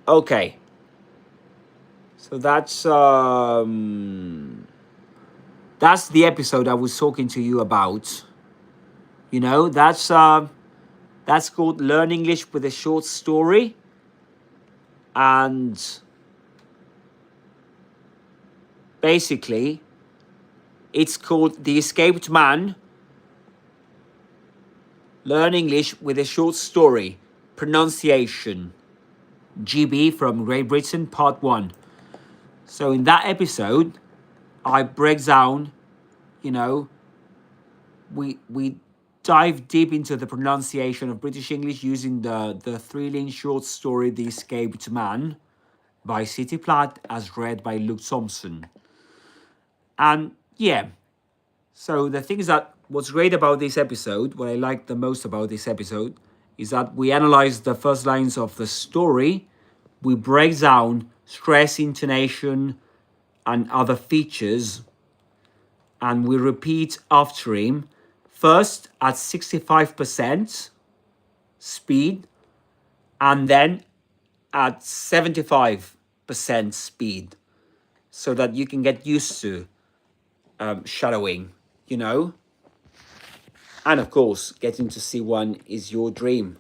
Okay. So that's the episode I was talking to you about. You know, that's called Learn English with a Short Story. And basically, it's called The Escaped Man. Learn English with a Short Story. Pronunciation. GB from Great Britain, part 1. So in that episode, I break down, you know, we dive deep into the pronunciation of British English using the three-line short story The Escaped Man by City Platt, as read by Luke Thompson. And yeah, so the thing is that what's great about this episode, what I like the most about this episode, is that we analyze the first lines of the story, we break down stress, intonation, and other features, and we repeat after him, first at 65% speed, and then at 75% speed, so that you can get used to shadowing, you know? And of course, getting to C1 is your dream,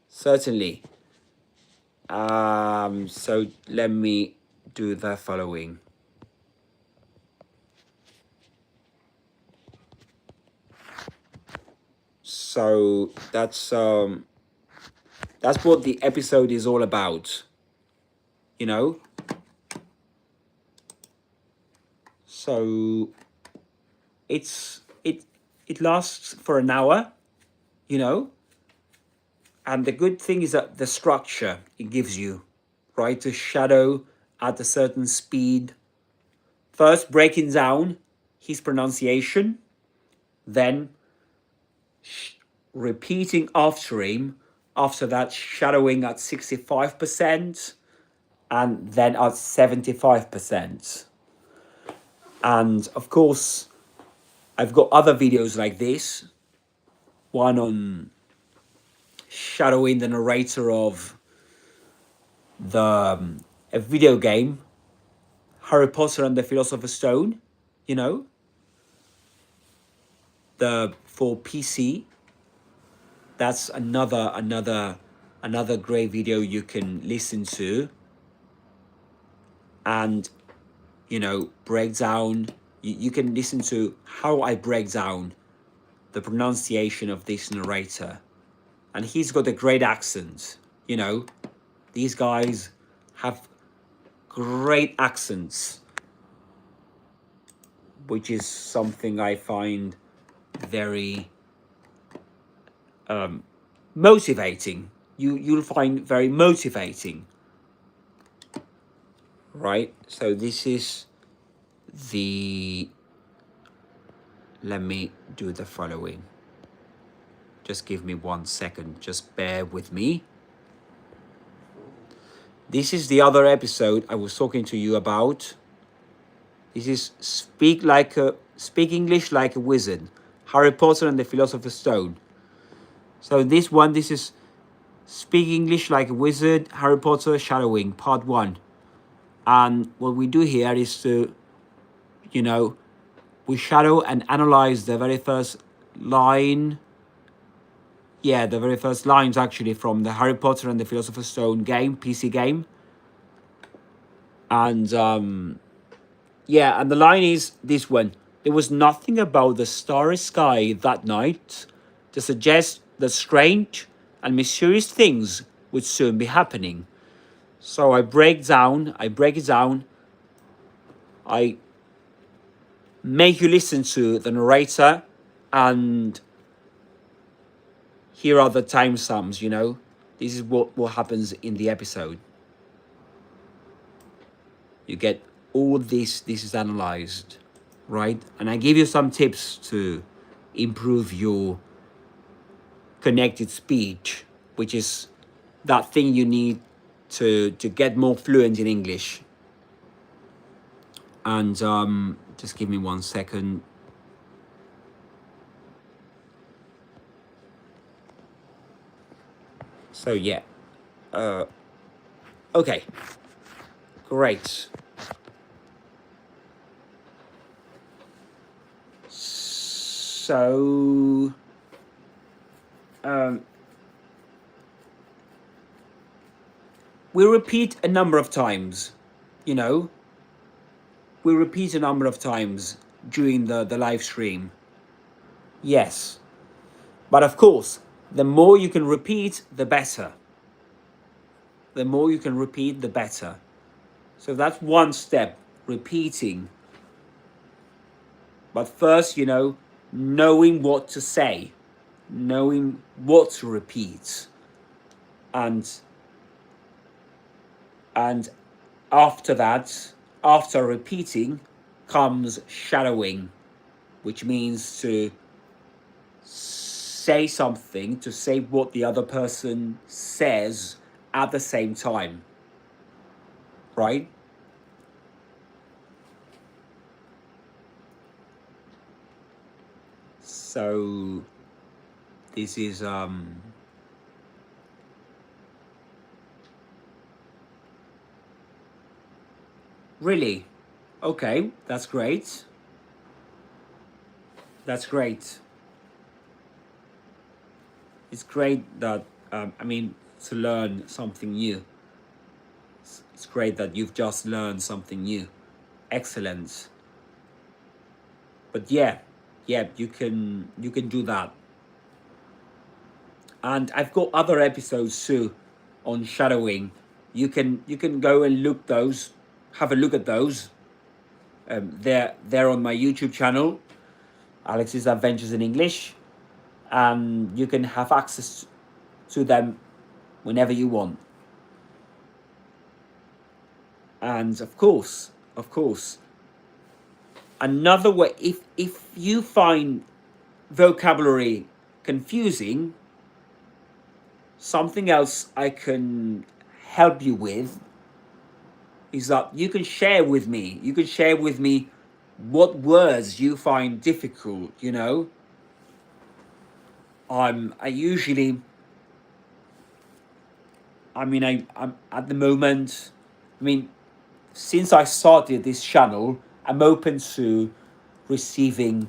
certainly. So let me do the following. So that's what the episode is all about, you know? So it lasts for an hour, you know? And the good thing is that the structure it gives you, right? To shadow at a certain speed. First, breaking down his pronunciation, then repeating after him, after that, shadowing at 65%, and then at 75%. And of course, I've got other videos like this. One on shadowing the narrator of a video game, Harry Potter and the Philosopher's Stone, you know, for PC. That's another great video you can listen to, and you know, break down. You can listen to how I break down the pronunciation of this narrator, and he's got a great accent. You know, these guys have great accents, which is something I find very motivating. You'll find very motivating, right? So this is the, let me do the following. Just give me 1 second, just bear with me. This is the other episode I was talking to you about. This is Speak English Like a Wizard, Harry Potter and the Philosopher's Stone. So this is Speak English Like a Wizard, Harry Potter Shadowing, part 1. And what we do here is to, you know, we shadow and analyze the very first line. Yeah, the very first lines actually from the Harry Potter and the Philosopher's Stone game, PC game. And yeah, and the line is this one. There was nothing about the starry sky that night to suggest that strange and mysterious things would soon be happening. So I break it down, I make you listen to the narrator, and here are the time sums, you know. This is what happens in the episode. You get all this is analyzed, right? And I give you some tips to improve your connected speech, which is that thing you need to get more fluent in English. And just give me 1 second. So yeah, okay, great. So we repeat a number of times, you know. We repeat a number of times during the live stream. Yes. But of course, the more you can repeat, the better. The more you can repeat, the better. So that's one step, repeating. But first, you know, knowing what to say, knowing what to repeat. And after that, after repeating, comes shadowing, which means to say something, to say what the other person says at the same time, right? So this is really okay. That's great. That's great. It's great that I mean, to learn something new. It's great that you've just learned something new. Excellent. But yeah, you can do that. And I've got other episodes too on shadowing. You can go and look those, have a look at those. They're on my YouTube channel, Alex's Adventures in English, and you can have access to them whenever you want. And of course, another way, if you find vocabulary confusing, something else I can help you with is that you can share with me. You can share with me what words you find difficult, you know. I'm at the moment, I mean, since I started this channel, I'm open to receiving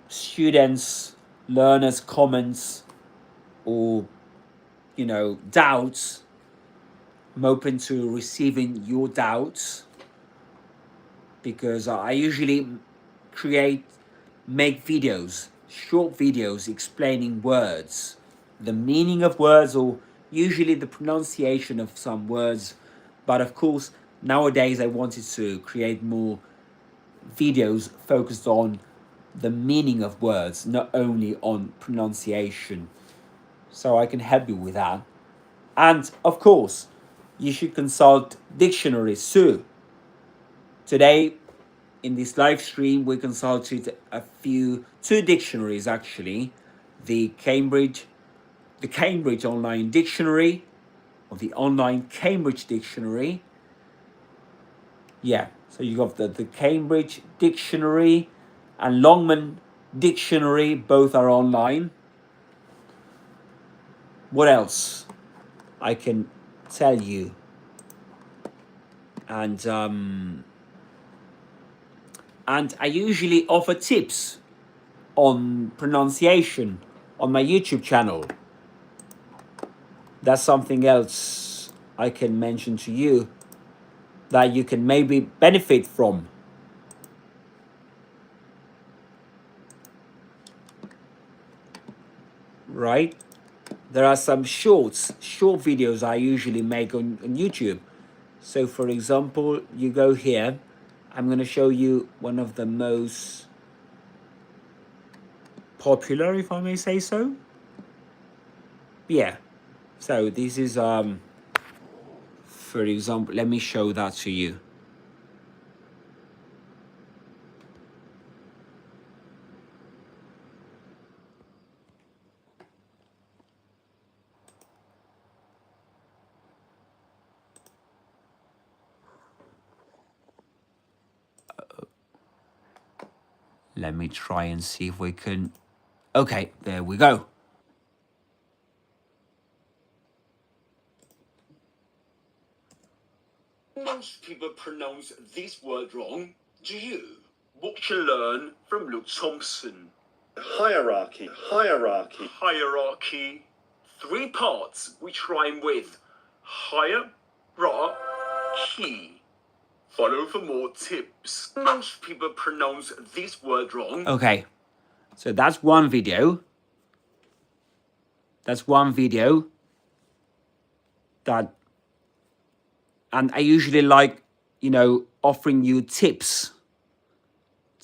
students, learners' comments, or, you know, doubts. I'm open to receiving your doubts, because I usually make videos, short videos explaining words, the meaning of words, or usually the pronunciation of some words. But of course, nowadays I wanted to create more videos focused on the meaning of words, not only on pronunciation. So I can help you with that. And of course, you should consult dictionaries too. Today, in this live stream, we consulted two dictionaries actually. The Cambridge Online Dictionary, or the Online Cambridge Dictionary. Yeah, so you got the Cambridge Dictionary and Longman Dictionary, both are online. What else I can tell you? And I usually offer tips on pronunciation on my YouTube channel. That's something else I can mention to you that you can maybe benefit from. Right? There are some short videos I usually make on YouTube. So for example, you go here, I'm going to show you one of the most popular, if I may say so. Yeah. So this is for example, let me show that to you. Let me try and see if we can. Okay, there we go. Most people pronounce this word wrong. Do you? What you learn from Luke Thompson. Hierarchy. 3 parts which rhyme with higher, ra, key. Follow for more tips. Most people pronounce this word wrong. Okay, so that's one video. That, and I usually like, you know, offering you tips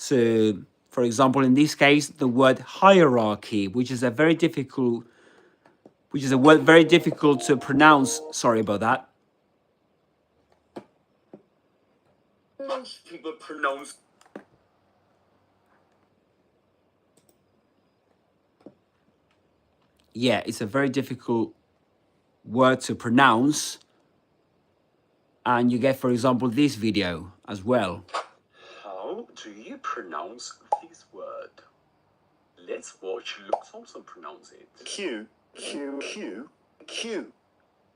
to, for example, in this case, the word hierarchy, which is a word very difficult to pronounce. Sorry about that. Most people pronounce. Yeah, it's a very difficult word to pronounce. And you get, for example, this video as well. How do you pronounce this word? Let's watch Luke Thompson pronounce it. Q, Q, Q, Q,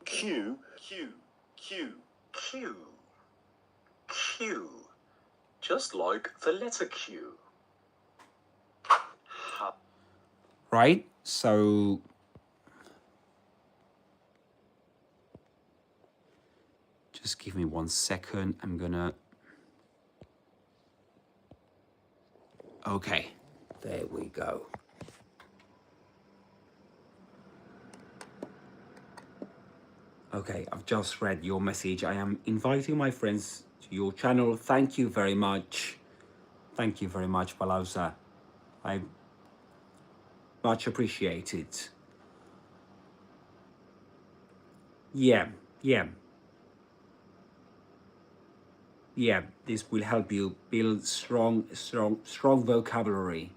Q, Q, Q, Q, Q. Just like the letter Q. Right? So just give me 1 second. I'm gonna... Okay, there we go. Okay, I've just read your message. I am inviting my friends to your channel. Thank you very much. Thank you very much, Balausa. I much appreciate it. Yeah. This will help you build strong vocabulary.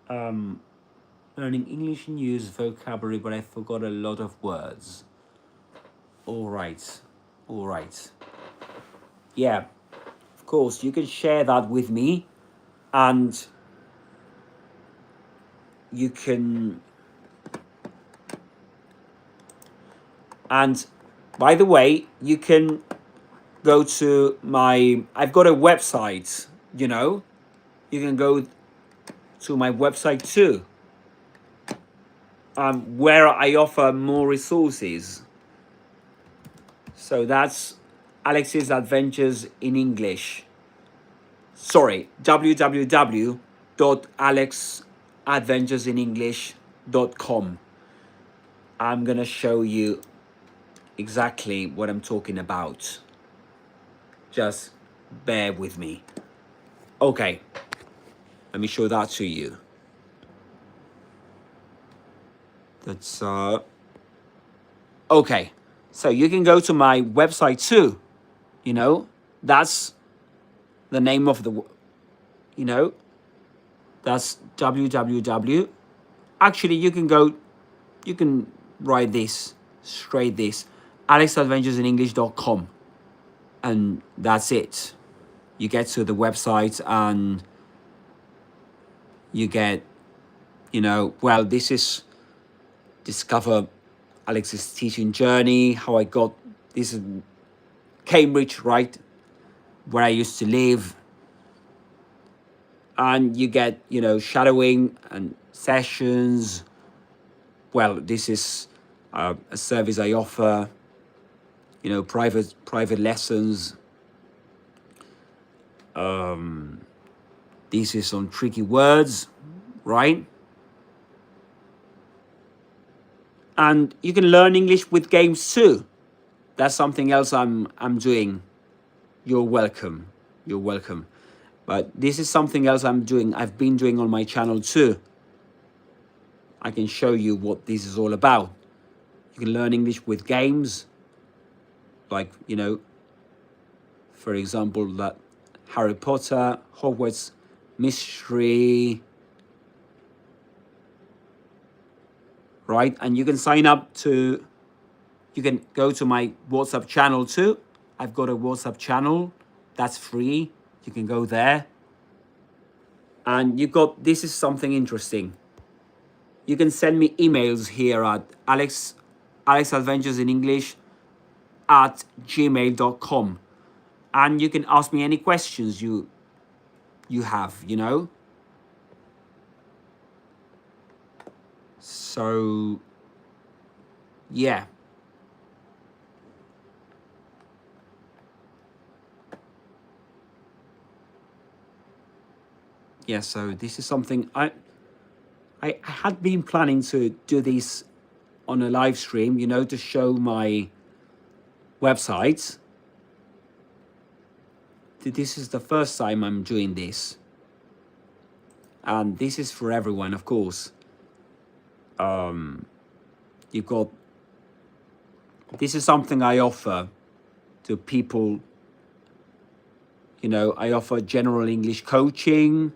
Learning English and use vocabulary, but I forgot a lot of words. All right. Yeah, of course, you can share that with me, and you can... And by the way, you can go to my... I've got a website, you know. You can go to my website too, where I offer more resources. So that's Alex's Adventures in English. Sorry, www.alexadventuresinenglish.com. I'm gonna show you exactly what I'm talking about. Just bear with me. Okay, let me show that to you. That's okay, so you can go to my website too, you know. That's the name of the, you know, that's www. Actually, you can write this straight, this alexadventuresinenglish.com, and that's it. You get to the website and you get, you know, well, this is discover Alex's teaching journey, how I got this is Cambridge, right, where I used to live. And you get, you know, shadowing and sessions. Well, this is a service I offer, you know, private lessons. This is on tricky words, right? And you can learn English with games too. That's something else I'm doing. You're welcome. But this is something else I've been doing on my channel too. I can show you what this is all about. You can learn English with games, like, you know, for example, that Harry Potter, Hogwarts Mystery, right? And you can sign up to, you can go to my WhatsApp channel too. I've got a WhatsApp channel that's free. You can go there. And you got, this is something interesting. You can send me emails here at alexadventuresinenglish@gmail.com. And you can ask me any questions you have, you know. So, yeah. Yeah, so this is something I had been planning to do this on a live stream, you know, to show my website. This is the first time I'm doing this. And this is for everyone, of course. You've got, this is something I offer to people You know, I offer general English coaching.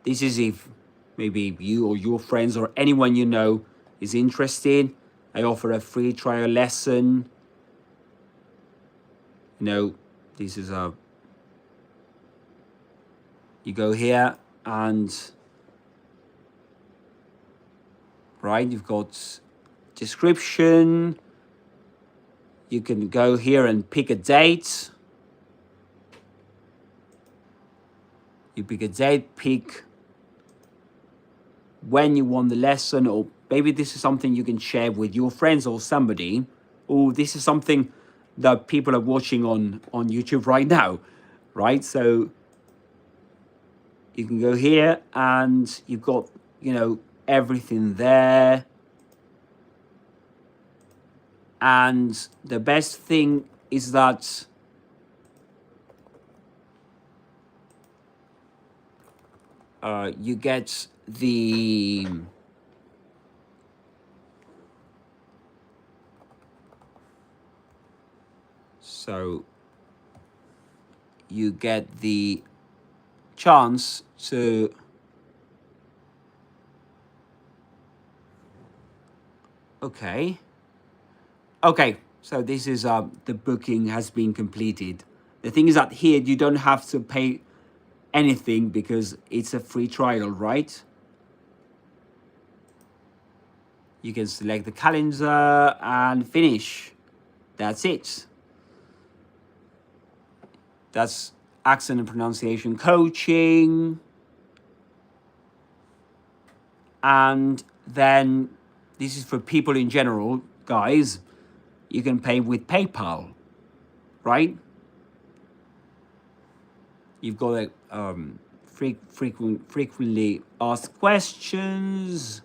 This is if maybe you or your friends or anyone you know is interested. I offer a free trial lesson. You know, this is a, you go here and, right, you've got description. You can go here and pick a date. You pick a date, pick when you want the lesson, or maybe this is something you can share with your friends or somebody, or this is something that people are watching on YouTube right now, right? So you can go here and you've got, you know, everything there. And the best thing is that you get the you get the chance to okay, so this is the booking has been completed. The thing is that here you don't have to pay anything because it's a free trial, right? You can select the calendar and finish. That's it. That's accent and pronunciation coaching. And then this is for people in general, guys. You can pay with PayPal, right? You've got a frequently asked questions.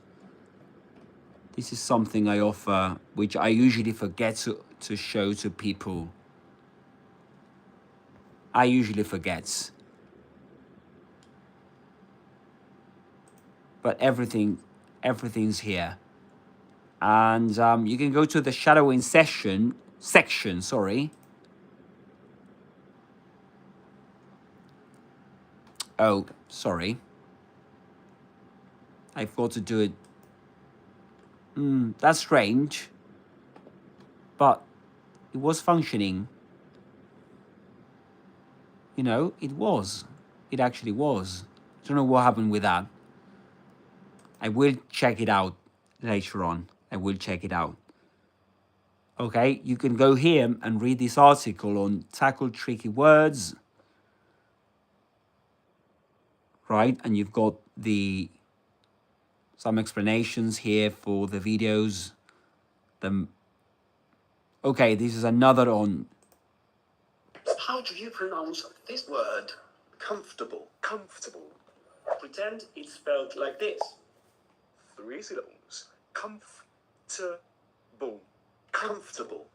This is something I offer, which I usually forget to show to people. I usually forget. But everything's here. And you can go to the shadowing section, sorry. Oh, sorry. I forgot to do it. That's strange. But it was functioning. You know, it was. It actually was. I don't know what happened with that. I will check it out later on. I will check it out. Okay, you can go here and read this article on tackle tricky words. Right, and you've got some explanations here for the videos. Okay, this is another on. How do you pronounce this word? Comfortable. Comfortable. Pretend it's spelled like this. 3 syllables. Comfortable. Comfortable.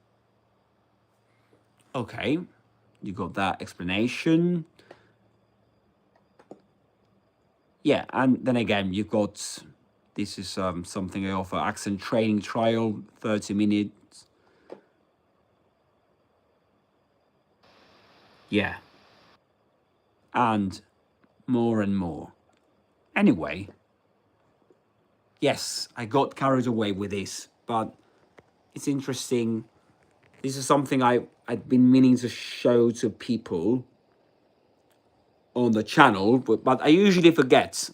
Okay, you got that explanation. Yeah, and then again, you've got, this is something I offer, accent training trial, 30 minutes. Yeah. And more. Anyway, yes, I got carried away with this, but it's interesting. This is something I'd been meaning to show to people on the channel, but I usually forget.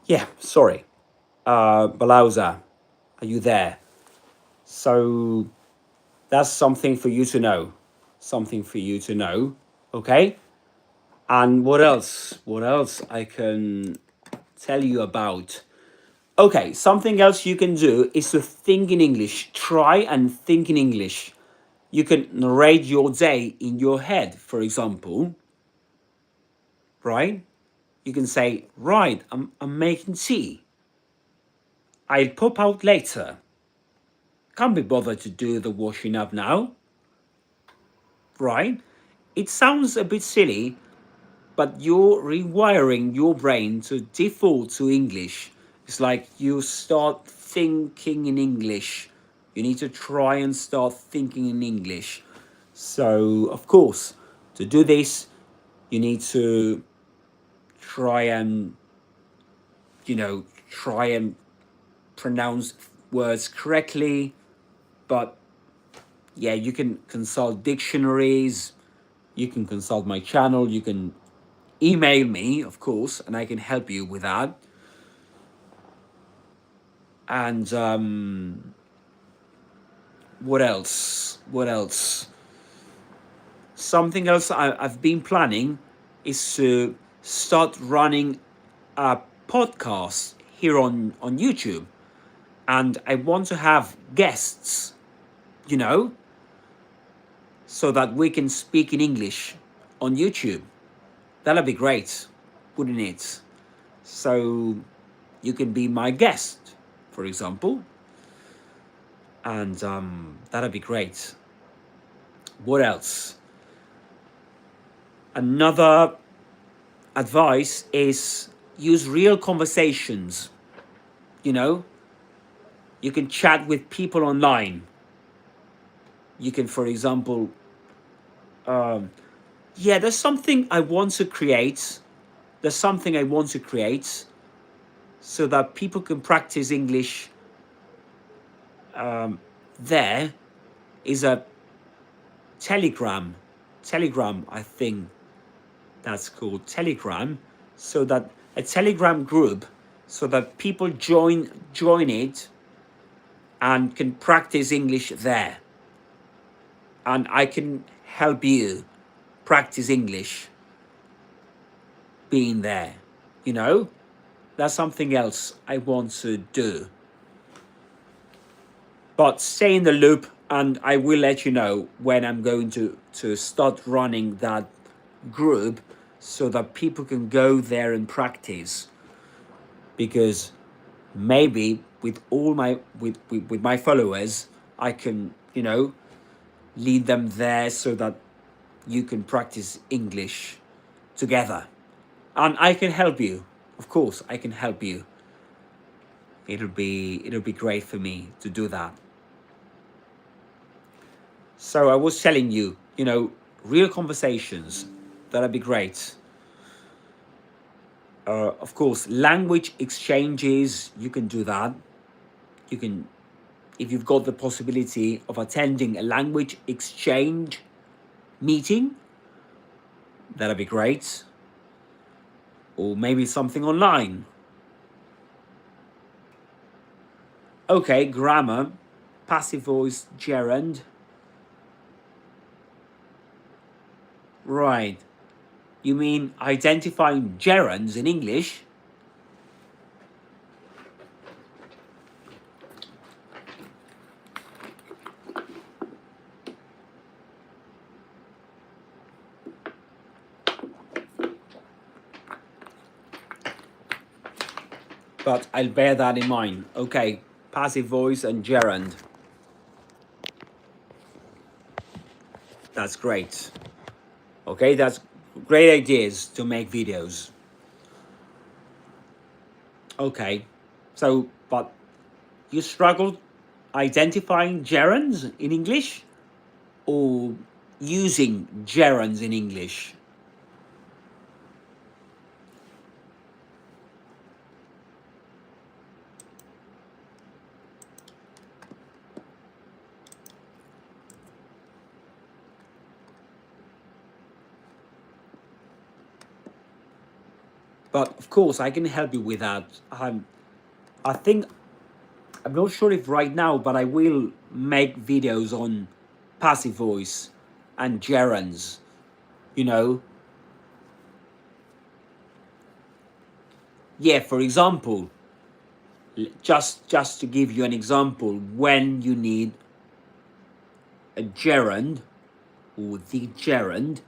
Yeah, sorry. Balauza, are you there? So that's something for you to know. Okay? And what else? What else I can tell you about? Okay, something else you can do is to think in English. Try and think in English. You can narrate your day in your head, for example. Right? You can say, right, I'm making tea. I'll pop out later. Can't be bothered to do the washing up now. Right? It sounds a bit silly, but you're rewiring your brain to default to English. It's like you start thinking in English. You need to try and start thinking in English. So, of course, to do this, you need to try and, try and pronounce words correctly. But yeah, you can consult dictionaries, you can consult my channel, you can email me, of course, and I can help you with that. And what else? What else? Something else I've been planning is to start running a podcast here on YouTube. And I want to have guests, so that we can speak in English on YouTube. That'll be great, wouldn't it? So you can be my guest, for example. And that'll be great. What else? Another advice is use real conversations. You can chat with people online. You can, for example, there's something I want to create. There's something I want to create so that people can practice English. There is a Telegram, I think that's called Telegram, so that a Telegram group, so that people join it and can practice English there. And I can help you practice English being there, That's something else I want to do. But stay in the loop, and I will let you know when I'm going to start running that group so that people can go there and practice. Because maybe with all my with my followers, I can, lead them there so that you can practice English together. And I can help you. Of course, I can help you. It'll be great for me to do that. So I was telling you, real conversations, that'd be great. Of course, language exchanges, you can do that. You can, if you've got the possibility of attending a language exchange meeting, that'd be great. Or maybe something online. Okay, grammar, passive voice, gerund. Right. You mean identifying gerunds in English? But I'll bear that in mind. Okay, passive voice and gerund. That's great. Okay, that's great ideas to make videos. Okay, so, but you struggled identifying gerunds in English or using gerunds in English? But of course, I can help you with that. I think, I'm not sure if right now, but I will make videos on passive voice and gerunds, Yeah, for example, just to give you an example, when you need a gerund or the gerund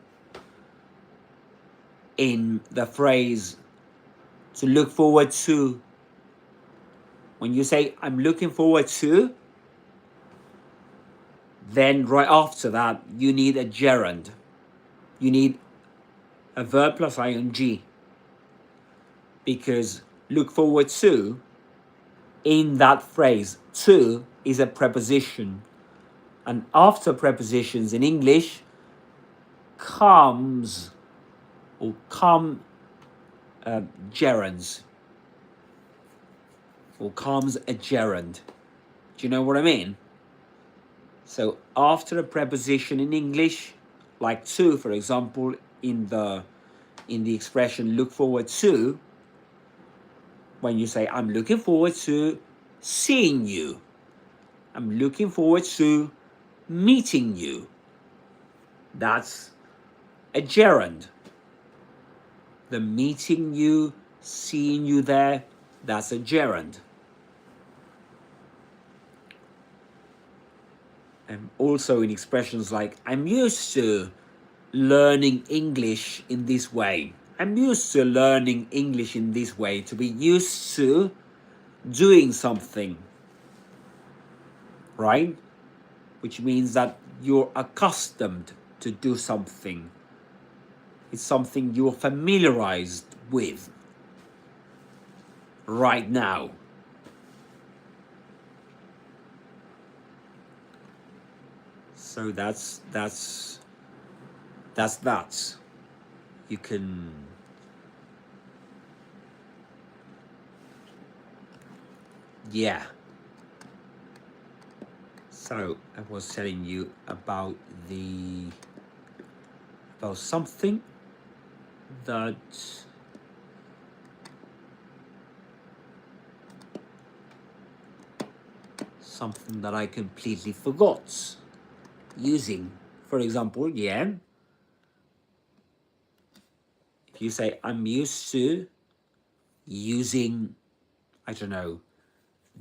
in the phrase to look forward to, when you say I'm looking forward to, then right after that you need a gerund. You need a verb plus ing, because look forward to, in that phrase, to is a preposition, and after prepositions in English comes or come gerunds, or comes a gerund. Do you know what I mean? So after a preposition in English, like to, for example, in the expression look forward to, when you say I'm looking forward to seeing you, I'm looking forward to meeting you, that's a gerund. The meeting you, seeing you there, that's a gerund. And also in expressions like I'm used to learning English in this way. I'm used to learning English in this way. To be used to doing something, right? Which means that you're accustomed to do something. It's something you're familiarized with right now. So that's that. You can yeah. So I was telling you about something that I completely forgot using. For example, yeah, if you say I'm used to using, I don't know,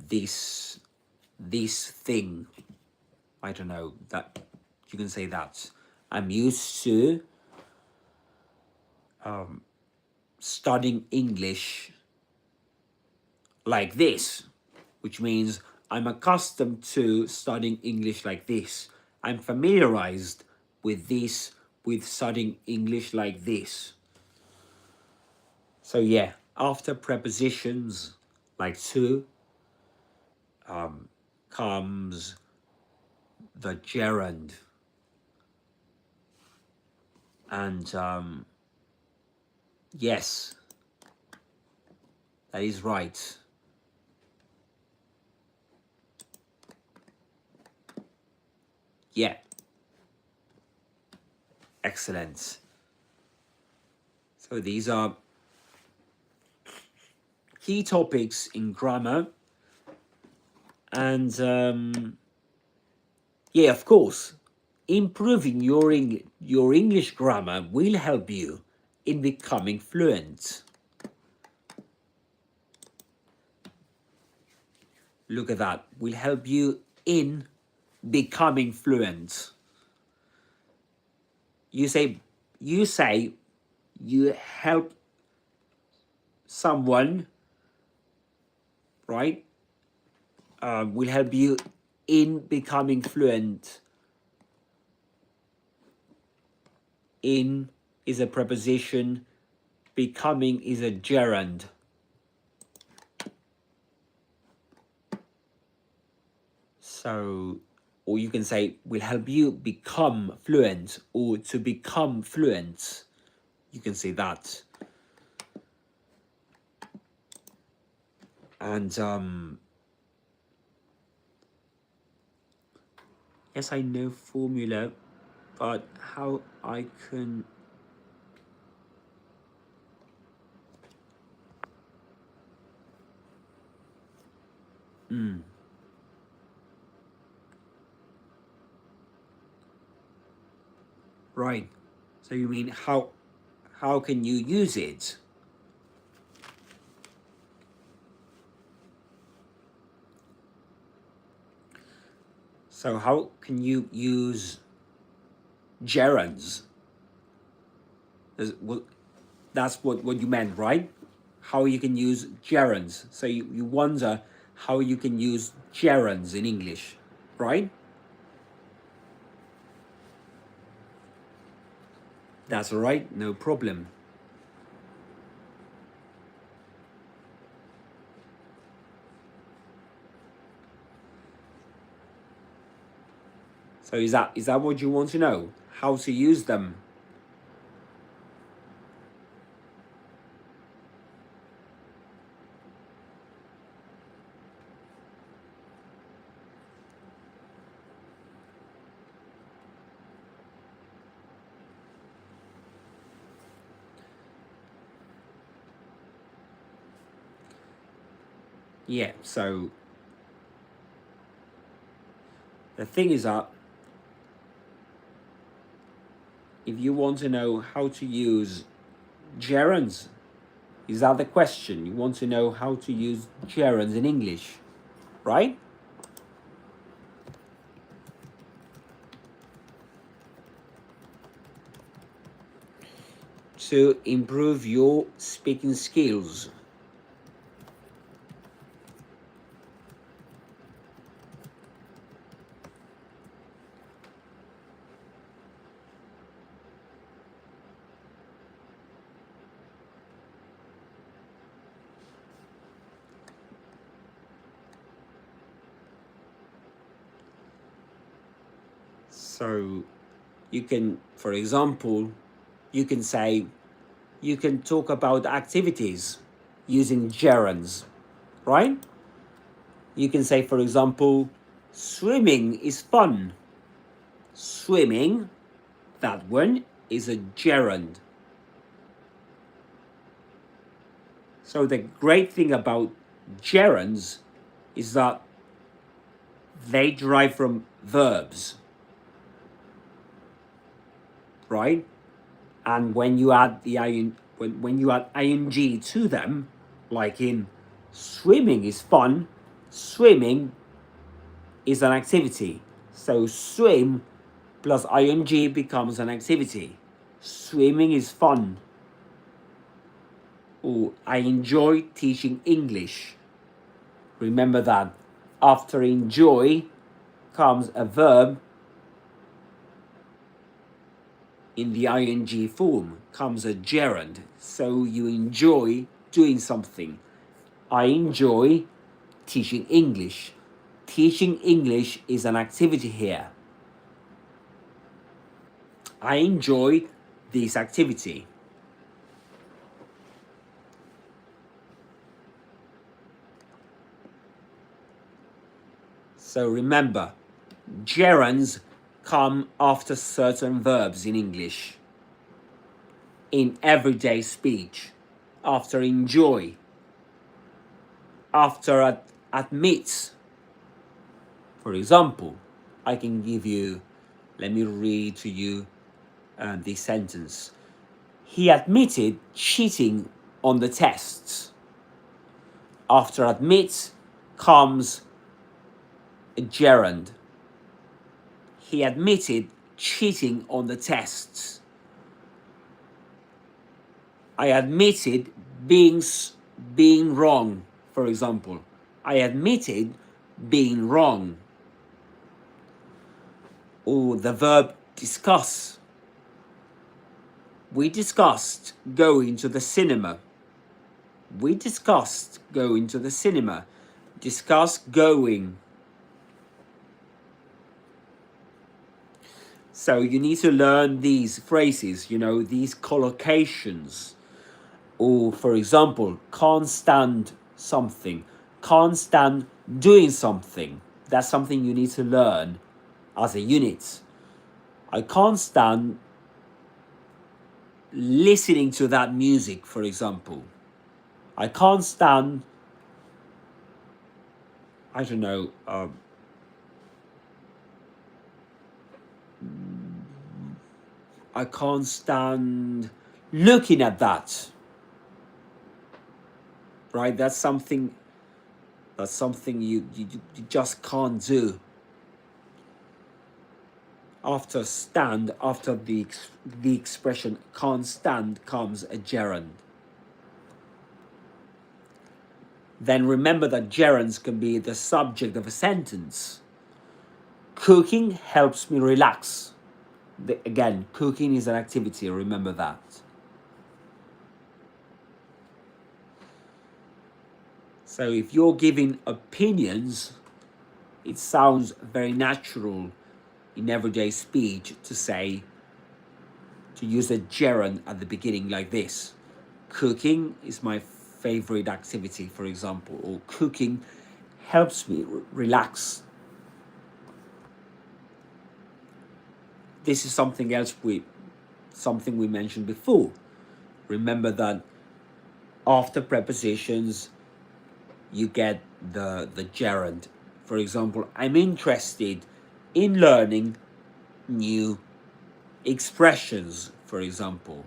this thing, I don't know, that you can say that I'm used to studying English like this, which means I'm accustomed to studying English like this. I'm familiarized with this, with studying English like this. So yeah, after prepositions like to comes the gerund. And yes, that is right. Yeah. Excellent. So these are key topics in grammar. And yeah, of course, improving your English grammar will help you in becoming fluent. Look at that. Will help you in becoming fluent. You say you help someone, right? Will help you in becoming fluent. In is a preposition, becoming is a gerund. So, or you can say will help you become fluent, or to become fluent. You can say that. And yes, I know formula, but how I can right. So you mean how can you use it? So how can you use gerunds? That's what you meant, right? How you can use gerunds. So you wonder how you can use gerunds in English, right? That's all right, no problem. So is that what you want to know? How to use them? Yeah, so the thing is that if you want to know how to use gerunds, is that the question? You want to know how to use gerunds in English, right? To improve your speaking skills. So you can, for example, you can say, you can talk about activities using gerunds, right? You can say, for example, swimming is fun. Swimming, that one is a gerund. So the great thing about gerunds is that they derive from verbs, right? And when you add the when you add ing to them, like in swimming is fun, swimming is an activity. So swim plus ing becomes an activity. Swimming is fun. Or I enjoy teaching English. Remember that after enjoy comes a verb in the ing form, comes a gerund. So you enjoy doing something. I enjoy teaching English. Teaching English is an activity here. I enjoy this activity. So remember, gerunds come after certain verbs in English. In everyday speech, after enjoy, after admits. For example, I can give you, let me read to you this sentence. He admitted cheating on the tests. After admits comes a gerund. He admitted cheating on the tests. I admitted being wrong, for example. I admitted being wrong. Or the verb discuss. We discussed going to the cinema. We discussed going to the cinema. Discuss going. So you need to learn these phrases, you know, these collocations. Or, for example, can't stand something. Can't stand doing something. That's something you need to learn as a unit. I can't stand listening to that music, for example. I can't stand, I don't know, I can't stand looking at that. Right? That's something you just can't do. After stand, after the expression can't stand comes a gerund. Then remember that gerunds can be the subject of a sentence. Cooking helps me relax. Again, cooking is an activity, remember that. So if you're giving opinions, it sounds very natural in everyday speech to use a gerund at the beginning like this. Cooking is my favorite activity, for example, or cooking helps me relax. This is something we mentioned before. Remember that after prepositions, you get the gerund. For example, I'm interested in learning new expressions, for example.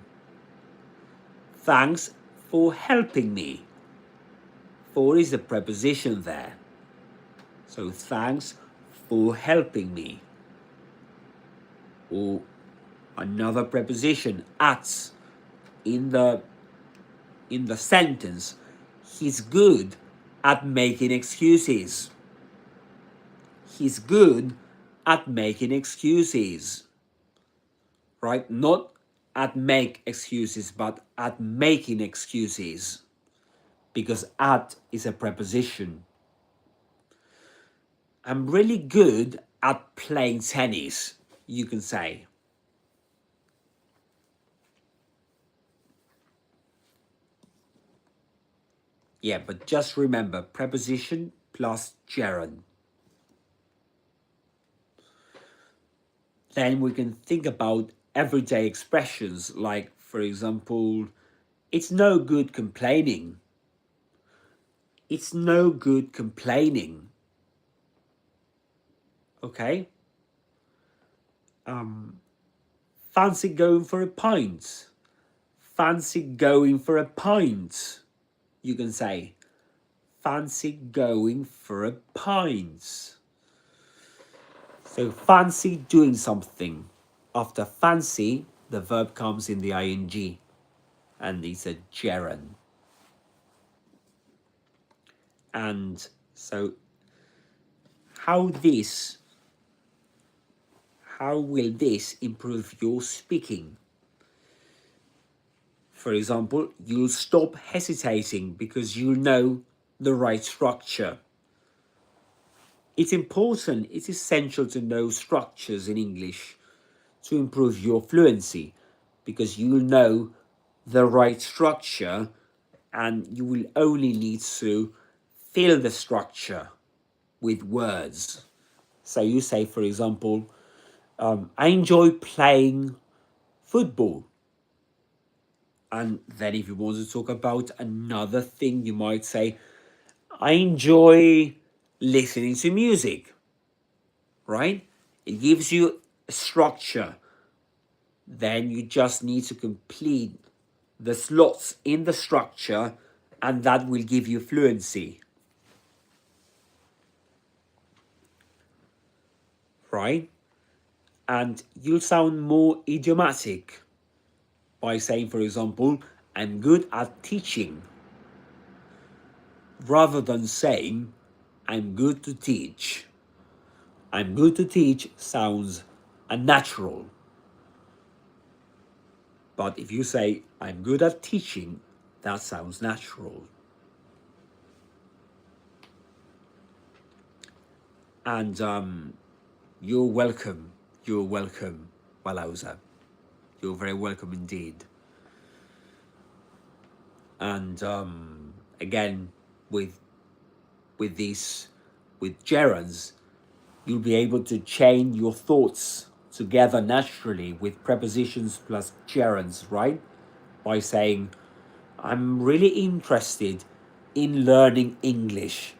Thanks for helping me. For is the preposition there. So thanks for helping me. Or another preposition, at, in the sentence. He's good at making excuses. He's good at making excuses. Right? Not at make excuses, but at making excuses. Because at is a preposition. I'm really good at playing tennis, you can say. Yeah, but just remember, preposition plus gerund. Then we can think about everyday expressions like, for example, it's no good complaining. It's no good complaining. Okay? Fancy going for a pint. Fancy going for a pint. You can say, fancy going for a pint. So fancy doing something. After fancy, the verb comes in the ing, and it's a gerund. And so how will this improve your speaking? For example, you'll stop hesitating because you know the right structure. It's important, it's essential to know structures in English to improve your fluency, because you'll know the right structure and you will only need to fill the structure with words. So you say, for example, I enjoy playing football. And then if you want to talk about another thing, you might say, I enjoy listening to music, right? It gives you a structure. Then you just need to complete the slots in the structure, and that will give you fluency. Right? And you'll sound more idiomatic by saying, for example, I'm good at teaching, rather than saying, I'm good to teach. I'm good to teach sounds unnatural. But if you say, I'm good at teaching, that sounds natural. And you're welcome. You're welcome, Walauza. You're very welcome indeed. And again, with gerunds, you'll be able to chain your thoughts together naturally with prepositions plus gerunds, right? By saying, I'm really interested in learning English.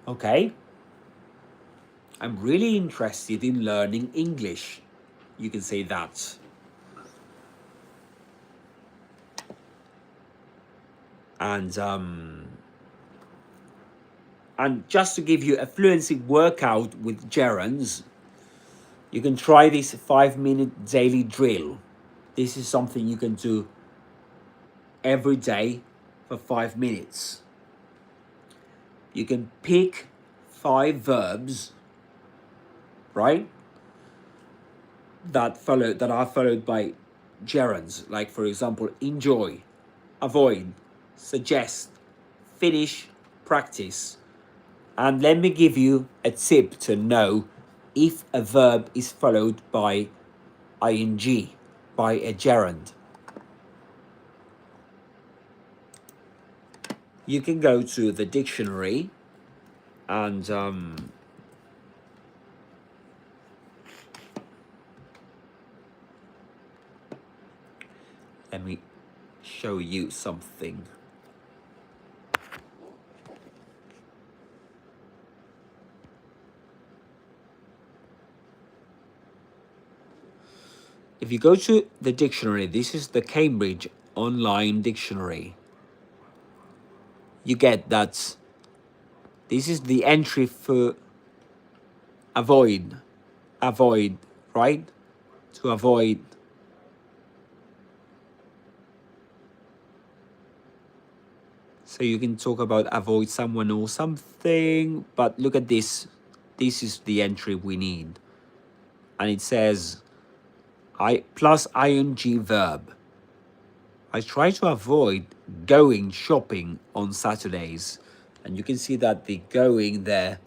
Okay? I'm really interested in learning English. You can say that. And just to give you a fluency workout with gerunds, you can try this 5-minute daily drill. This is something you can do every day for 5 minutes. You can pick 5 verbs, right? that are followed by gerunds, like for example, enjoy, avoid, suggest, finish, practice. And let me give you a tip to know if a verb is followed by ing, by a gerund. You can go to the dictionary and let me show you something. If you go to the dictionary, this is the Cambridge Online Dictionary. You get that this is the entry for avoid, right? To avoid. So you can talk about avoid someone or something, but look at this. This is the entry we need. And it says plus ing verb. I try to avoid going shopping on Saturdays. And you can see that the going there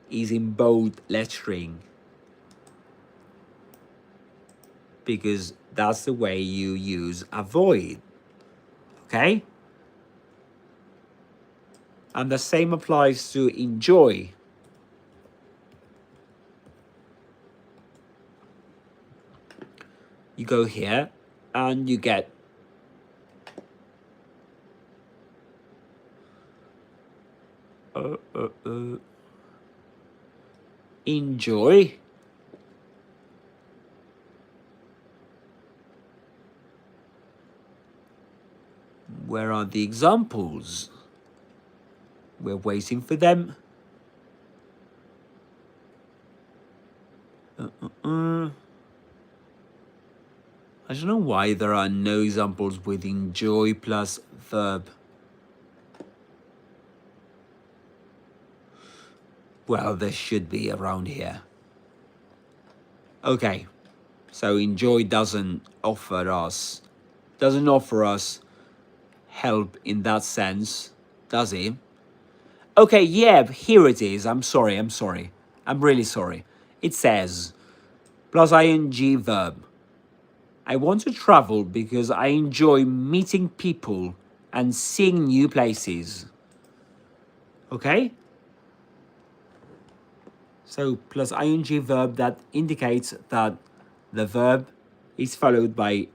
is in bold lettering, because that's the way you use avoid. Okay? And the same applies to enjoy. You go here and you get enjoy. Where are the examples? We're waiting for them. I don't know why there are no examples with enjoy plus verb. Well, there should be around here. Okay, so enjoy doesn't offer us help in that sense, does it? Okay, yeah, here it is. I'm sorry. I'm really sorry. It says, plus ing verb. I want to travel because I enjoy meeting people and seeing new places. Okay? So, plus ing verb that indicates that the verb is followed by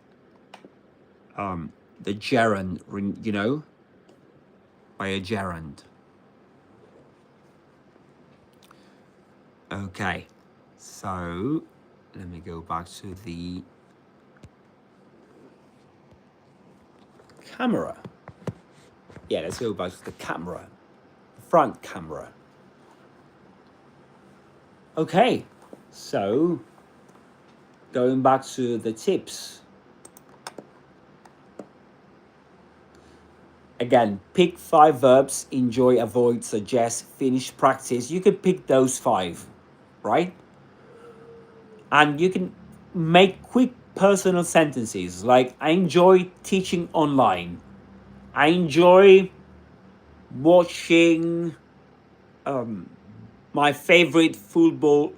the gerund, you know, by a gerund. Okay, so let me go back to the camera. Yeah, let's go back to the camera, front camera. Okay, so going back to the tips. Again, pick 5 verbs: enjoy, avoid, suggest, finish, practice. You can pick those 5, right? And you can make quick personal sentences like, I enjoy teaching online. I enjoy watching my favorite football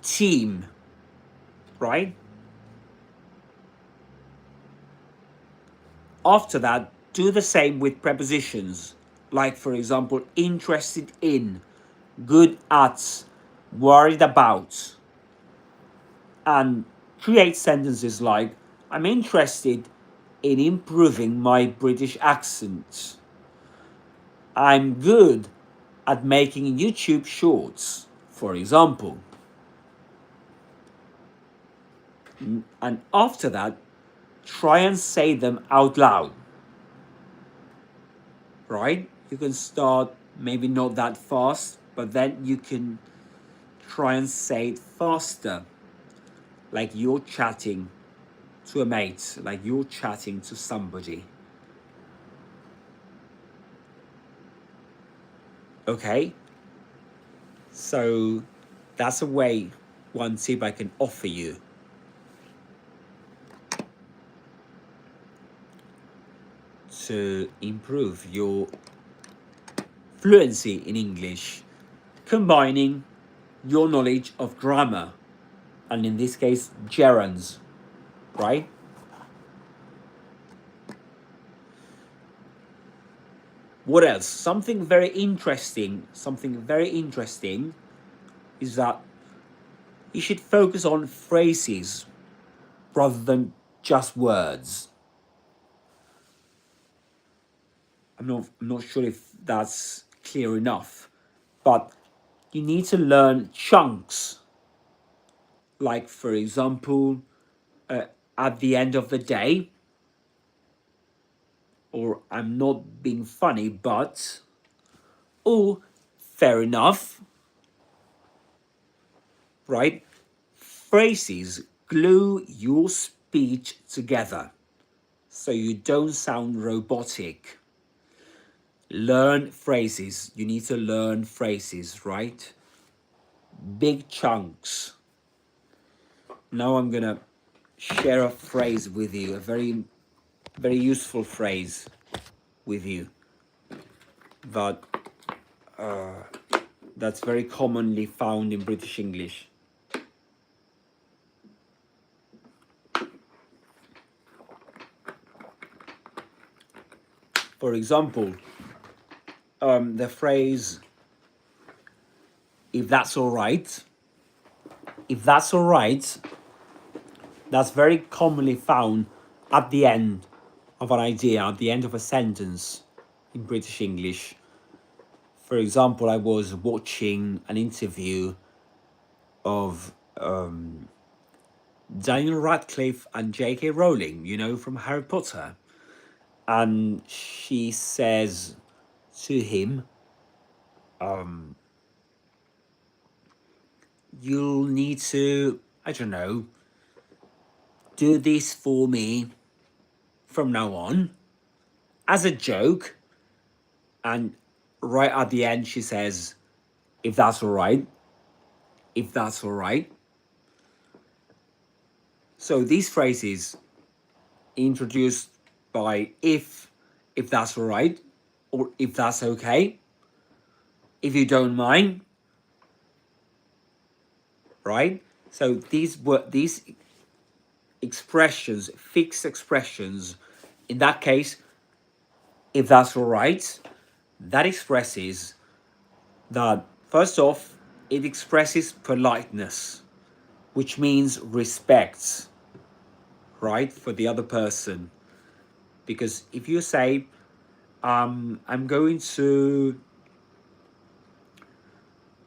team, right? After that, do the same with prepositions, like for example, interested in, good at, worried about. And create sentences like, I'm interested in improving my British accent. I'm good at making YouTube shorts, for example. And after that, try and say them out loud. Right? You can start maybe not that fast, but then you can try and say it faster. Like you're chatting to a mate, like you're chatting to somebody. Okay? So that's a way, one tip I can offer you. To improve your fluency in English, combining your knowledge of grammar, and in this case, gerunds, right? What else? Something very interesting is that you should focus on phrases rather than just words. I'm not sure if that's clear enough, but you need to learn chunks. Like, for example, at the end of the day, or I'm not being funny, but, or fair enough, right? Phrases glue your speech together so you don't sound robotic. Learn phrases. You need to learn phrases, right? Big chunks. Now I'm gonna share a phrase with you, a very, very useful phrase with you that that's very commonly found in British English. For example, the phrase, if that's all right, that's very commonly found at the end of an idea, at the end of a sentence in British English. For example, I was watching an interview of Daniel Radcliffe and J.K. Rowling, you know, from Harry Potter. And she says to him, you'll need to, I don't know, do this for me from now on, as a joke. And right at the end, she says, if that's all right, if that's all right. So these phrases introduced by if that's all right, or if that's okay, if you don't mind, right? So these expressions, fixed expressions, in that case, if that's all right, that expresses that, first off, it expresses politeness, which means respect, right, for the other person. Because if you say, I'm going to,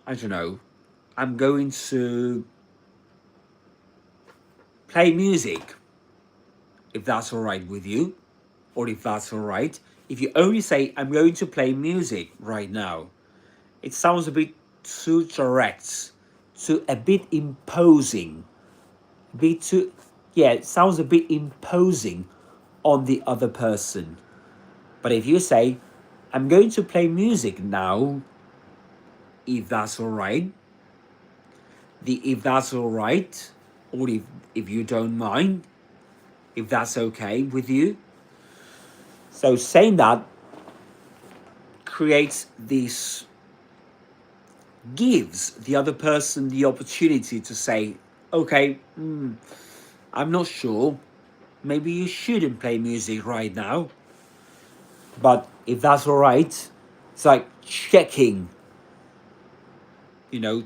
I don't know, I'm going to play music, if that's all right with you, or if that's all right. If you only say, I'm going to play music right now, it sounds a bit too direct, a bit imposing, it sounds a bit imposing on the other person. But if you say, I'm going to play music now, if that's all right, if that's all right, or if you don't mind, if that's okay with you. So saying that creates this, gives the other person the opportunity to say, okay, I'm not sure, maybe you shouldn't play music right now, but if that's all right, it's like checking,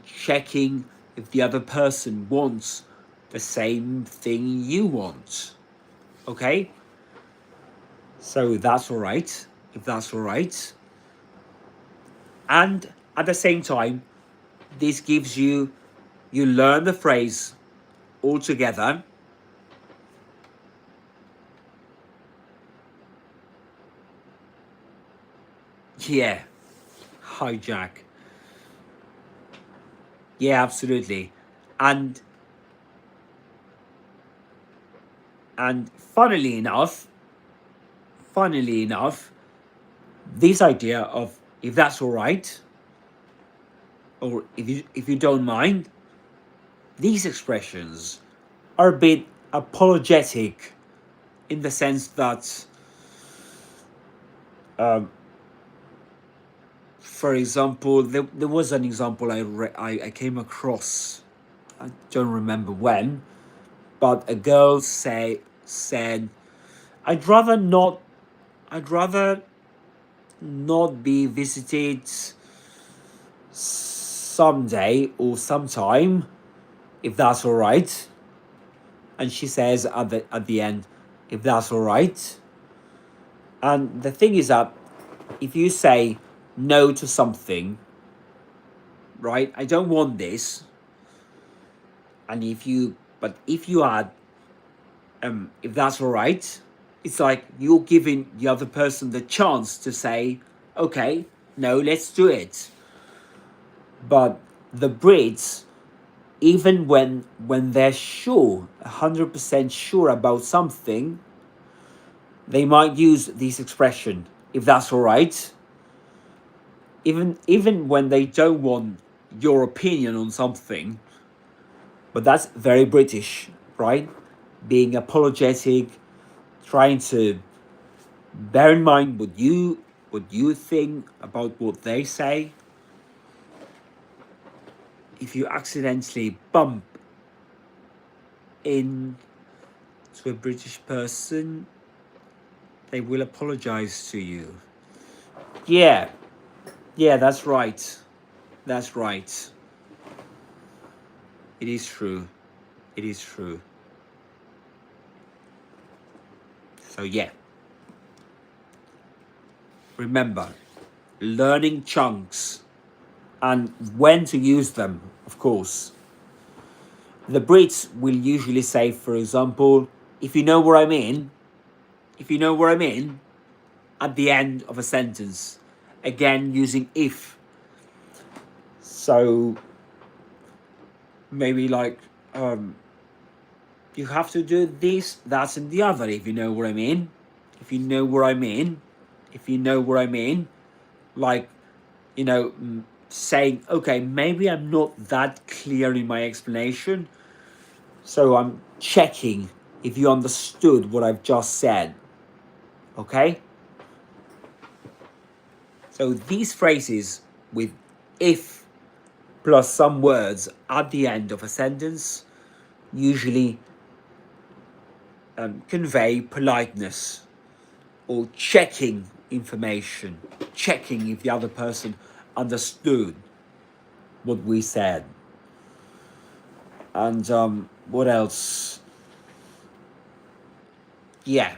checking if the other person wants the same thing you want. Okay? So that's all right, if that's all right. And at the same time, this gives you learn the phrase altogether. Yeah, hijack. Yeah, absolutely. And funnily enough, this idea of if that's all right or if you don't mind, these expressions are a bit apologetic in the sense that, for example, there was an example I came across. I don't remember when, but a girl said, I'd rather not be visited someday or sometime, if that's all right. And she says at the end, if that's all right. And the thing is that if you say no to something, right, I don't want this, and if you add if that's all right, it's like you're giving the other person the chance to say, okay, no, let's do it. But the Brits, even when they're sure, 100% sure about something, they might use this expression, if that's all right. Even when they don't want your opinion on something. But that's very British, right? Being apologetic, trying to bear in mind what you think about what they say. If you accidentally bump into a British person, they will apologize to you. Yeah, that's right. That's right. It is true. It is true. So yeah. Remember, learning chunks and when to use them, of course. The Brits will usually say, for example, if you know what I mean, at the end of a sentence. Again, using if. So maybe like, you have to do this, that, and the other, if you know what I mean. If you know what I mean. If you know what I mean. Like, you know, saying, okay, maybe I'm not that clear in my explanation, so I'm checking if you understood what I've just said. Okay? So these phrases with if plus some words at the end of a sentence usually convey politeness or checking information, checking if the other person understood what we said. And what else? Yeah.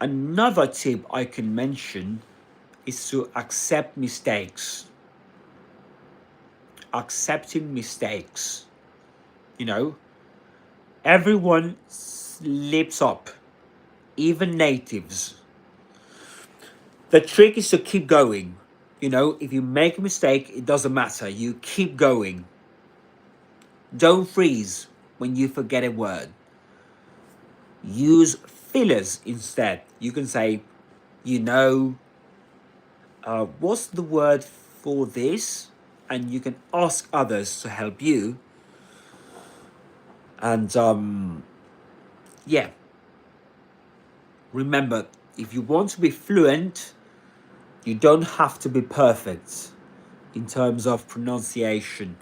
Another tip I can mention is to accept mistakes. Accepting mistakes. You know, everyone slips up, even natives. The trick is to keep going. You know, if you make a mistake, it doesn't matter. You keep going. Don't freeze when you forget a word. Use fillers instead. You can say, you know, what's the word for this? And you can ask others to help you. And yeah. Remember, if you want to be fluent, you don't have to be perfect in terms of pronunciation.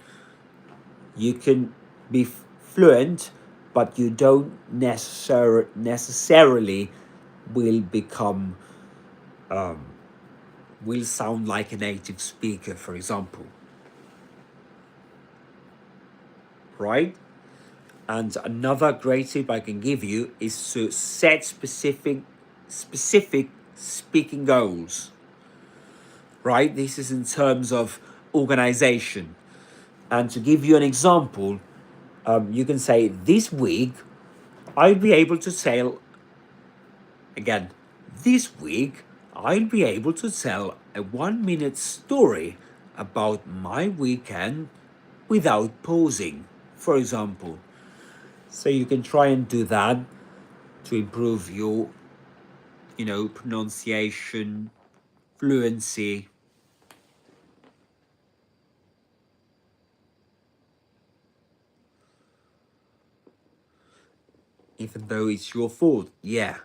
You can be fluent, but you don't necessarily will become will sound like a native speaker, for example. Right? And another great tip I can give you is to set specific speaking goals. Right? This is in terms of organization. And to give you an example, you can say, this week, I'll be able to tell, again, this week, I'll be able to tell a 1-minute story about my weekend without pausing, for example. So you can try and do that to improve your, pronunciation Fluency. Even though it's your fault, yeah.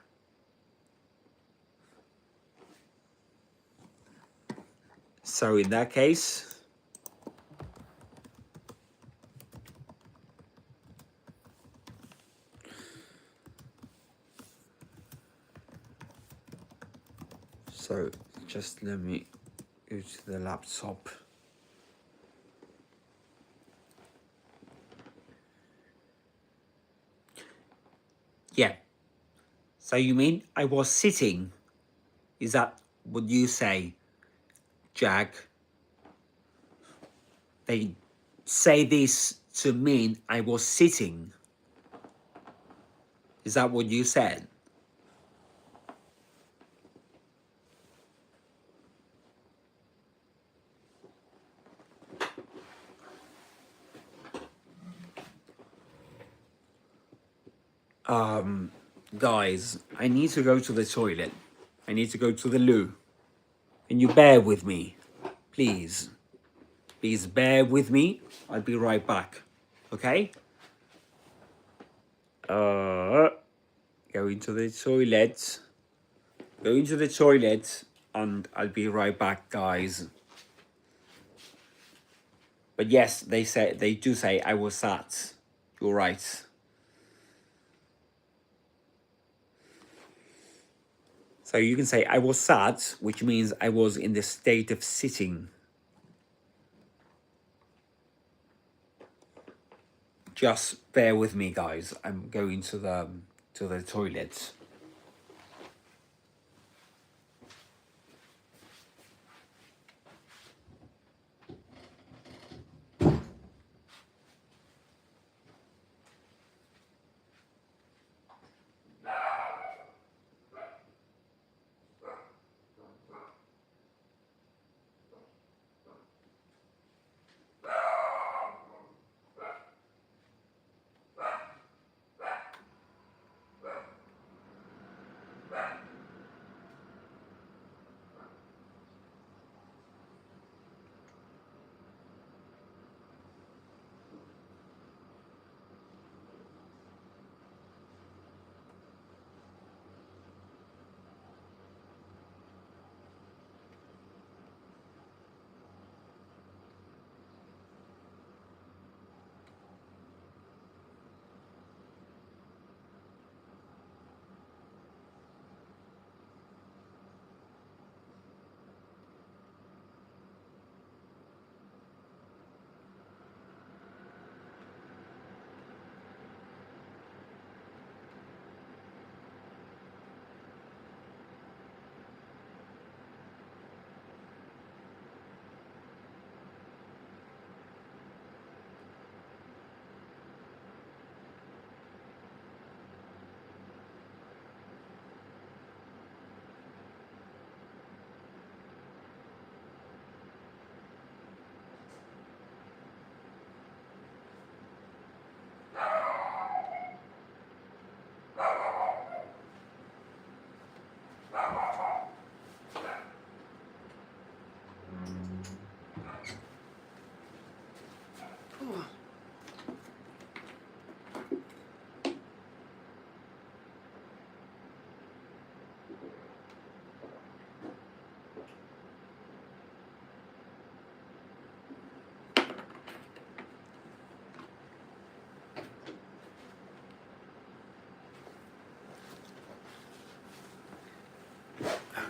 So in that case, so just let me go to the laptop. Yeah. So you mean I was sitting? Is that what you say, Jack? They say this to mean I was sitting. Is that what you said? Guys, I need to go to the toilet. I need to go to the loo. Can you bear with me? Please. Please bear with me. I'll be right back. Okay? Go into the toilet. Go into the toilet and I'll be right back, guys. But yes, they do say I was sat. You're right. So you can say I was sat, which means I was in the state of sitting. Just bear with me, guys. I'm going to the toilet.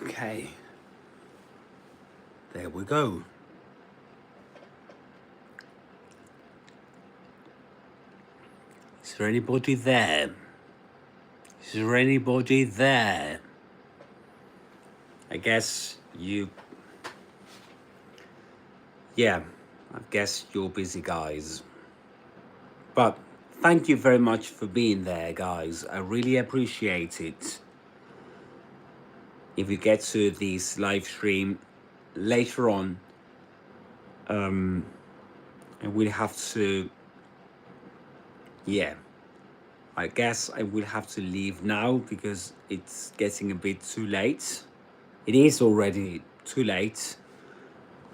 Okay. There we go. Is there anybody there? Is there anybody there? I guess you... Yeah, I guess you're busy, guys. But thank you very much for being there, guys. I really appreciate it. If you get to this live stream later on, I will have to... Yeah, I guess I will have to leave now because it's getting a bit too late. It is already too late.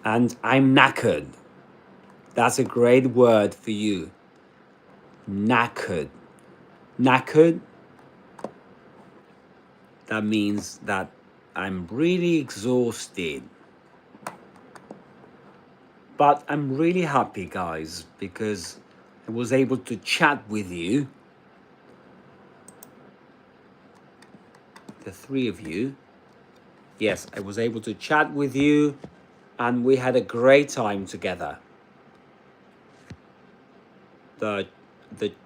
And I'm knackered. That's a great word for you. Knackered. Knackered. That means that I'm really exhausted. But I'm really happy, guys, because I was able to chat with you. The three of you. Yes, I was able to chat with you and we had a great time together. The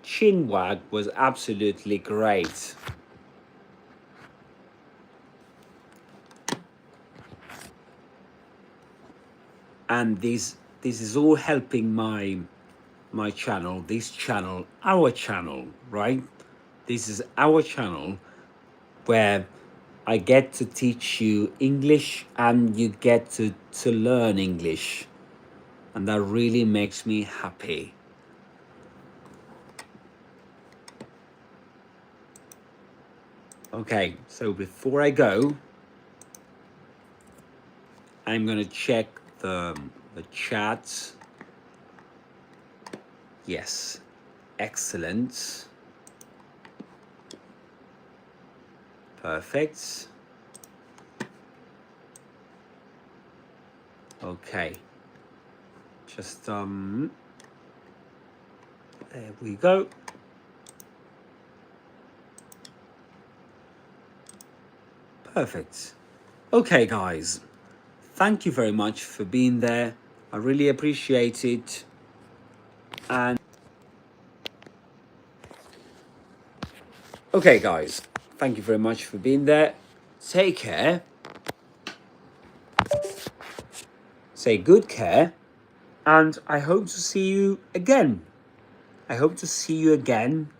chin wag was absolutely great. And this is all helping my channel, this channel, our channel, right? This is our channel where I get to teach you English and you get to learn English. And that really makes me happy. Okay, so before I go, I'm gonna check the chat. Yes, excellent. Perfect. Okay. Just there we go. Perfect. Okay, guys. Thank you very much for being there. I really appreciate it. And okay, guys. Thank you very much for being there. Take care. Say good care. And I hope to see you again. I hope to see you again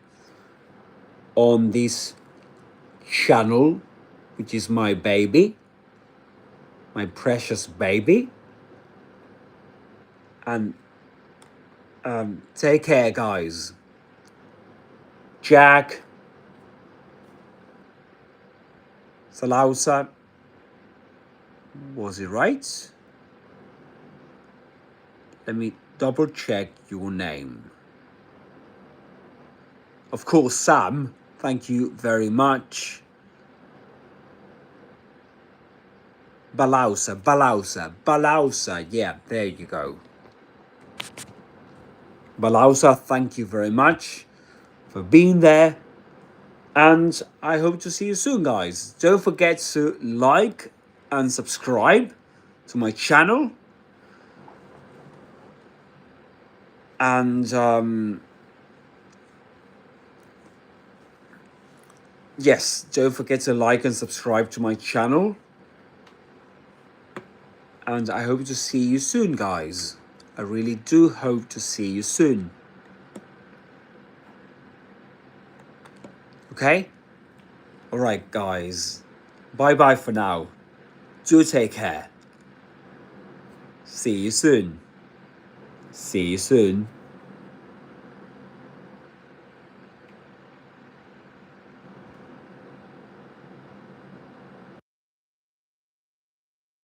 on this channel, which is my baby, my precious baby. And take care, guys. Jack, Salausa, was it right? Let me double check your name. Of course, Sam, thank you very much. Balausa, Balausa, Balausa, yeah, there you go. Balausa, thank you very much for being there. And I hope to see you soon, guys. Don't forget to like and subscribe to my channel. And yes, don't forget to like and subscribe to my channel. And I hope to see you soon, guys. I really do hope to see you soon. Okay? Alright, guys. Bye-bye for now. Do take care. See you soon. See you soon.